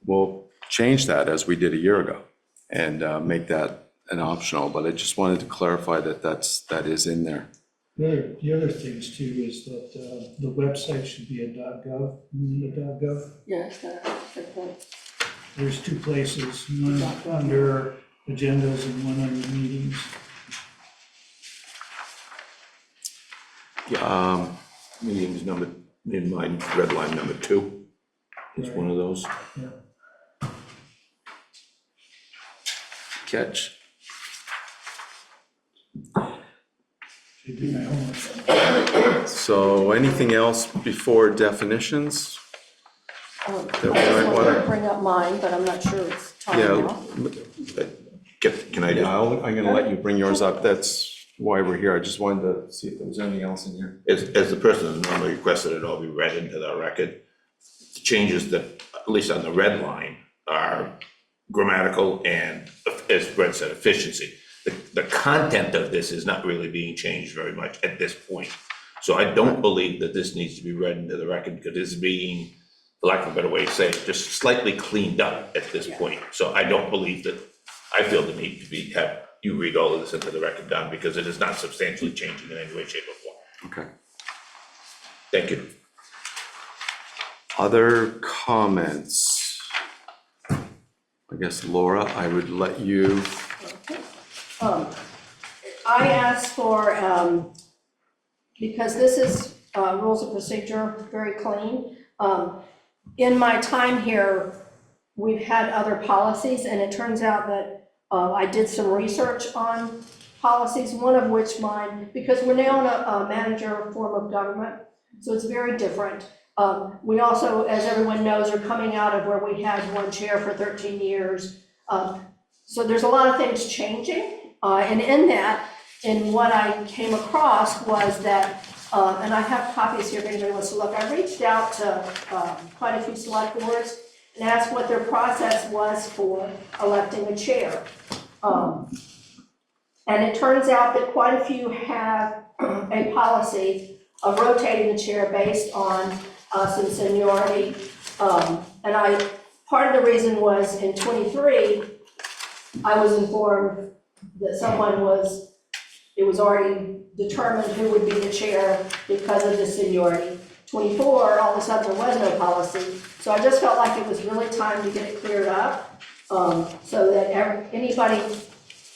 will change that as we did a year ago and make that an optional, but I just wanted to clarify that that is in there. The other things too is that the website should be a .gov, .gov. Yes, that's good. There's 2 places, one under agendas and one under meetings. Meetings number, in my red line number 2 is one of those. Catch. So anything else before definitions? I That just we might wanted to wanna- bring up mine, but I'm not sure it's time Yeah, now. Can I yeah, just, I'm gonna let you bring yours up. That's why we're here. I just wanted to see if there was anything else in here. as the person that normally requested it all be read into the record, the changes that, at least on the red line, are grammatical and, as Brent said, efficiency. The content of this is not really being changed very much at this point. So I don't believe that this needs to be read into the record, because it's being, for lack of a better way to say it, just slightly cleaned up at this point. So I don't believe that, I feel the need to have you read all of this into the record, Don, because it is not substantially changing in any way, shape, or form. Okay. Thank you. Other comments? I guess, Laura, I would let you. I asked for, because this is rules of procedure, very clean. In my time here, we've had other policies, and it turns out that I did some research on policies, one of which mine, because we're now in a manager form of government, so it's very different. We also, as everyone knows, are coming out of where we had one chair for 13 years. So there's a lot of things changing. And in that, and what I came across was that, and I have copies here if anybody wants to look, I reached out to quite a few select boards and asked what their process was for electing a chair. And it turns out that quite a few have a policy of rotating the chair based on some seniority. And part of the reason was in 23, I was informed that it was already determined who would be the chair because of the seniority. 24, all of a sudden there was no policy. So I just felt like it was really time to get it cleared up, so that anybody,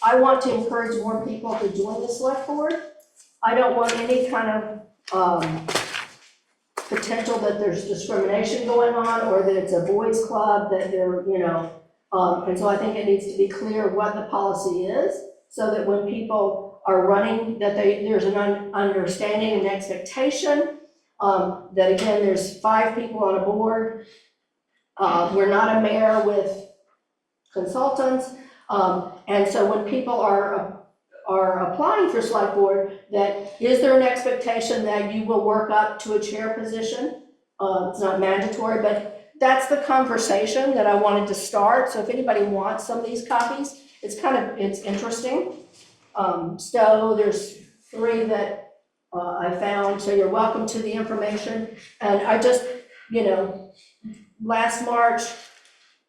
I want to encourage more people to join the select board. I don't want any kind of potential that there's discrimination going on, or that it's a boys club, that they're, and so I think it needs to be clear what the policy is, so that when people are running, that there's an understanding and expectation, that again, there's 5 people on a board. We're not a mayor with consultants. And so when people are applying for select board, that is there an expectation that you will work up to a chair position? It's not mandatory, but that's the conversation that I wanted to start. So if anybody wants some of these copies, it's interesting. So there's 3 that I found, so you're welcome to the information. And I just, last March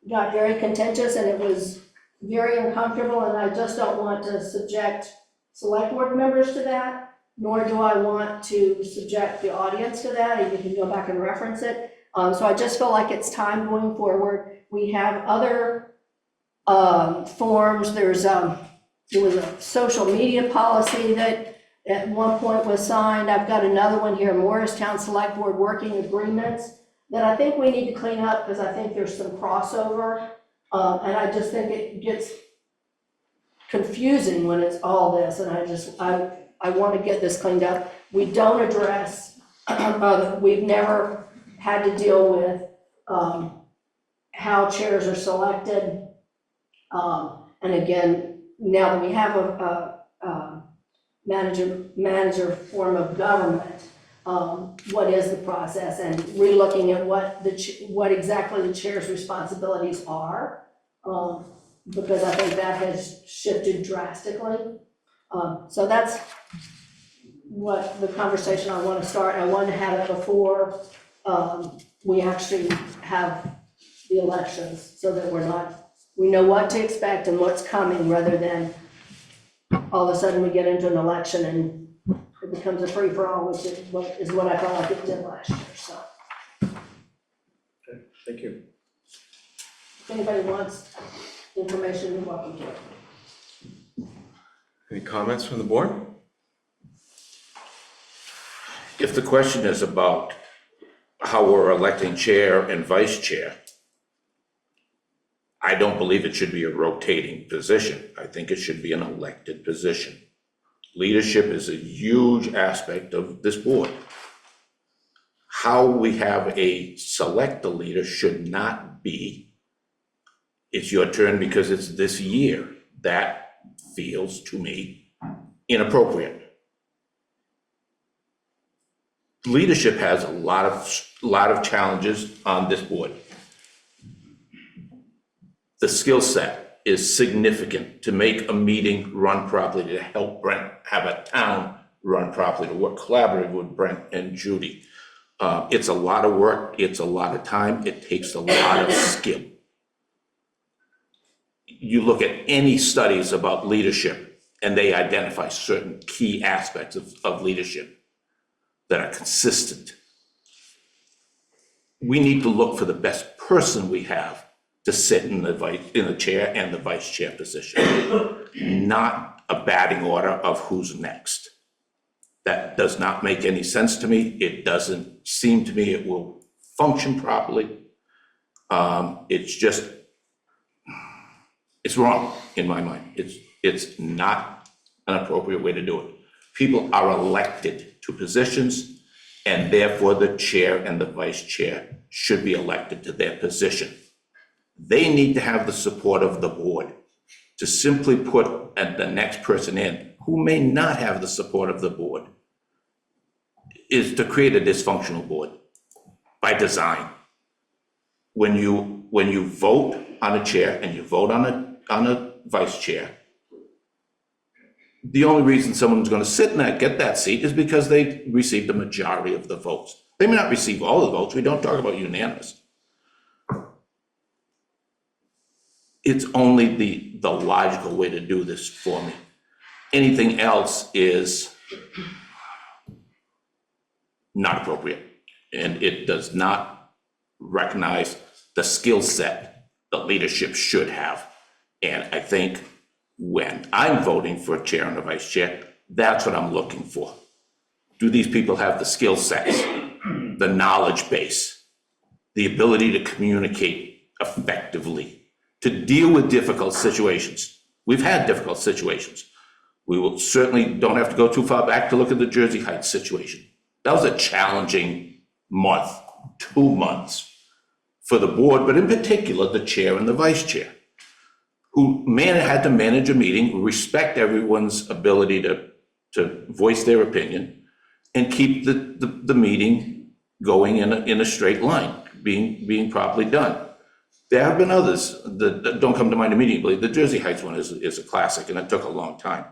got very contentious, and it was very uncomfortable, and I just don't want to subject select board members to that, nor do I want to subject the audience to that, and you can go back and reference it. So I just feel like it's time going forward. We have other forms. There was a social media policy that at one point was signed. I've got another one here, Morristown Selectboard working agreements, that I think we need to clean up, because I think there's some crossover. And I just think it gets confusing when it's all this, and I want to get this cleaned up. We don't address, we've never had to deal with how chairs are selected. And again, now that we have a manager form of government, what is the process, and relooking at what exactly the chair's responsibilities are, because I think that has shifted drastically. So that's what the conversation I want to start. I want to have it before we actually have the elections, so that we know what to expect and what's coming, rather than all of a sudden we get into an election and it becomes a free-for-all, which is what I felt like it did last year, so. Okay, thank you. If anybody wants information, you're welcome to it. Any comments from the board? if the question is about how we're electing chair and vice chair, I don't believe it should be a rotating position. I think it should be an elected position. Leadership is a huge aspect of this board. How we have select a leader should not be, it's your turn because it's this year. That feels to me inappropriate. Leadership has a lot of challenges on this board. The skill set is significant to make a meeting run properly, to help Brent have a town run properly, to work collaboratively with Brent and Judy. It's a lot of work, it's a lot of time, it takes a lot of skill. You look at any studies about leadership and they identify certain key aspects of leadership that are consistent. We need to look for the best person we have to sit in the chair and the vice chair position, not a batting order of who's next. That does not make any sense to me. It doesn't seem to me it will function properly. It's wrong in my mind. It's not an appropriate way to do it. People are elected to positions, and therefore the chair and the vice chair should be elected to their position. They need to have the support of the board. To simply put the next person in who may not have the support of the board is to create a dysfunctional board by design. When you vote on a chair and you vote on a vice chair, the only reason someone's going to get that seat is because they received the majority of the votes. They may not receive all the votes. We don't talk about unanimous. It's only the logical way to do this for me. Anything else is not appropriate, and it does not recognize the skill set that leadership should have. And I think when I'm voting for a chair and a vice chair, that's what I'm looking for. Do these people have the skill sets, the knowledge base, the ability to communicate effectively, to deal with difficult situations? We've had difficult situations. We will certainly don't have to go too far back to look at the Jersey Heights situation. That was a challenging month, 2 months for the board, but in particular, the chair and the vice chair, who had to manage a meeting, respect everyone's ability to voice their opinion, and keep the meeting going in a straight line, being properly done. There have been others that don't come to mind immediately. The Jersey Heights one is a classic, and it took a long time.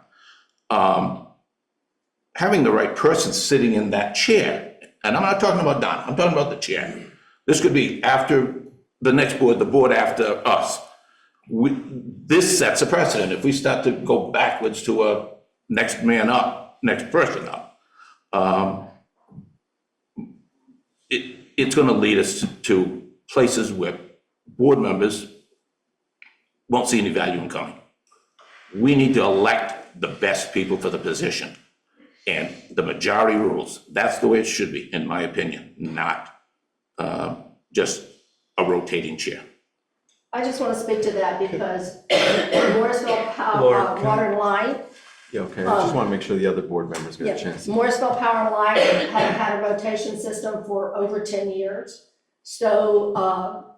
Having the right person sitting in that chair, and I'm not talking about Donna, I'm talking about the chair. This could be after the next board, the board after us. This sets a precedent. If we start to go backwards to a next man up, next person up, it's going to lead us to places where board members won't see any value in coming. We need to elect the best people for the position, and the majority rules. That's the way it should be, in my opinion, not just a rotating chair. I just want to speak to that because Morrisville Laura, Water and Light. Yeah, okay, I just want to make sure the other board members get a chance. Morrisville Power and Light have had a rotation system for over 10 years. Stowe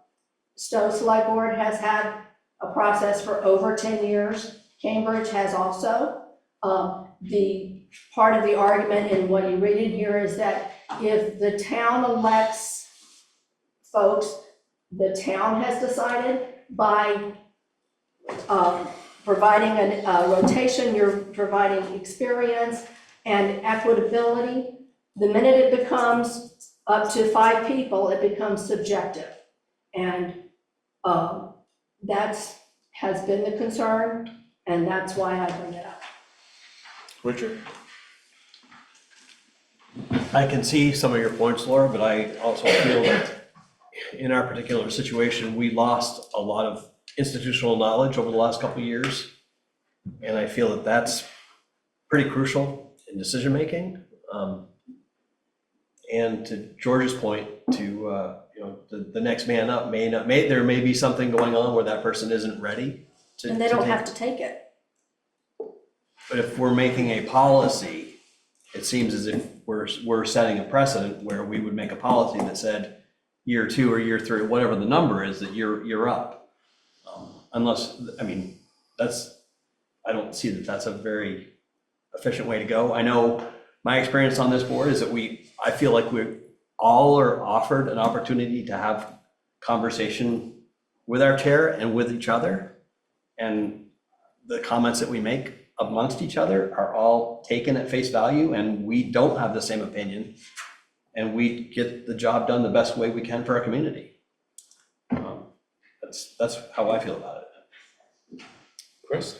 Select Board has had a process for over 10 years. Cambridge has also. The part of the argument in what you read in here is that if the town elects folks, the town has decided by providing a rotation, you're providing experience and equitability. The minute it becomes up to 5 people, it becomes subjective. And that has been the concern, and that's why I bring it up. Richard? I can see some of your points, Laura, but I also feel that in our particular situation, we lost a lot of institutional knowledge over the last couple of years. And I feel that that's pretty crucial in decision-making. And to George's point, to, you know, the next man up there may be something going on where that person isn't ready to. And they don't take- have to take it. But if we're making a policy, it seems as if we're setting a precedent where we would make a policy that said year 2 or year 3, whatever the number is, that you're up. Unless, I mean, I don't see that that's a very efficient way to go. I know my experience on this board is that I feel like we all are offered an opportunity to have conversation with our chair and with each other. And the comments that we make amongst each other are all taken at face value, and we don't have the same opinion. And we get the job done the best way we can for our community. That's how I feel about it. Chris?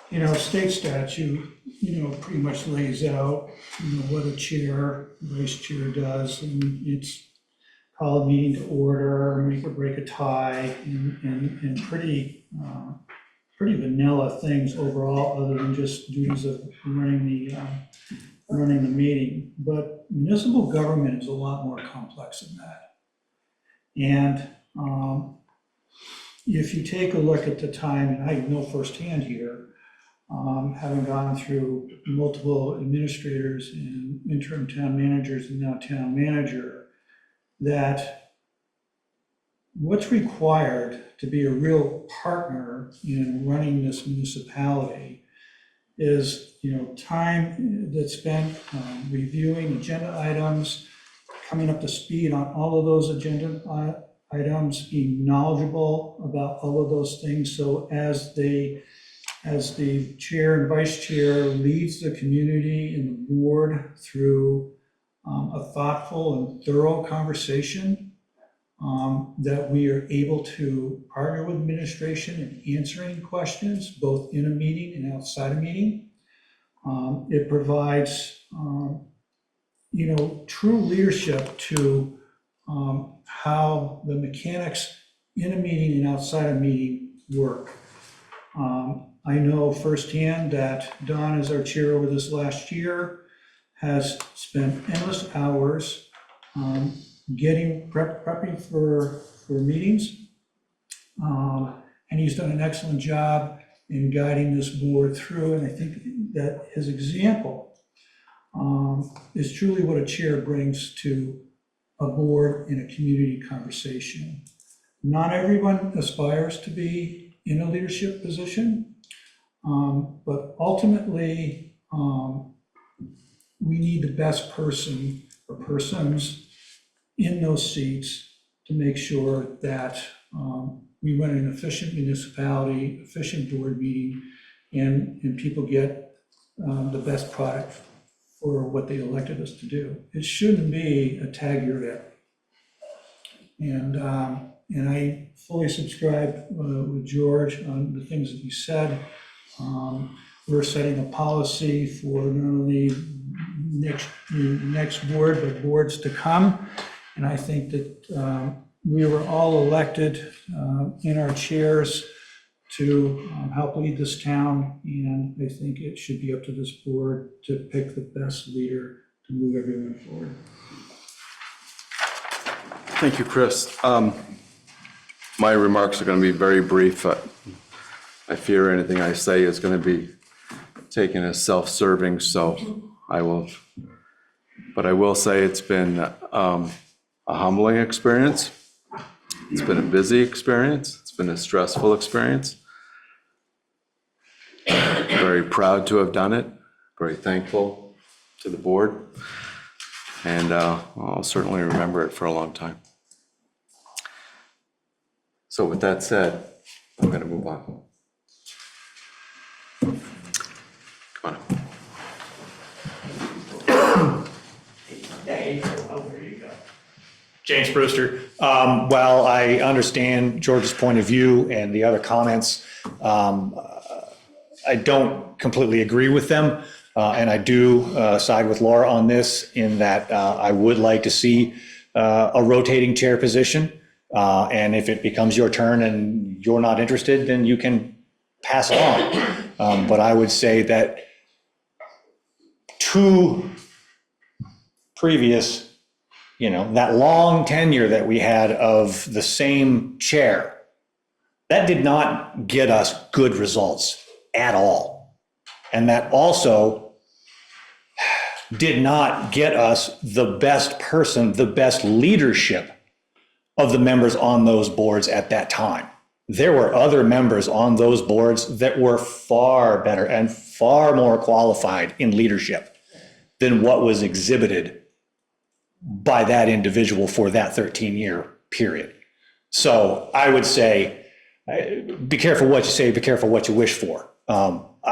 You know, state statute, you know, pretty much lays out, you know, what a chair, vice chair does, and it's call a meeting to order, make or break a tie, and pretty vanilla things overall, other than just duties of running the meeting. But municipal government is a lot more complex than that. And if you take a look at the time, and I know firsthand here, having gone through multiple administrators and interim town managers and now town manager, that what's required to be a real partner in running this municipality is, you know, time that's spent reviewing agenda items, coming up to speed on all of those agenda items, being knowledgeable about all of those things. So as the chair and vice chair leads the community and the board through a thoughtful and thorough conversation, that we are able to partner with administration in answering questions, both in a meeting and outside a meeting. It provides, you know, true leadership to how the mechanics in a meeting and outside a meeting work. I know firsthand that Don, as our chair over this last year, has spent endless hours prepping for meetings. And he's done an excellent job in guiding this board through. And I think that his example is truly what a chair brings to a board in a community conversation. Not everyone aspires to be in a leadership position, but ultimately, we need the best person or persons in those seats to make sure that we run an efficient municipality, efficient board meeting, and people get the best product for what they elected us to do. It shouldn't be a tag your vet. And I fully subscribe with George on the things that you said. We're setting a policy for not only next board, but boards to come. And I think that we were all elected in our chairs to help lead this town. And I think it should be up to this board to pick the best leader to move everyone forward. Thank you, Chris. My remarks are going to be very brief. I fear anything I say is going to be taken as self-serving, so I will. But I will say it's been a humbling experience. It's been a busy experience. It's been a stressful experience. Very proud to have done it. Very thankful to the board. And I'll certainly remember it for a long time. So with that said, I'm going to move on. Come on. James Brewster. While I understand George's point of view and the other comments, I don't completely agree with them. And I do side with Laura on this in that I would like to see a rotating chair position. And if it becomes your turn and you're not interested, then you can pass it on. But I would say that two previous, that long tenure that we had of the same chair, that did not get us good results at all. And that also did not get us the best person, the best leadership of the members on those boards at that time. There were other members on those boards that were far better and far more qualified in leadership than what was exhibited by that individual for that 13-year period. So I would say, be careful what you say, be careful what you wish for.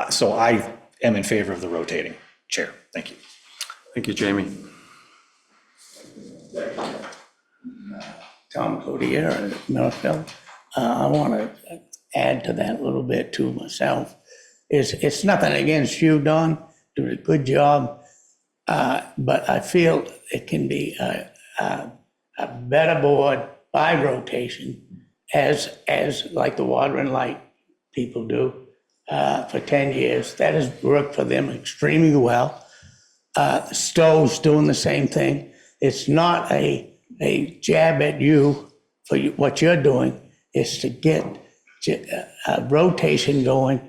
So I am in favor of the rotating chair. Thank you. Thank you, Jamie. Tom Codier, Northfield. I want to add to that a little bit too myself. It's nothing against you, Don, doing a good job, but I feel it can be a better board by rotation, as like the water and light people do for 10 years. That has worked for them extremely well. Stowe's doing the same thing. It's not a jab at you for what you're doing. It's to get a rotation going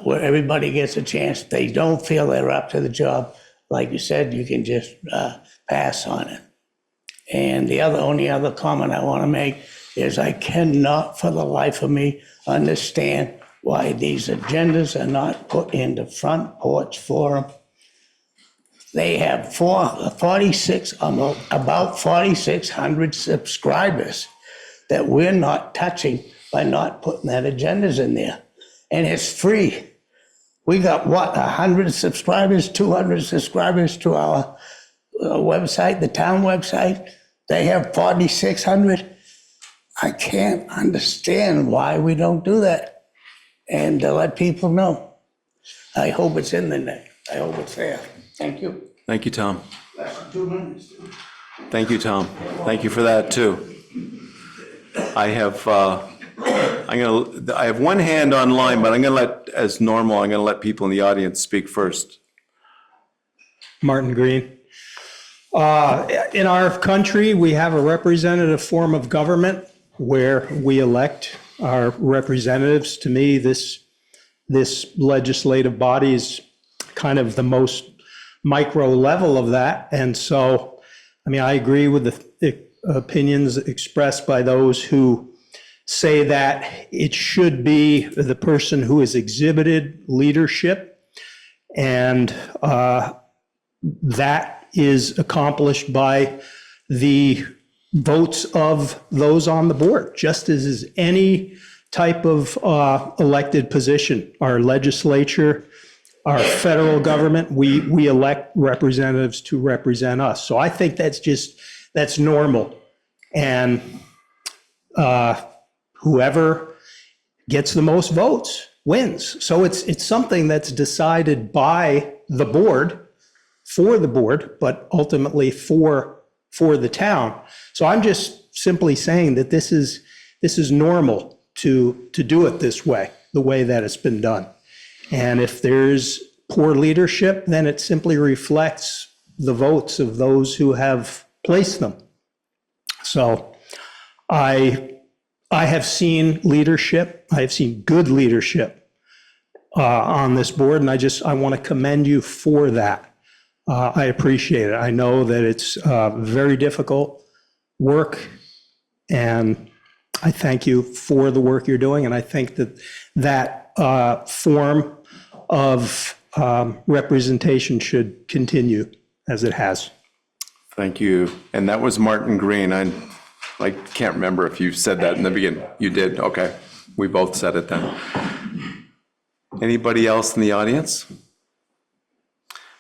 where everybody gets a chance. They don't feel they're up to the job. Like you said, you can just pass on it. And the only other comment I want to make is I cannot for the life of me understand why these agendas are not put in the front porch forum. They have about 4,600 subscribers that we're not touching by not putting that agendas in there. And it's free. We got 100 subscribers, 200 subscribers to our website, the town website. They have 4,600. I can't understand why we don't do that and to let people know. I hope it's in the net. I hope it's there. Thank you. Thank you, Tom. That's 2 minutes. Thank you, Tom. Thank you for that, too. I have one hand online, but as normal, I'm going to let people in the audience speak first. Martin Green. In our country, we have a representative form of government where we elect our representatives. To me, this legislative body is kind of the most micro level of that. And so, I agree with the opinions expressed by those who say that it should be the person who has exhibited leadership, and that is accomplished by the votes of those on the board, just as is any type of elected position. Our legislature, our federal government, we elect representatives to represent us. So I think that's normal. And whoever gets the most votes wins. So it's something that's decided by the board, for the board, but ultimately for the town. So I'm just simply saying that this is normal to do it this way, the way that it's been done. And if there's poor leadership, then it simply reflects the votes of those who have placed them. So I have seen leadership, I have seen good leadership on this board, and I want to commend you for that. I appreciate it. I know that it's very difficult work, and I thank you for the work you're doing, and I think that form of representation should continue as it has. Thank you. And that was Martin Green. I can't remember if you said that in the beginning. You did? Okay. We both said it then. Anybody else in the audience?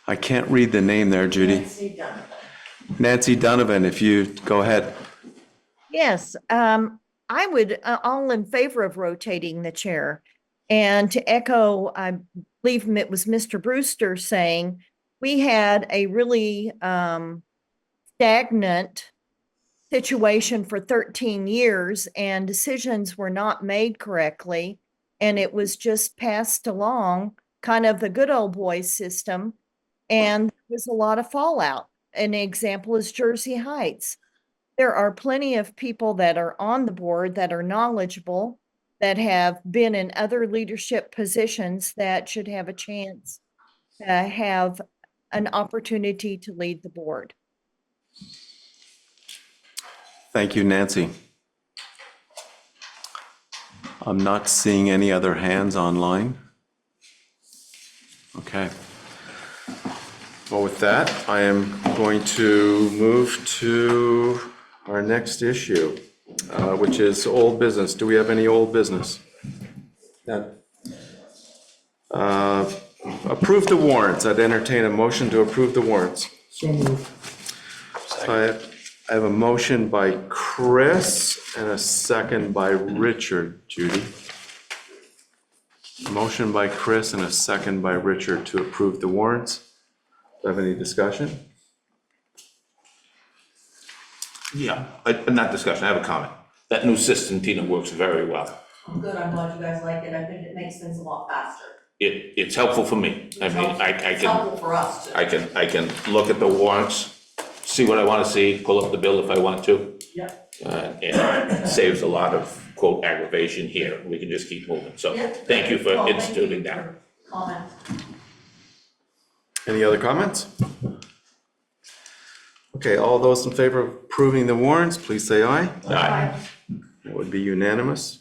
I can't read the name there, Judy. Nancy Donovan, if you go ahead. Yes, I would, all in favor of rotating the chair. And to echo, I believe it was Mr. Brewster saying, we had a really stagnant situation for 13 years and decisions were not made correctly. And it was just passed along, kind of the good old boys system. And there was a lot of fallout. an example is Jersey Heights. There are plenty of people that are on the board that are knowledgeable, that have been in other leadership positions that should have a chance to have an opportunity to lead the board. Thank you, Nancy. I'm not seeing any other hands online. Okay. Well, with that, I am going to move to our next issue, which is old business. Do we have any old business? None. Approve the warrants. I'd entertain a motion to approve the warrants. So moved. I have a motion by Chris and a second by Richard. Judy? Motion by Chris and a second by Richard to approve the warrants. Do I have any discussion? Yeah, not discussion, I have a comment. That new system, Tina, works very well. Good, I'm glad you guys like it. I think it makes things a lot faster. It's helpful for me. I mean, I It's can, helpful for us too. I can look at the warrants, see what I want to see, pull up the bill if I want to. Yep. And it saves a lot of quote aggravation here. We can just keep moving. So Yep. thank you for Well, thank instituting you that. for comment. Any other comments? Okay, all those in favor of approving the warrants, please say aye. Aye. That would be unanimous.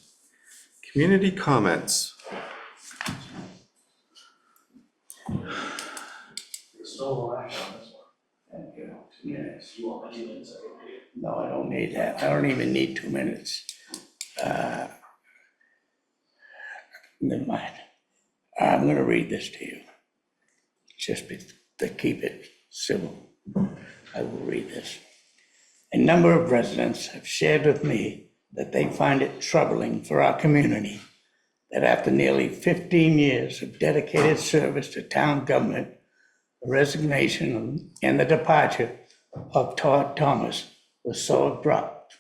Community comments. Thank you. 2 minutes. No, I don't need that. I don't even need 2 minutes. Never mind. I'm gonna read this to you. Just to keep it civil. I will read this. A number of residents have shared with me that they find it troubling for our community that after nearly 15 years of dedicated service to town government, the resignation and the departure of Todd Thomas was so abrupt.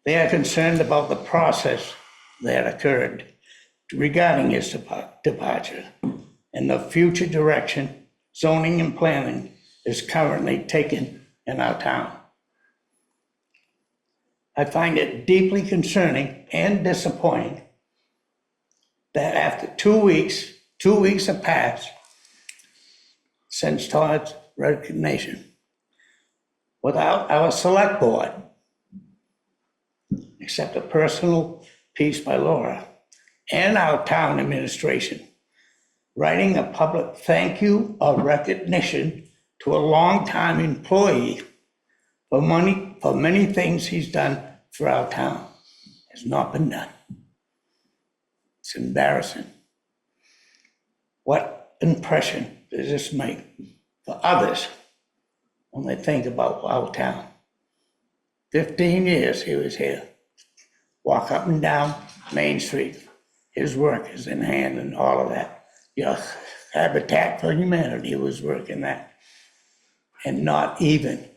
They are concerned about the process that occurred regarding his departure and the future direction zoning and planning is currently taken in our town. I find it deeply concerning and disappointing that after 2 weeks have passed since Todd's resignation, without our select board, except a personal piece by Laura, and our town administration, writing a public thank you or recognition to a longtime employee for many things he's done for our town has not been done. It's embarrassing. What impression does this make for others when they think about our town? 15 years he was here. Walk up and down Main Street. His work is in hand and all of that. Your Habitat for Humanity was working that. And not even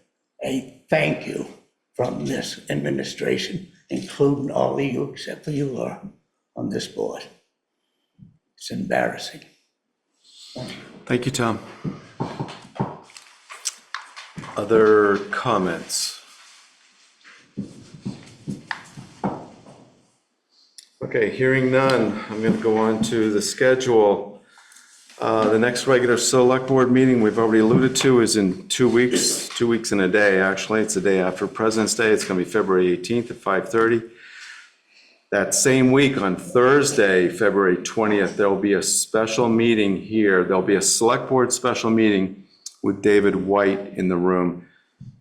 a thank you from this administration, including all of you except for you, Laura, on this board. It's embarrassing. Thank you, Tom. Other comments? Okay, hearing none, I'm going to go on to the schedule. The next regular select board meeting we've already alluded to is in 2 weeks, 2 weeks and a day, actually. It's the day after President's Day. It's going to be February 18th at 5:30. That same week, on Thursday, February 20th, there'll be a special meeting here. There'll be a select board special meeting with David White in the room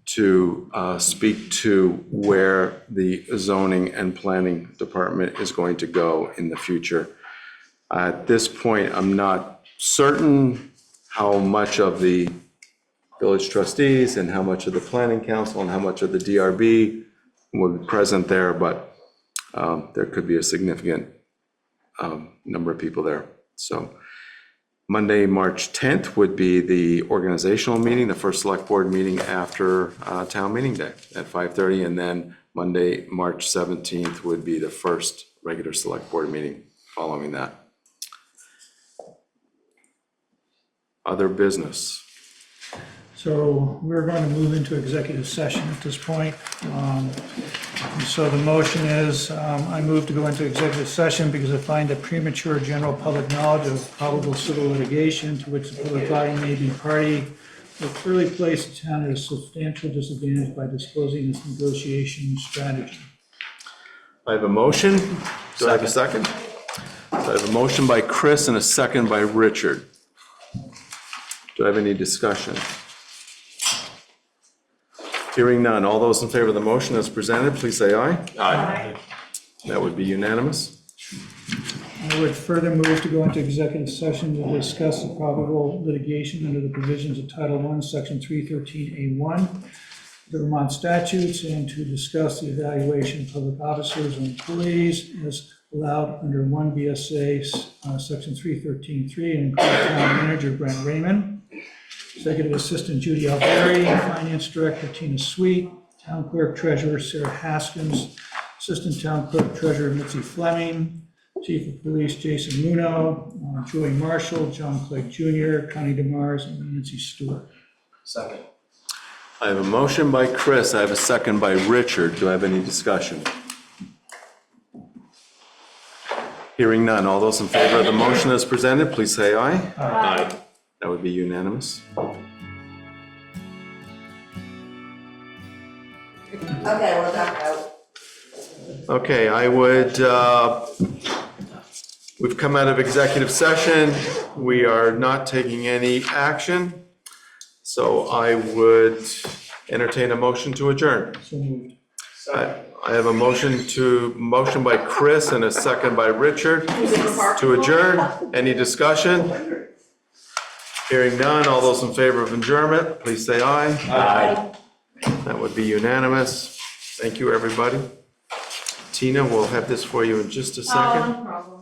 to speak to where the zoning and planning department is going to go in the future. At this point, I'm not certain how much of the village trustees and how much of the planning council and how much of the DRB will be present there, but there could be a significant number of people there. So Monday, March 10th would be the organizational meeting, the first select board meeting after town meeting day at 5:30. And then Monday, March 17th would be the first regular select board meeting following that. Other business. So we're going to move into executive session at this point. So the motion is, I move to go into executive session because I find that premature general public knowledge of probable civil litigation to which the public body may be party will clearly place the town at a substantial disadvantage by disclosing its negotiation strategy. I have a motion. Do I have a second? So I have a motion by Chris and a second by Richard. Do I have any discussion? Hearing none. All those in favor of the motion as presented, please say aye. Aye. That would be unanimous. I would further move to go into executive session to discuss the probable litigation under the provisions of Title I, Section 313A1, the Vermont statutes, and to discuss the evaluation of public officers and employees as allowed under 1 VSA, Section 313.3, and include Town Manager Brent Raymond, Executive Assistant Judy Alberry, Finance Director Tina Sweet, Town Clerk Treasurer Sarah Haskins, Assistant Town Clerk Treasurer Mitzi Fleming, Chief of Police Jason Muno, Joey Marshall, John Clegg Jr., Connie DeMars, and Nancy Stewart. Second. I have a motion by Chris. I have a second by Richard. Do I have any discussion? Hearing none. All those in favor of the motion as presented, please say aye. Aye. That would be unanimous. Okay, we're back out. Okay, I would, we've come out of executive session. We are not taking any action. So I would entertain a motion to adjourn. So moved. I have a motion by Chris and a second by Richard to adjourn. Any discussion? Hearing none, all those in favor of adjournment, please say aye. Aye. That would be unanimous. Thank you, everybody. Tina, we'll have this for you in just a second. No problem.